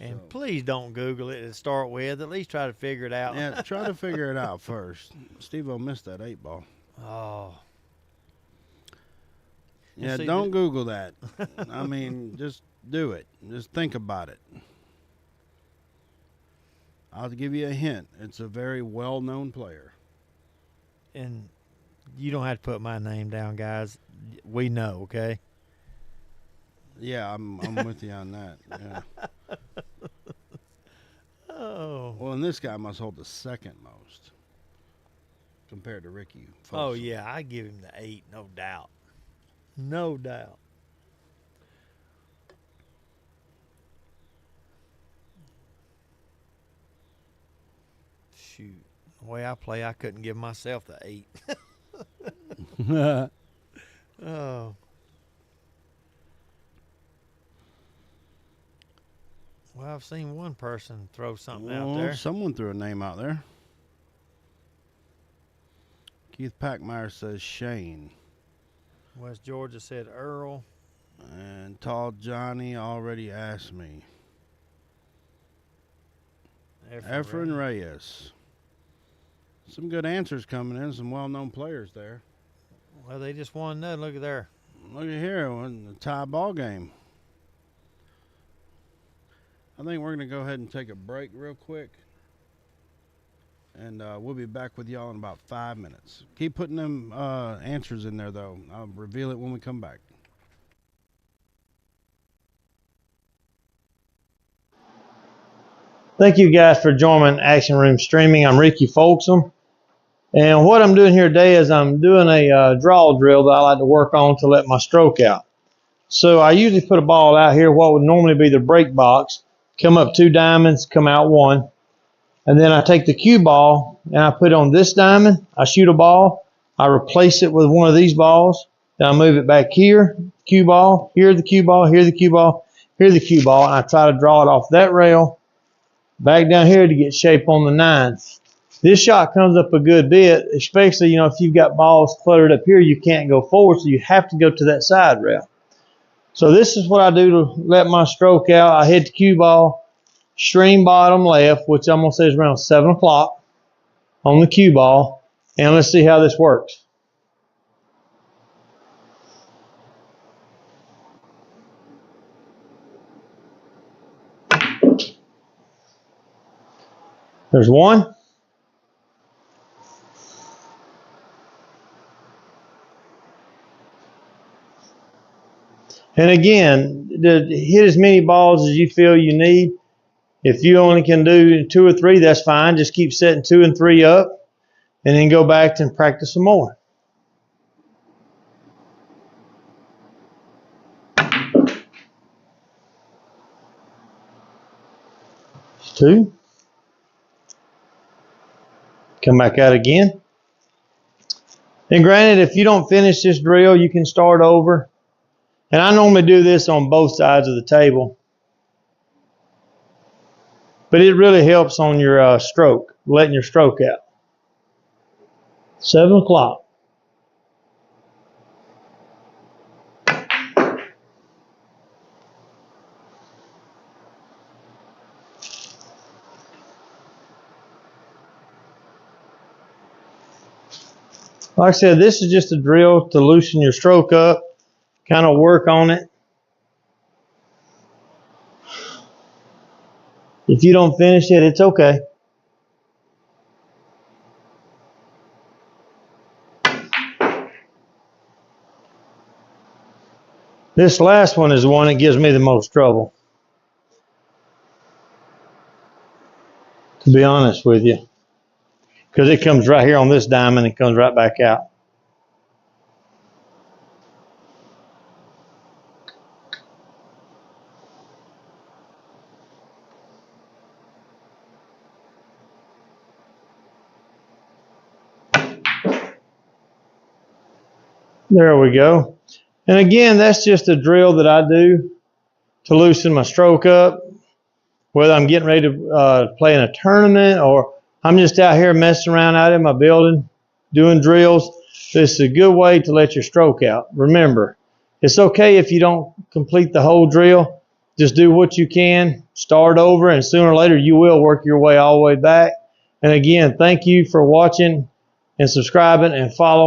And please don't Google it to start with. At least try to figure it out. Yeah, try to figure it out first. Steve-O missed that 8-ball. Oh. Yeah, don't Google that. I mean, just do it. Just think about it. I'll give you a hint. It's a very well-known player. And you don't have to put my name down, guys. We know, okay? Yeah, I'm with you on that. Yeah. Oh. Well, and this guy must hold the second most compared to Ricky Folsom. Oh, yeah, I give him the 8, no doubt. No doubt. Shoot. The way I play, I couldn't give myself the 8. Oh. Well, I've seen one person throw something out there. Someone threw a name out there. Keith Packmeyer says Shane. West Georgia said Earl. And Tall Johnny already asked me. Efren Reyes. Some good answers coming in. Some well-known players there. Well, they just won another. Look at there. Look at here. The tie ball game. I think we're going to go ahead and take a break real quick. And we'll be back with y'all in about 5 minutes. Keep putting them answers in there, though. I'll reveal it when we come back. Thank you guys for joining Action Room Streaming. I'm Ricky Folsom. And what I'm doing here today is I'm doing a draw drill that I like to work on to let my stroke out. So I usually put a ball out here, what would normally be the break box, come up 2 diamonds, come out 1. And then I take the cue ball and I put it on this diamond. I shoot a ball. I replace it with one of these balls. Then I move it back here, cue ball, here the cue ball, here the cue ball, here the cue ball. And I try to draw it off that rail, back down here to get shape on the 9. This shot comes up a good bit, especially, if you've got balls cluttered up here, you can't go forward, so you have to go to that side rail. So this is what I do to let my stroke out. I hit the cue ball, stream bottom left, which I'm going to say is around 7 o'clock on the cue ball. And let's see how this works. There's 1. And again, hit as many balls as you feel you need. If you only can do 2 or 3, that's fine. Just keep setting 2 and 3 up and then go back and practice some more. Two. Come back out again. And granted, if you don't finish this drill, you can start over. And I normally do this on both sides of the table. But it really helps on your stroke, letting your stroke out. 7 o'clock. Like I said, this is just a drill to loosen your stroke up, kind of work on it. If you don't finish it, it's okay. This last one is the one that gives me the most trouble, to be honest with you, because it comes right here on this diamond and comes right back out. There we go. And again, that's just a drill that I do to loosen my stroke up, whether I'm getting ready to play in a tournament or I'm just out here messing around out in my building doing drills. This is a good way to let your stroke out. Remember, it's okay if you don't complete the whole drill. Just do what you can, start over, and sooner or later you will work your way all the way back. And again, thank you for watching and subscribing and following.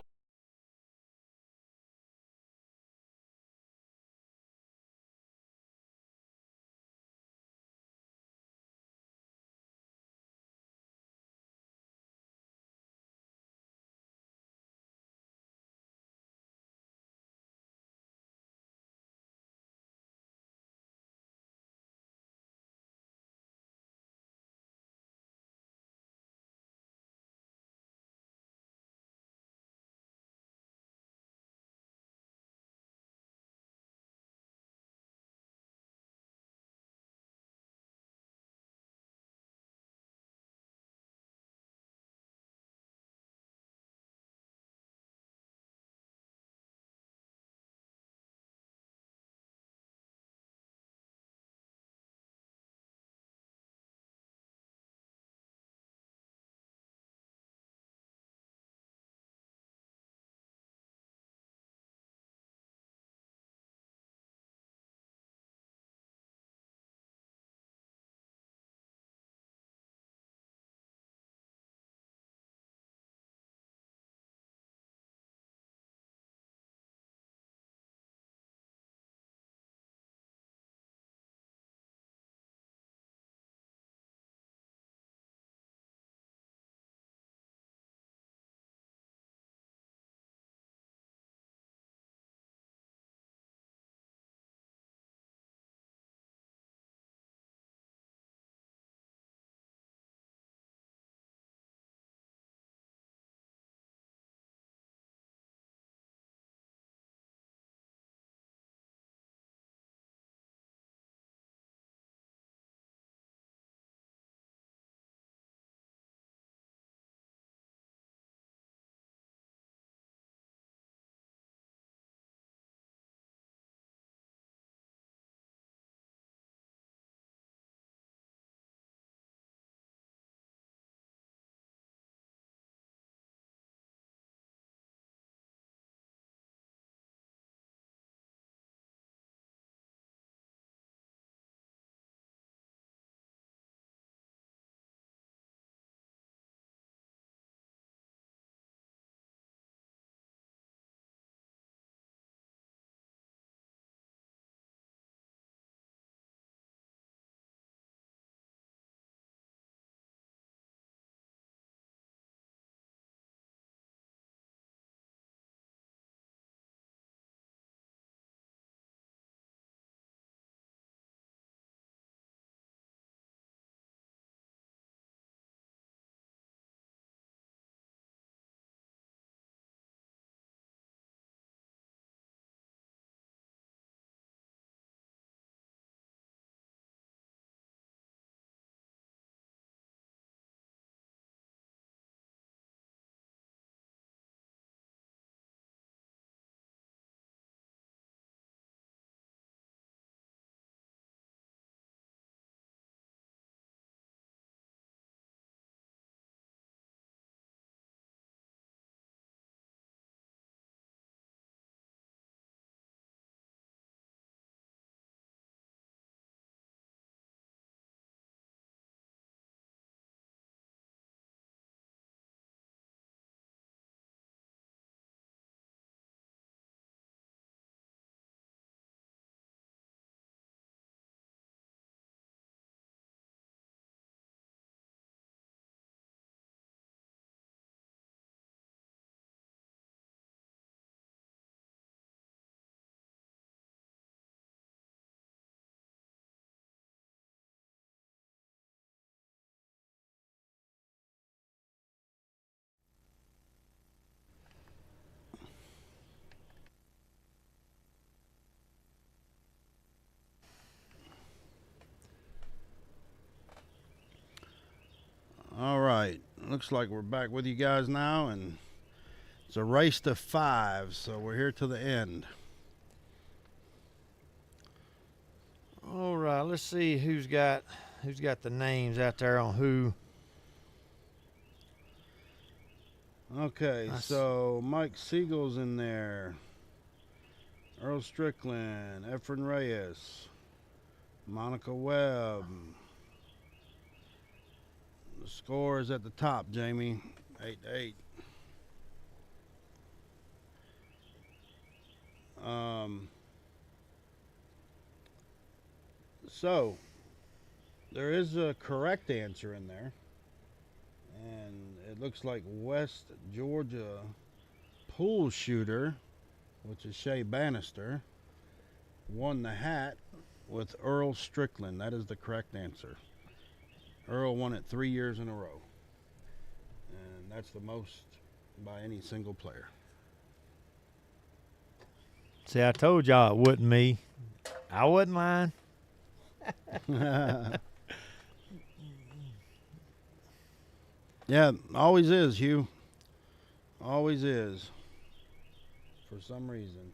looks like we're back with you guys now, and it's a race to 5, so we're here to the end. All right, let's see who's got the names out there on who. Okay, so Mike Siegel's in there. Earl Strickland, Efren Reyes, Monica Webb. The score is at the top, Jamie. 8-8. So there is a correct answer in there, and it looks like West Georgia pool shooter, which is Shea Bannister, won the hat with Earl Strickland. That is the correct answer. Earl won it 3 years in a row, and that's the most by any single player. See, I told y'all it wasn't me. I wasn't lying. Yeah, always is, Hugh. Always is. For some reason.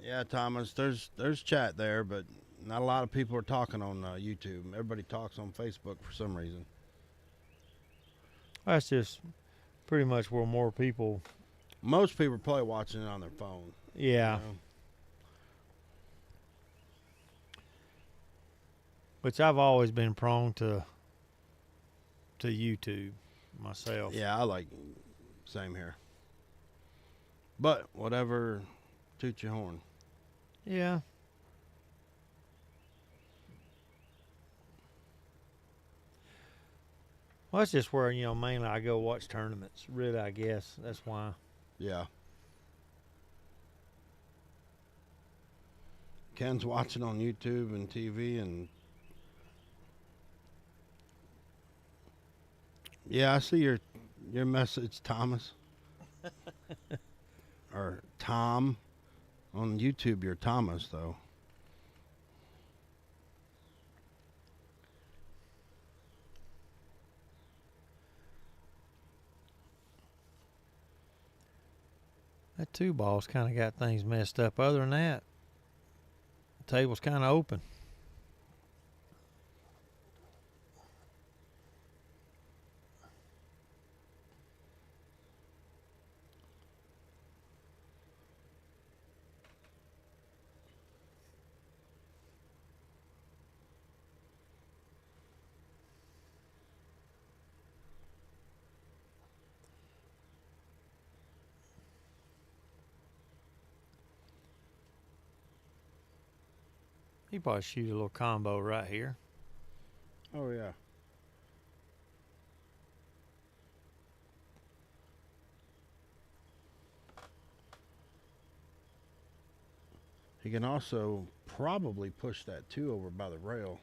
Yeah, Thomas, there's chat there, but not a lot of people are talking on YouTube. Everybody talks on Facebook for some reason. That's just pretty much where more people. Most people are probably watching it on their phone. Yeah. You know? Which I've always been prone to YouTube myself. Yeah, I like same here. But whatever, toot your horn. Yeah. Well, that's just where, mainly I go watch tournaments. Really, I guess. That's why. Yeah. Ken's watching on YouTube and TV, and yeah, I see your message, Thomas. Or Tom. On YouTube, you're Thomas, though. That 2-ball's kind of got things messed up. Other than that, the table's kind of open. He probably shoot a little combo right here. Oh, yeah. He can also probably push that 2 over by the rail.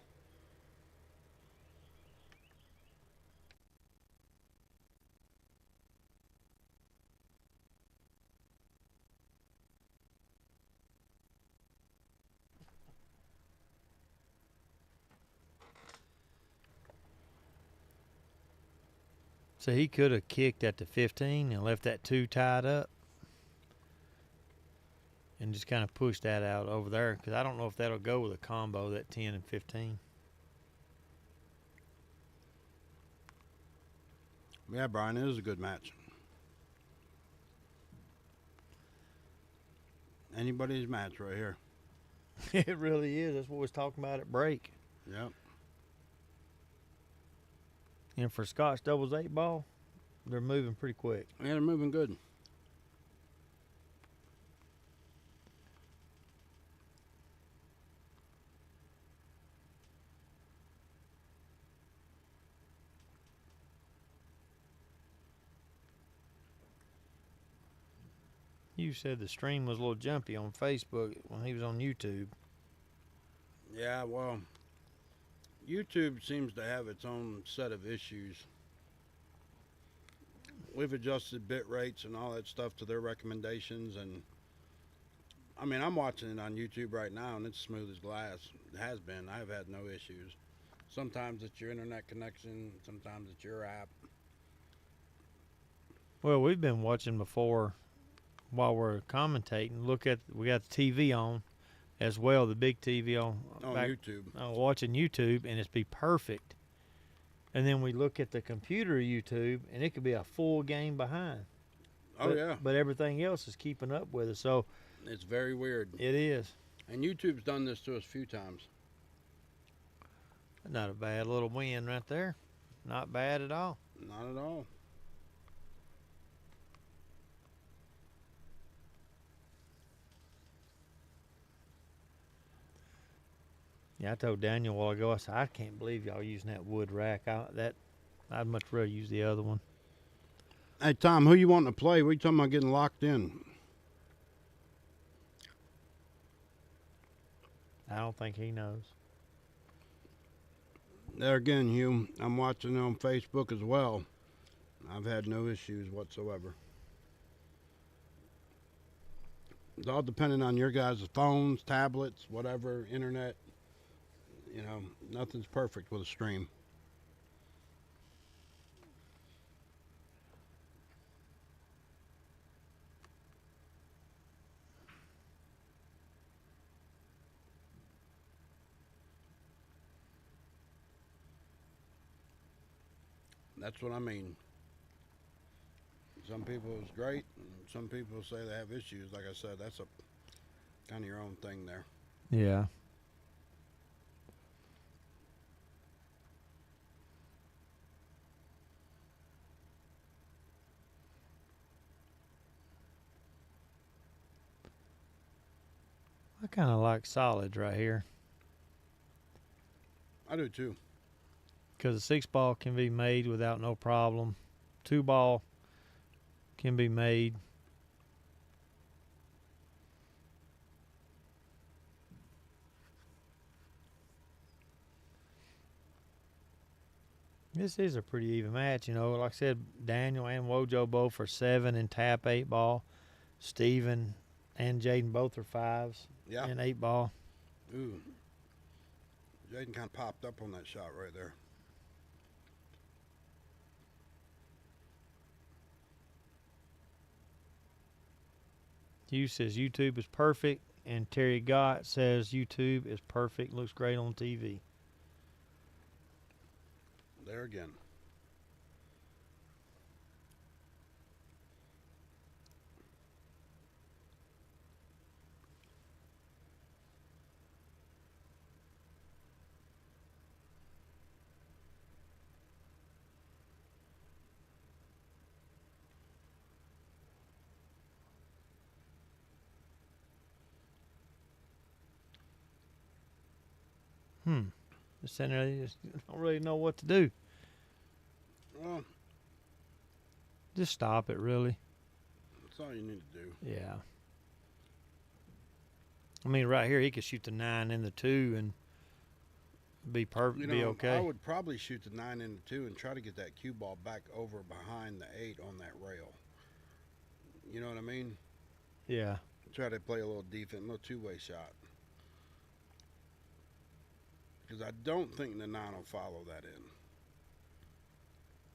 So he could have kicked at the 15 and left that 2 tied up and just kind of pushed that out over there, because I don't know if that'll go with a combo, that 10 and 15. Yeah, Brian, it is a good match. Anybody's match right here. It really is. That's what we was talking about at break. Yep. And for Scotch doubles 8-ball, they're moving pretty quick. Yeah, they're moving good. You said the stream was a little jumpy on Facebook when he was on YouTube. Yeah, well, YouTube seems to have its own set of issues. we've adjusted bit rates and all that stuff to their recommendations. And I mean, I'm watching it on YouTube right now, and it's smooth as glass. It has been. I've had no issues. Sometimes it's your internet connection. Sometimes it's your app. Well, we've been watching before while we're commentating. We got the TV on as well, the big TV on YouTube. Watching YouTube, and it's be perfect. And then we look at the computer YouTube, and it could be a full game behind. Yeah. But everything else is keeping up with us. So it's very weird. It is. And YouTube's done this to us a few times. Not a bad little win right there. Not bad at all. Not at all. Yeah, I told Daniel a while ago, I said, I can't believe y'all using that wood rack. I'd much rather use the other one. Hey, Tom, who you wanting to play? We talking about getting locked in? I don't think he knows. There again, Hugh, I'm watching on Facebook as well. I've had no issues whatsoever. It's all depending on your guys' phones, tablets, whatever, internet. You know, nothing's perfect with a stream. That's what I mean. Some people it's great, and some people say they have issues. Like I said, that's a kind of your own thing there. Yeah. I kind of like solids right here. I do too. Because a 6-ball can be made without no problem. 2-ball can be made. This is a pretty even match, you know. Like I said, Daniel and Wojo both are 7 and tap 8-ball. Steven and Jayden both are 5s and 8-ball. Ooh. Jayden kind of popped up on that shot right there. Hugh says YouTube is perfect, and Terry Gott says YouTube is perfect. Looks great on TV. There again. Just sitting there, you just don't really know what to do. Well, just stop it, really. That's all you need to do. Yeah. I mean, right here, he could shoot the 9 and the 2 and be perfect, be okay. I would probably shoot the 9 and the 2 and try to get that cue ball back over behind the 8 on that rail. You know what I mean? Yeah. Try to play a little defense, a little two-way shot. Because I don't think the 9 will follow that in.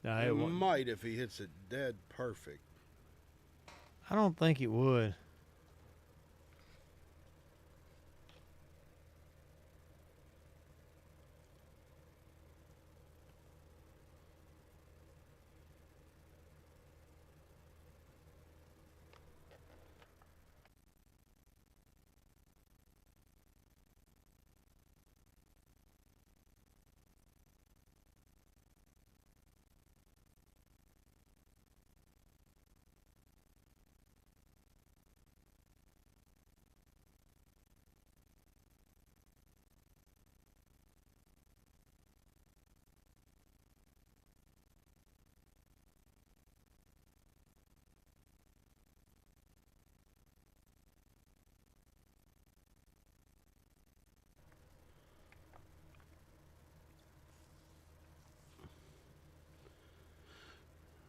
No, it might if he hits it dead perfect. I don't think it would.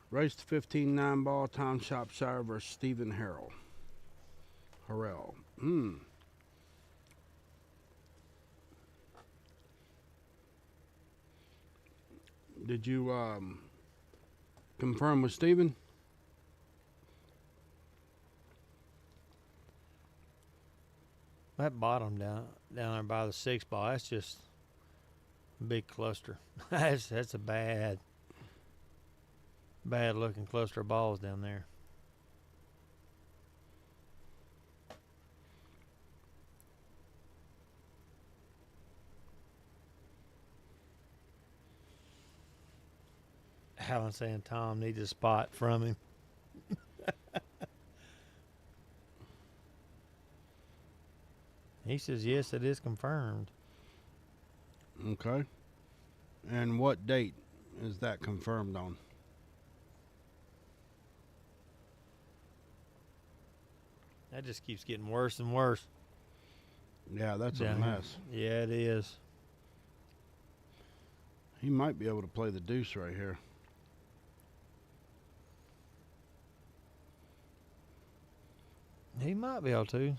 Race to 15 9 ball. Tom Shropshire versus Stephen Harrell. Did you confirm with Stephen? That bottom down there by the 6 ball, that's just a big cluster. that's a bad looking cluster of balls down there. Alan saying Tom needs a spot from him. He says, yes, it is confirmed. Okay. And what date is that confirmed on? That just keeps getting worse and worse. Yeah, that's a mess. Yeah, it is. He might be able to play the deuce right here. He might be able to.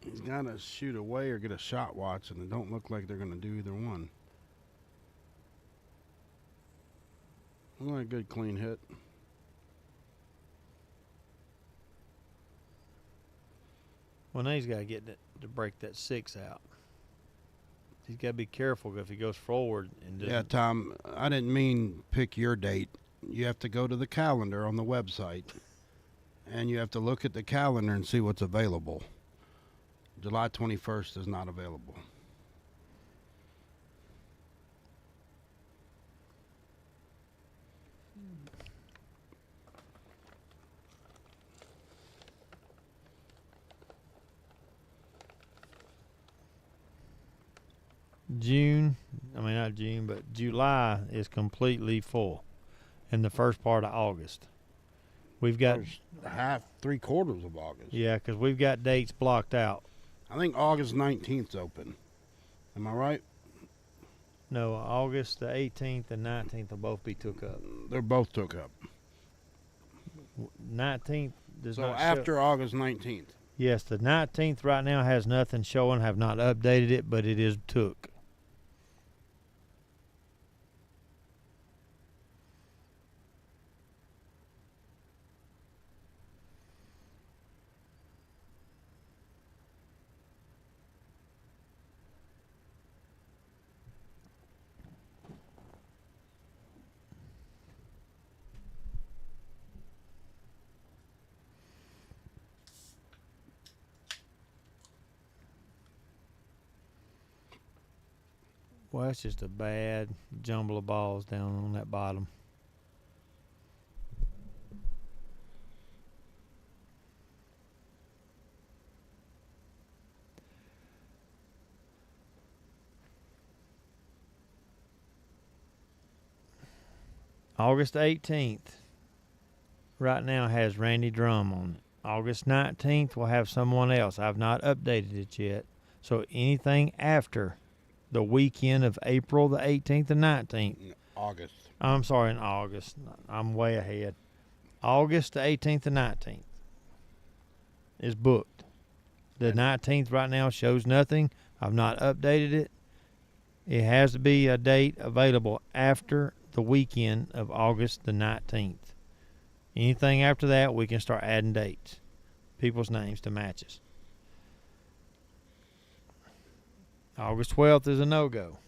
He's got to shoot away or get a shot watch, and it don't look like they're going to do either one. Well, a good clean hit. Well, now he's got to get to break that 6 out. He's got to be careful if he goes forward. Yeah, Tom, I didn't mean pick your date. You have to go to the calendar on the website, and you have to look at the calendar and see what's available. July 21st is not available. Not June, but July is completely full. In the first part of August. We've got half, 3/4 of August. Yeah, because we've got dates blocked out. I think August 19th is open. Am I right? No, August the 18th and 19th will both be took up. They're both took up. 19th does not show. So after August 19th. Yes, the 19th right now has nothing showing. Have not updated it, but it is took. Well, that's just a bad jumble of balls down on that bottom. August 18th right now has Randy Drum on it. August 19th will have someone else. I've not updated it yet. So anything after the weekend of April the 18th and 19th. August. I'm sorry, in August. I'm way ahead. August the 18th and 19th is booked. The 19th right now shows nothing. I've not updated it. It has to be a date available after the weekend of August the 19th. Anything after that, we can start adding dates, people's names to matches. August 12th is a no-go.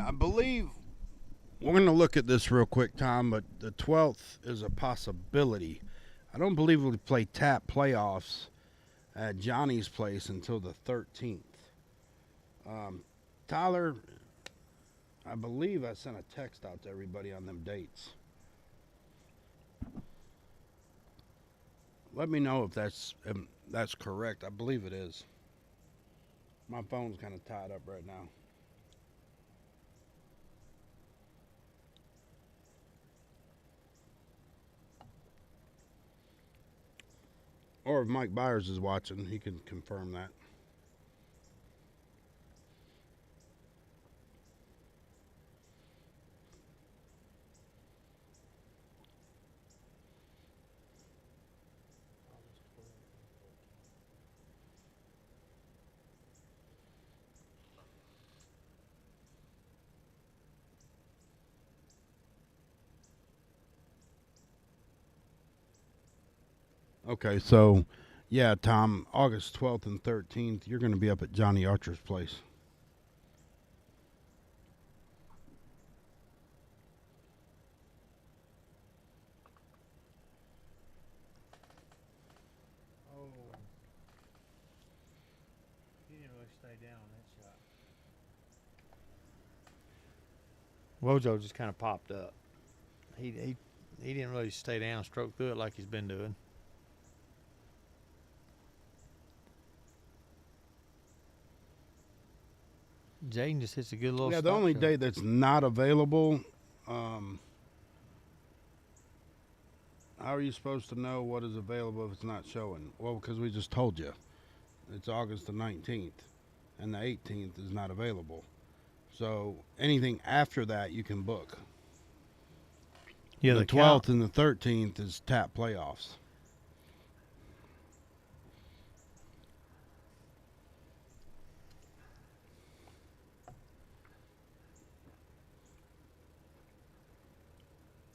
Yeah, I believe we're going to look at this real quick, Tom, but the 12th is a possibility. I don't believe we'll play tap playoffs at Johnny's place until the 13th. Tyler, I believe I sent a text out to everybody on them dates. Let me know if that's correct. I believe it is. My phone's kind of tied up right now. Or if Mike Byers is watching, he can confirm that. Okay, so yeah, Tom, August 12th and 13th, you're going to be up at Johnny Archer's place. Oh, he didn't really stay down on that shot. Wojo just kind of popped up. He didn't really stay down, stroke through it like he's been doing. Jayden just hits a good little. Yeah, the stop only shot. day that's not available. How are you supposed to know what is available if it's not showing? Well, because we just told you. It's August the 19th, and the 18th is not available. So anything after that you can book. Yeah, the 12th and the 13th is tap playoffs.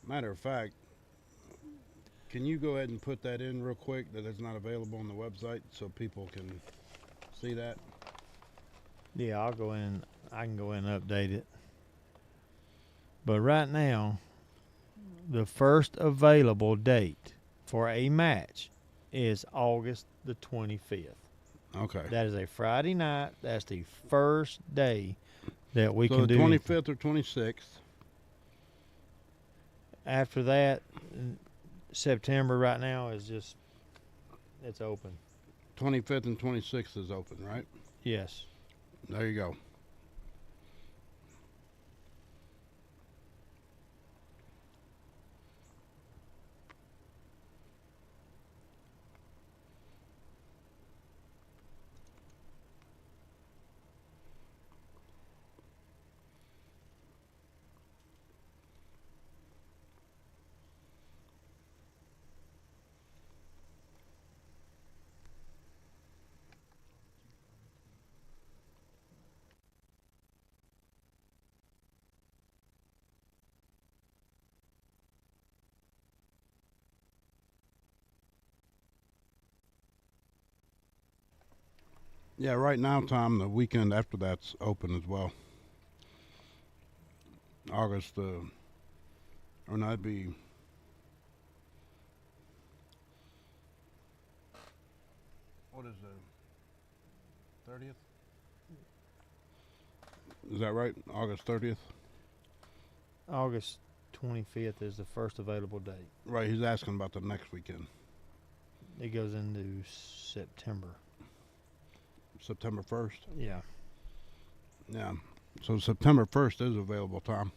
Matter of fact, can you go ahead and put that in real quick that it's not available on the website so people can see that? Yeah, I'll go in. I can go in and update it. But right now, the first available date for a match is August the 25th. Okay. That is a Friday night. That's the first day that we so can the do. 25th or 26th. After that, September right now is just, it's open. 25th and 26th is open, right? Yes. There you go. Yeah, right now, Tom, the weekend after that's open as well. August, or no, that'd be. What is the 30th? Is that right? August 30th? August 25th is the first available date. Right, he's asking about the next weekend. It goes into September. September 1st? Yeah. Yeah. So September 1st is available, Tom.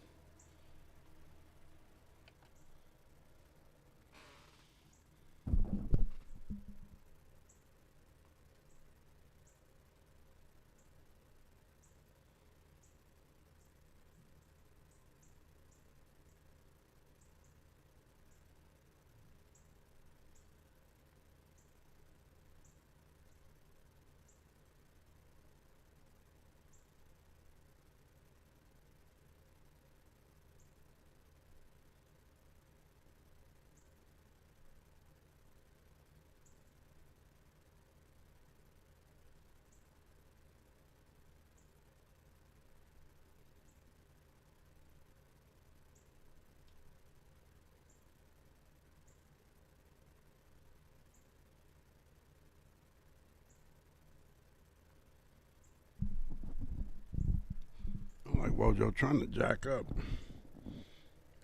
Wojo trying to jack up.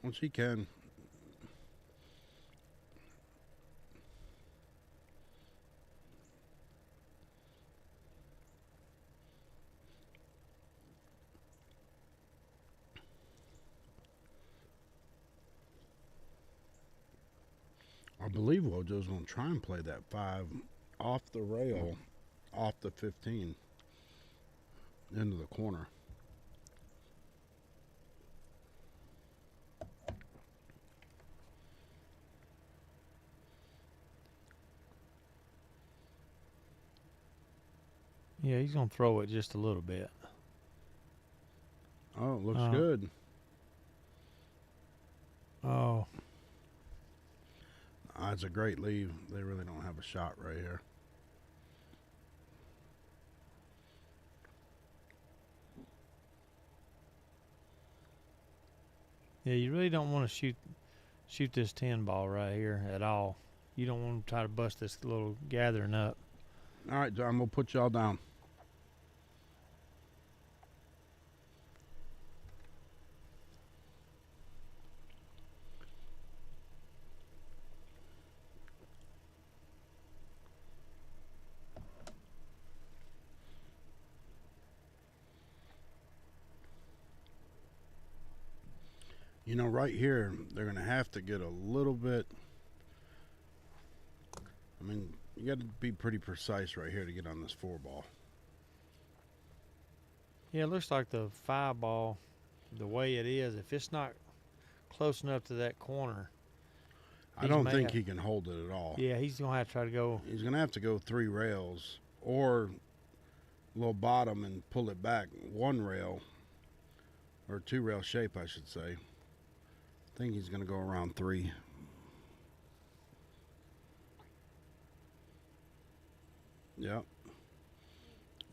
Once he can. I believe Wojo's going to try and play that 5 off the rail, off the 15, into the corner. Yeah, he's going to throw it just a little bit. Oh, it looks good. Oh. That's a great leave. They really don't have a shot right here. Yeah, you really don't want to shoot this 10 ball right here at all. You don't want to try to bust this little gathering up. All right, John, we'll put y'all down. You know, right here, they're going to have to get a little bit. I mean, you got to be pretty precise right here to get on this 4 ball. Yeah, it looks like the 5 ball, the way it is, if it's not close enough to that corner. I don't think he can hold it at all. Yeah, he's going to have to try to go. He's going to have to go 3 rails or low bottom and pull it back 1 rail or 2 rail shape, I should say. I think he's going to go around 3. Yep.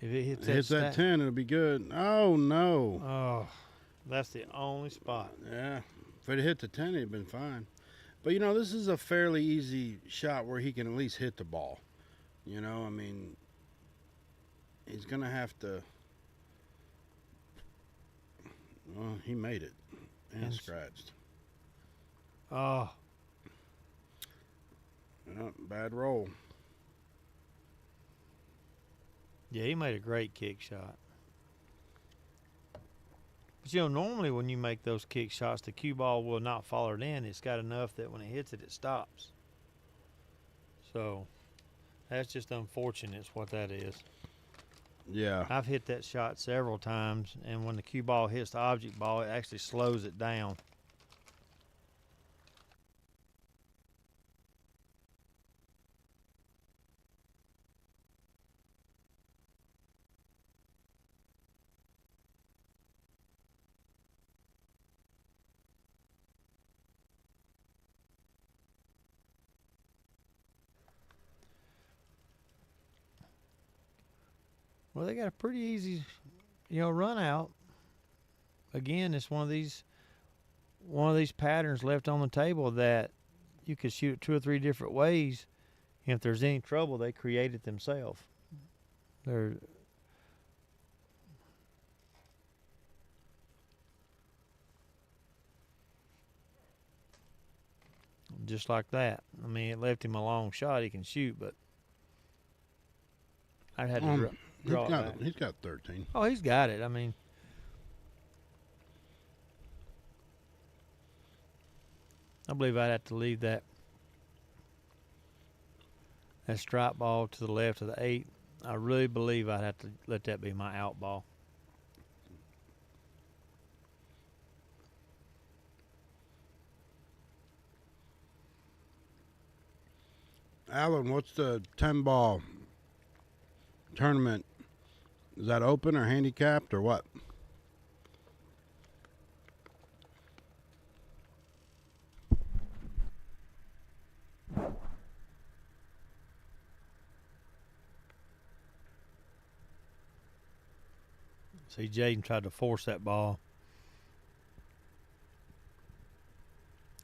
If it hits, that 10, it'll be good. Oh, no. Oh, that's the only spot. Yeah. If it hit the 10, it'd been fine. But, you know, this is a fairly easy shot where he can at least hit the ball. You know, I mean, he's going to have to. Well, he made it and scratched. Oh. Bad roll. Yeah, he made a great kick shot. But, you know, normally when you make those kick shots, the cue ball will not follow it in. It's got enough that when it hits it, it stops. So, that's just unfortunate is what that is. Yeah. I've hit that shot several times, and when the cue ball hits the object ball, it actually slows it down. Well, they got a pretty easy, run out. Again, it's one of these patterns left on the table that you could shoot it 2 or 3 different ways. And if there's any trouble, they create it themselves. They're just like that. I mean, it left him a long shot he can shoot, but I had to draw it back. He's got 13. Oh, he's got it. I mean, I believe I'd have to leave that strike ball to the left of the 8. I really believe I'd have to let that be my out ball. Alan, what's the 10 ball tournament? Is that open or handicapped or what? See, Jayden tried to force that ball.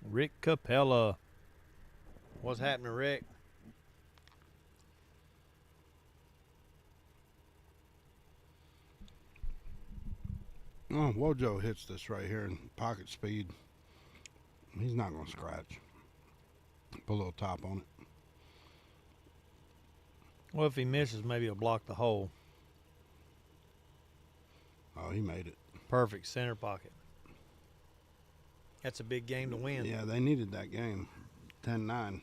Rick Capella. What's happening, Rick? Oh, Wojo hits this right here in pocket speed. He's not going to scratch. Put a little top on it. Well, if he misses, maybe he'll block the hole. Oh, he made it. Perfect center pocket. That's a big game to win. Yeah, they needed that game. 10-9.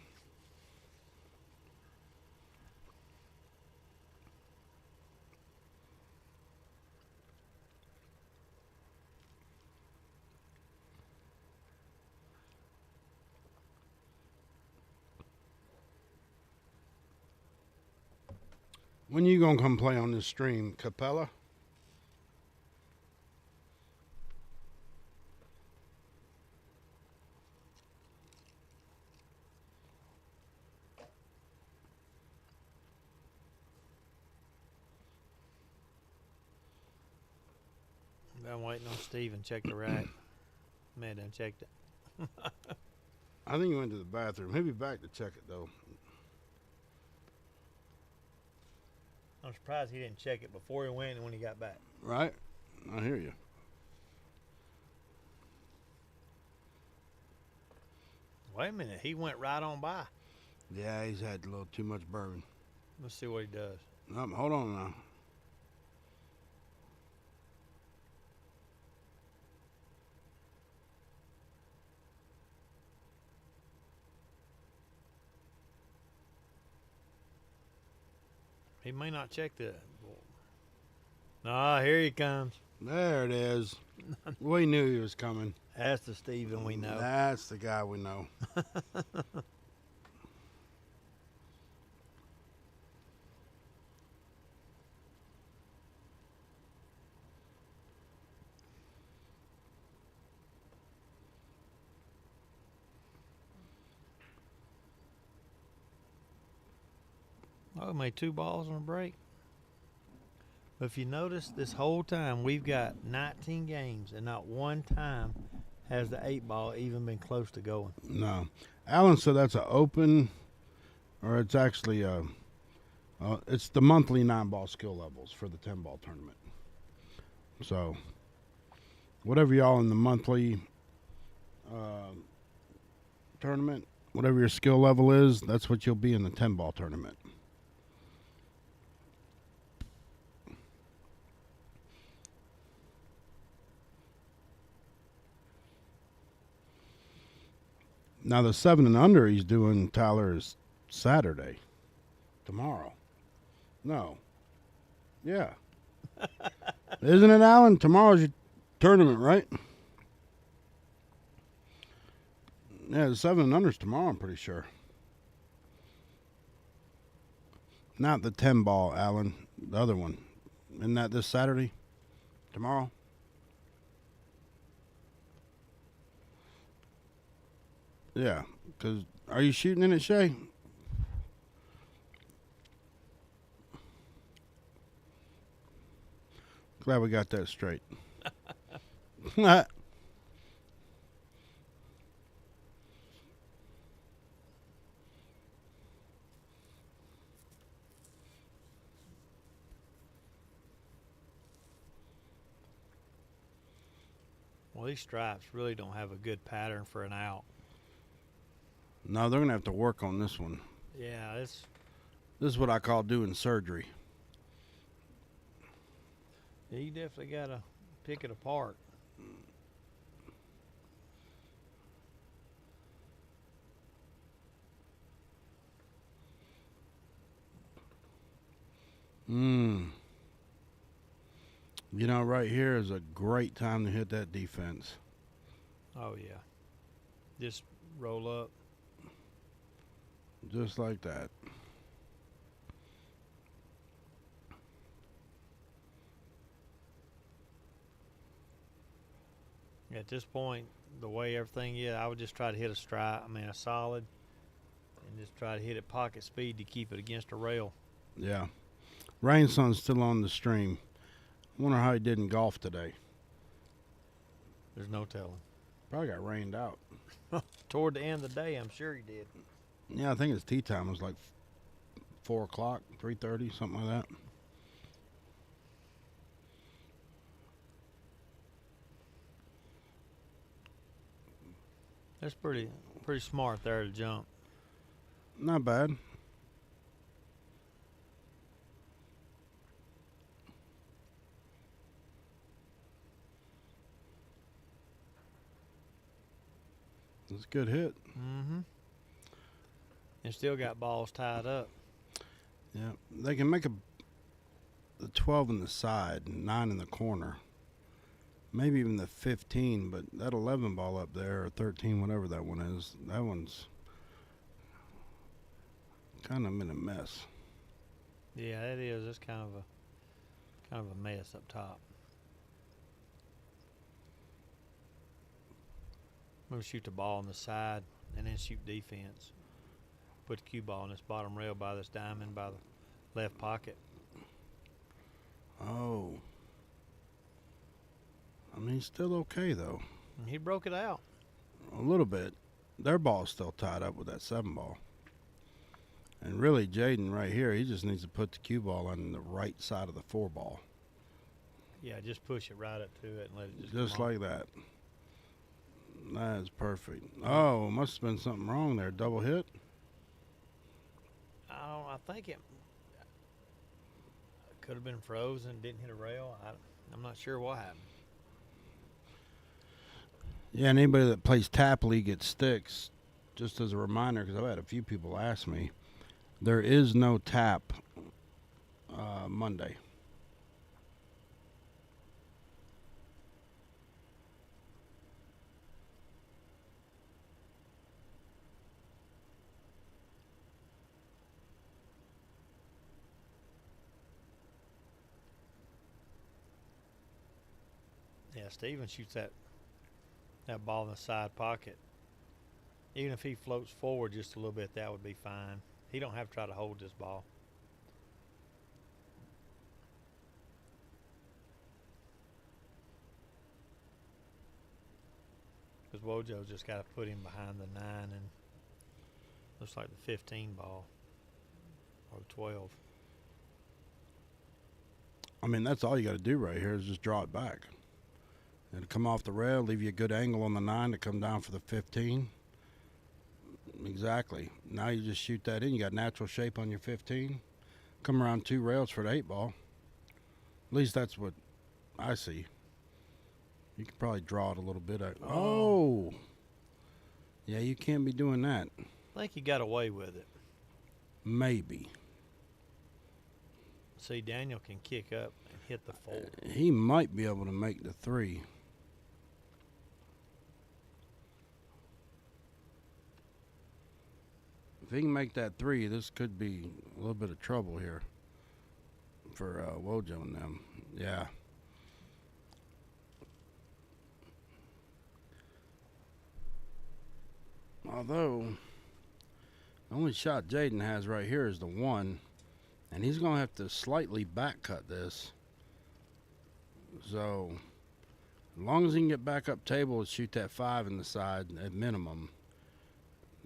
When you gonna come play on this stream, Capella? I'm waiting on Steven. Check the rack. Man done checked it. I think he went to the bathroom. He'll be back to check it though. I'm surprised he didn't check it before he went and when he got back. Right? I hear you. Wait a minute. He went right on by. Yeah, he's had a little too much bourbon. Let's see what he does. Hold on now. He may not check the. Ah, here he comes. There it is. We knew he was coming. That's the Steven we know. That's the guy we know. Oh, we made 2 balls on a break. But if you notice, this whole time we've got 19 games, and not one time has the 8 ball even been close to going. No. Alan said that's an open, or it's actually it's the monthly 9-ball skill levels for the 10-ball tournament. So, whatever y'all in the monthly tournament, whatever your skill level is, that's what you'll be in the 10-ball tournament. Now the 7 and under he's doing, Tyler, is Saturday. Tomorrow. No. Yeah. Isn't it, Alan? Tomorrow's your tournament, right? Yeah, the 7 and under's tomorrow, I'm pretty sure. Not the 10 ball, Alan. The other one. Isn't that this Saturday? Tomorrow? Yeah, because are you shooting in it, Shay? Glad we got that straight. Well, these stripes really don't have a good pattern for an out. No, they're going to have to work on this one. Yeah, This is what I call doing surgery. you definitely got to pick it apart. You know, right here is a great time to hit that defense. Oh, yeah. Just roll up. Just like that. At this point, the way everything is, I would just try to hit a solid, and just try to hit it pocket speed to keep it against a rail. Yeah. Rainson's still on the stream. Wonder how he did in golf today. There's no telling. Probably got rained out. Toward the end of the day, I'm sure he did. Yeah, I think his tee time was like 4 o'clock, 3:30, something like that. That's pretty smart there to jump. Not bad. It's a good hit. Mm-hmm. And still got balls tied up. Yeah, they can make the 12 in the side and 9 in the corner. Maybe even the 15, but that 11 ball up there, or 13, whatever that one is, that one's kind of in a mess. Yeah, it is. It's kind of a mess up top. We'll shoot the ball on the side and then shoot defense. Put the cue ball on this bottom rail by this diamond by the left pocket. Oh. I mean, he's still okay, though. And he broke it out. A little bit. Their ball's still tied up with that 7 ball. And really, Jayden right here, he just needs to put the cue ball on the right side of the 4 ball. Yeah, just push it right up to it and let it Just come like that. That is perfect. Oh, must have been something wrong there. Double hit? I think it could have been frozen, didn't hit a rail. I'm not sure what happened. Yeah, and anybody that plays tap league at Sticks, just as a reminder, because I've had a few people ask me, there is no tap Monday. Yeah, Steven shoots that ball in the side pocket. Even if he floats forward just a little bit, that would be fine. He don't have to try to hold this ball. Because Wojo just got to put him behind the 9 and looks like the 15 ball or the 12. I mean, that's all you got to do right here is just draw it back. It'll come off the rail, leave you a good angle on the 9 to come down for the 15. Exactly. Now you just shoot that in. You got natural shape on your 15. Come around 2 rails for the 8 ball. At least that's what I see. You could probably draw it a little bit. Oh. Yeah, you can't be doing that. I think he got away with it. Maybe. See, Daniel can kick up and hit the 4. He might be able to make the 3. If he can make that 3, this could be a little bit of trouble here for Wojo and them. Yeah. Although, the only shot Jayden has right here is the 1, and he's going to have to slightly back cut this. So, as long as he can get back up table and shoot that 5 in the side at minimum,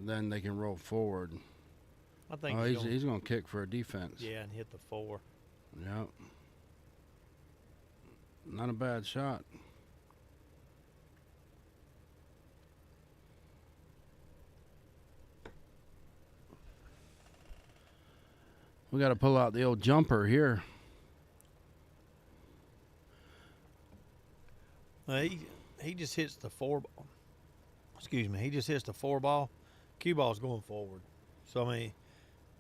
then they can roll forward. I think he's going to kick for a defense. Yeah, and hit the 4. Yep. Not a bad shot. We got to pull out the old jumper here. He just hits the 4 ball. Excuse me. He just hits the 4 ball. Cue ball's going forward. So, I mean,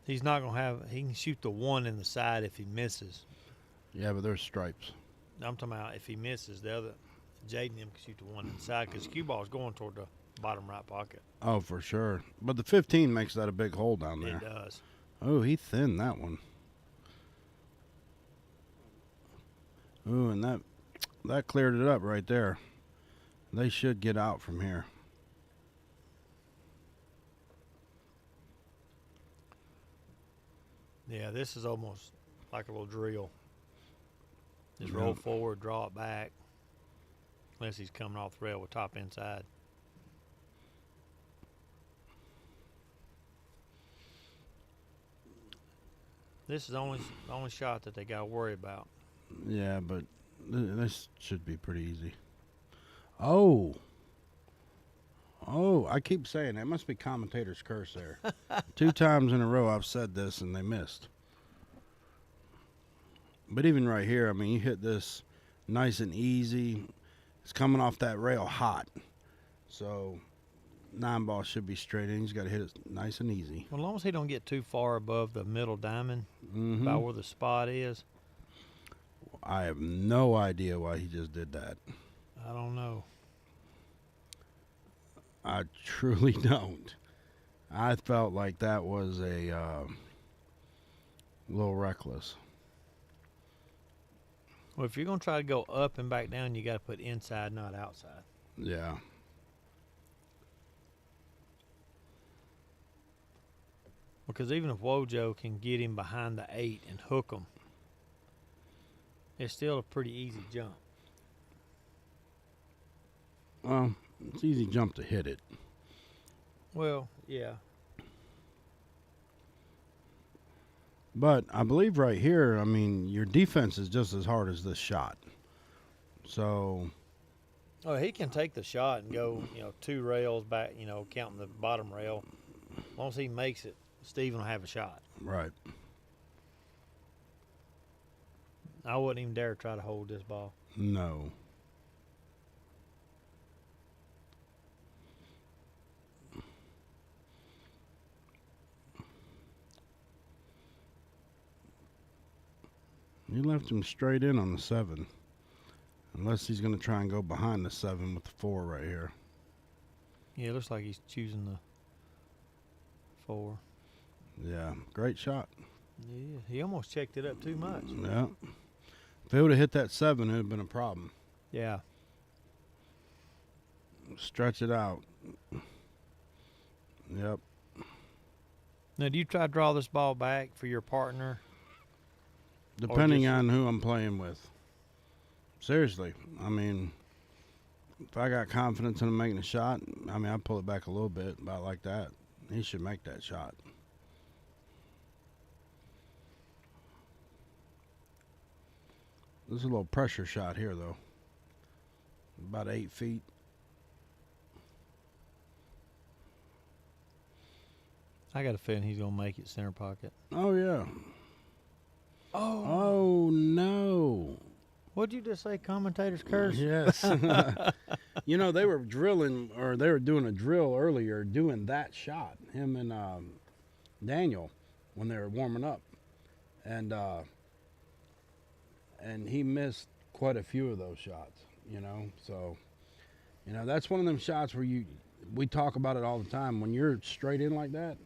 he's not going to have – he can shoot the 1 in the side if he misses. Yeah, but there's stripes. I'm talking about if he misses, the other – Jayden can shoot the 1 inside because cue ball's going toward the bottom right pocket. Oh, for sure. But the 15 makes that a big hole down there. It does. Oh, he thinned that one. Ooh, and that cleared it up right there. They should get out from here. Yeah, this is almost like a little drill. Just roll forward, draw it back. Unless he's coming off the rail with top inside. This is the only shot that they got to worry about. Yeah, but this should be pretty easy. Oh. Oh, I keep saying that. Must be commentator's curse there. 2 times in a row I've said this and they missed. But even right here, I mean, you hit this nice and easy. It's coming off that rail hot. So 9 ball should be straight in. He's got to hit it nice and easy. Well, as long as he don't get too far above the middle diamond, about where the spot is. I have no idea why he just did that. I don't know. I truly don't. I felt like that was a little reckless. Well, if you're going to try to go up and back down, you got to put inside, not outside. Yeah. Because even if Wojo can get him behind the 8 and hook him, it's still a pretty easy jump. Well, it's easy jump to hit it. Well, yeah. But I believe right here, I mean, your defense is just as hard as this shot. So, Oh, he can take the shot and go, 2 rails back, counting the bottom rail. As long as he makes it, Steven will have a shot. right. I wouldn't even dare try to hold this ball. No. You left him straight in on the 7. Unless he's going to try and go behind the 7 with the 4 right here. Yeah, it looks like he's choosing the 4. Yeah, great shot. Yeah, he almost checked it up too much. Yeah. If it would have hit that 7, it would have been a problem. Yeah. Stretch it out. Yep. Now, do you try to draw this ball back for your partner? Depending just- on who I'm playing with. Seriously. I mean, if I got confidence in him making a shot, I mean, I'd pull it back a little bit, about like that. He should make that shot. This is a little pressure shot here, though. About 8 feet. I got a feeling he's going to make it center pocket. Oh, yeah. Oh. Oh, no. What'd you just say, commentator's curse? Yes. They were drilling, or they were doing a drill earlier doing that shot, him and Daniel, when they were warming up. And he missed quite a few of those shots, So, that's one of them shots where we talk about it all the time. When you're straight in like that,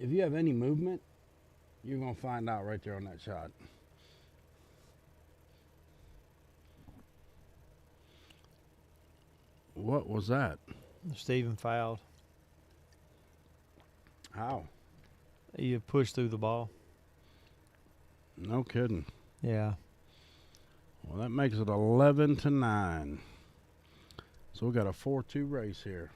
if you have any movement, you're going to find out right there on that shot. What was that? Steven fouled. How? You pushed through the ball. No kidding. Yeah. Well, that makes it 11-9. So we got a 4-2 race here.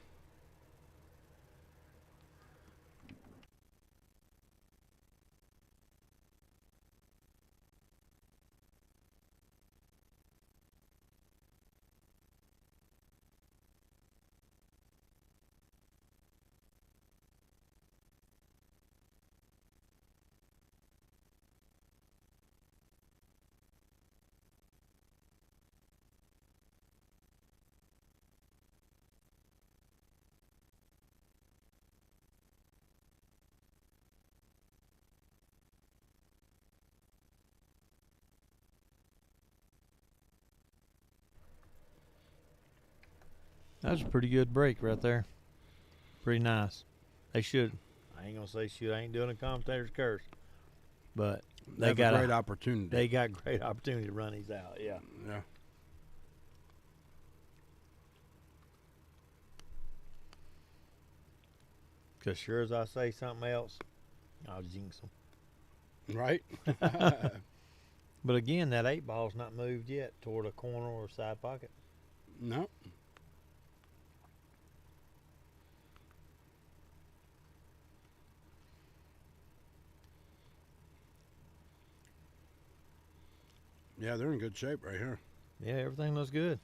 That was a pretty good break right there. Pretty nice. They should. I ain't going to say should. I ain't doing a commentator's curse. But they got a great opportunity. They got great opportunity to run these out. Yeah. Yeah. Because sure as I say something else, I'll jinx them. Right? But again, that 8 ball's not moved yet toward a corner or side pocket. No. Yeah, they're in good shape right here. Yeah, everything looks good.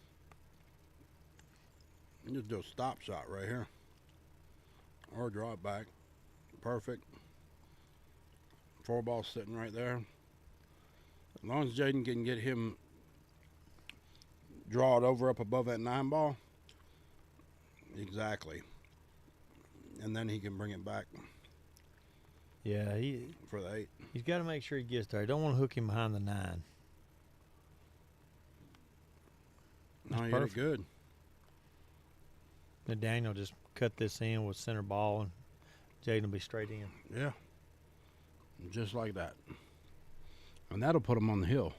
Just do a stop shot right here. Or draw it back. Perfect. 4 ball sitting right there. As long as Jayden can get him, draw it over up above that 9 ball. Exactly. And then he can bring it back Yeah, for the 8. he's got to make sure he gets there. Don't want to hook him behind the 9. No, he hit it good. Then Daniel just cut this in with center ball, and Jayden will be straight in. Yeah. Just like that. And that'll put him on the hill.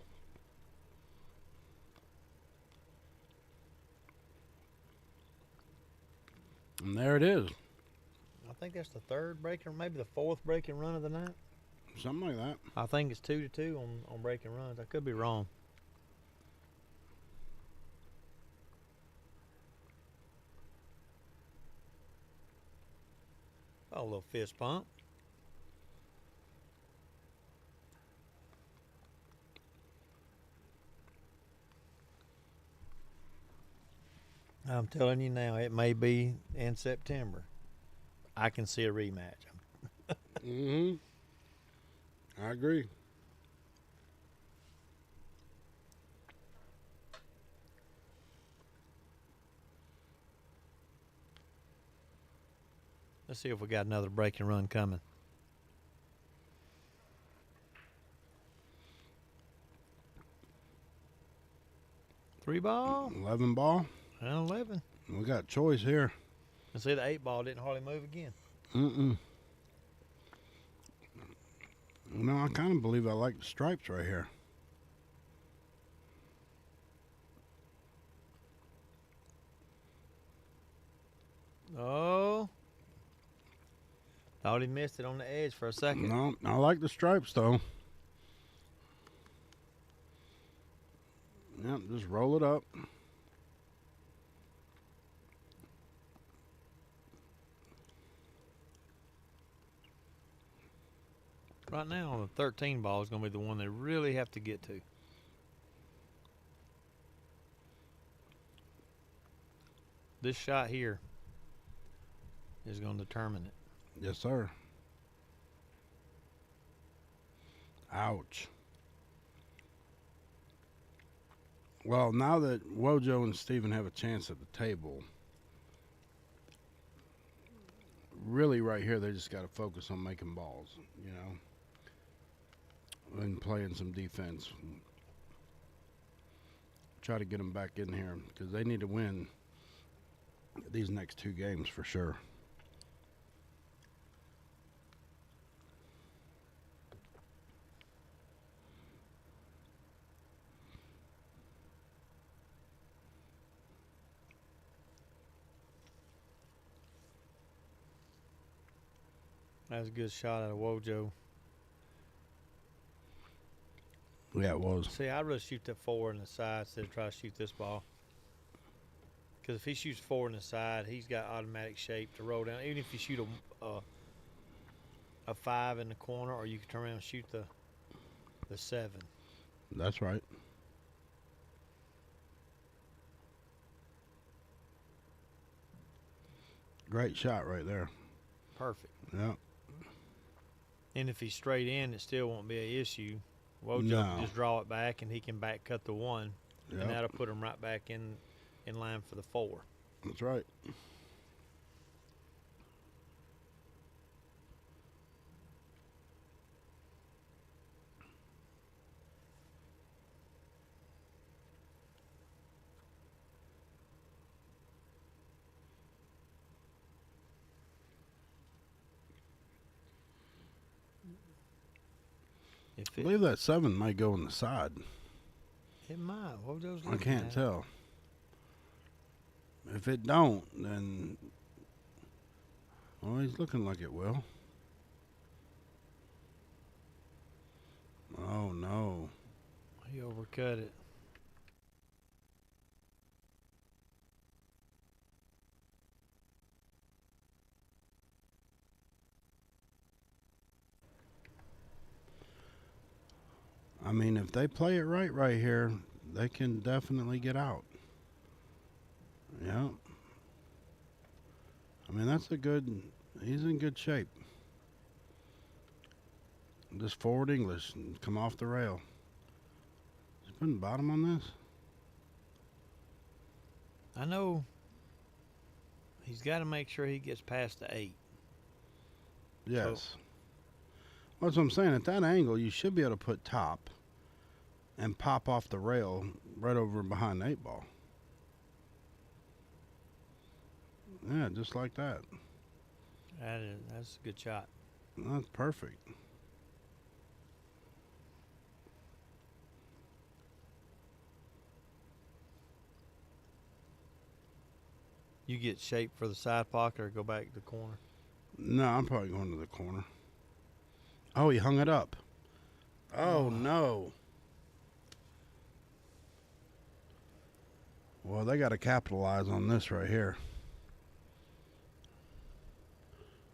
And there it is. I think that's the 3rd breaking, maybe the 4th breaking run of the night. Something like that. I think it's 2-2 on breaking runs. I could be wrong. Oh, a little fist pump. I'm telling you now, it may be in September. I can see a rematch. Mm-hmm. I agree. Let's see if we got another breaking run coming. Three ball 11 ball. and 11. We got choice here. And see, the 8 ball didn't hardly move again. Mm-mm. No, I kind of believe I like the stripes right here. Oh. Thought he missed it on the edge for a second. No, I like the stripes though. Yep, just roll it up. Right now, the 13 ball is going to be the one they really have to get to. This shot here is going to determine it. Yes, sir. Ouch. Well, now that Wojo and Steven have a chance at the table, really right here they just got to focus on making balls, you know, and playing some defense. Try to get them back in here because they need to win these next 2 games for sure. That was a good shot out of Wojo. Yeah, it was. See, I'd rather shoot that 4 in the side instead of try to shoot this ball. Because if he shoots 4 in the side, he's got automatic shape to roll down. Even if you shoot a 5 in the corner, or you can turn around and shoot the 7. That's right. Great shot right there. Perfect. Yeah. And if he's straight in, it still won't be an issue. Wojo No. can just draw it back, and he can back cut the 1, Yep. and that'll put him right back in line for the 4. That's right. If I it, believe that 7 might go on the side. it might. Wojo's I looking can't at it. tell. If it don't, then he's looking like it will. Oh no. He overcut it. I mean, if they play it right here, they can definitely get out. Yeah. I mean, he's in good shape. Just forward English and come off the rail. He's putting bottom on this. I know he's got to make sure he gets past the 8. Yes. Well, that's what I'm saying. At that angle, you should be able to put top and pop off the rail right over behind the 8 ball. Yeah, just like that. That's a good shot. That's perfect. You get shape for the side pocket or go back to the corner? No, I'm probably going to the corner. Oh, he hung it up. Oh, no. Well, they got to capitalize on this right here.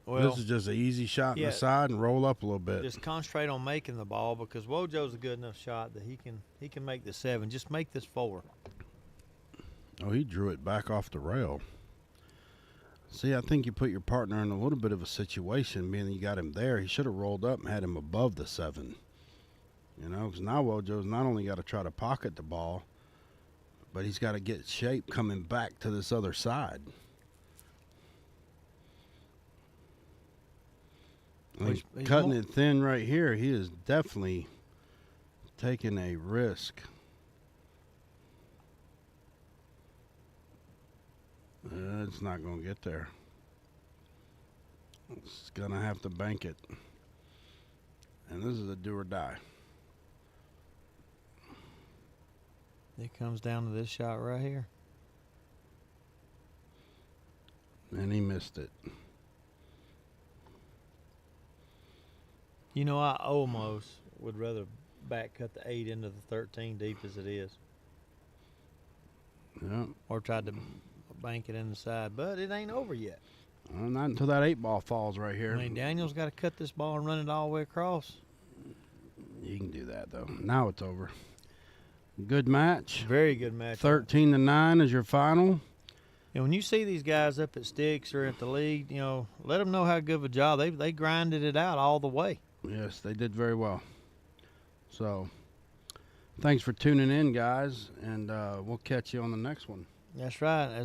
Well, This is just an easy shot in yeah, the side and roll up a little bit. just concentrate on making the ball because Wojo's a good enough shot that he can make the 7. Just make this 4. Oh, he drew it back off the rail. See, I think you put your partner in a little bit of a situation, being that you got him there. He should have rolled up and had him above the 7. You know, because now Wojo's not only got to try to pocket the ball, but he's got to get shape coming back to this other side. He's Cutting it thin right here, he is definitely taking a risk. It's not going to get there. It's going to have to bank it. And this is a do or die. It comes down to this shot right here. And he missed it. You know, I almost would rather back cut the 8 into the 13 deep as it is. Yeah. Or tried to bank it in the side, but it ain't over yet. Well, not until that 8 ball falls right here. I mean, Daniel's got to cut this ball and run it all the way across. You can do that, though. Now it's over. Good match. Very good match. 13-9 is your final. And when you see these guys up at Sticks or at the league, you know, let them know how good of a job. They grinded it out all the way. Yes, they did very well. So, thanks for tuning in, guys, and we'll catch you on the next one. That's right. As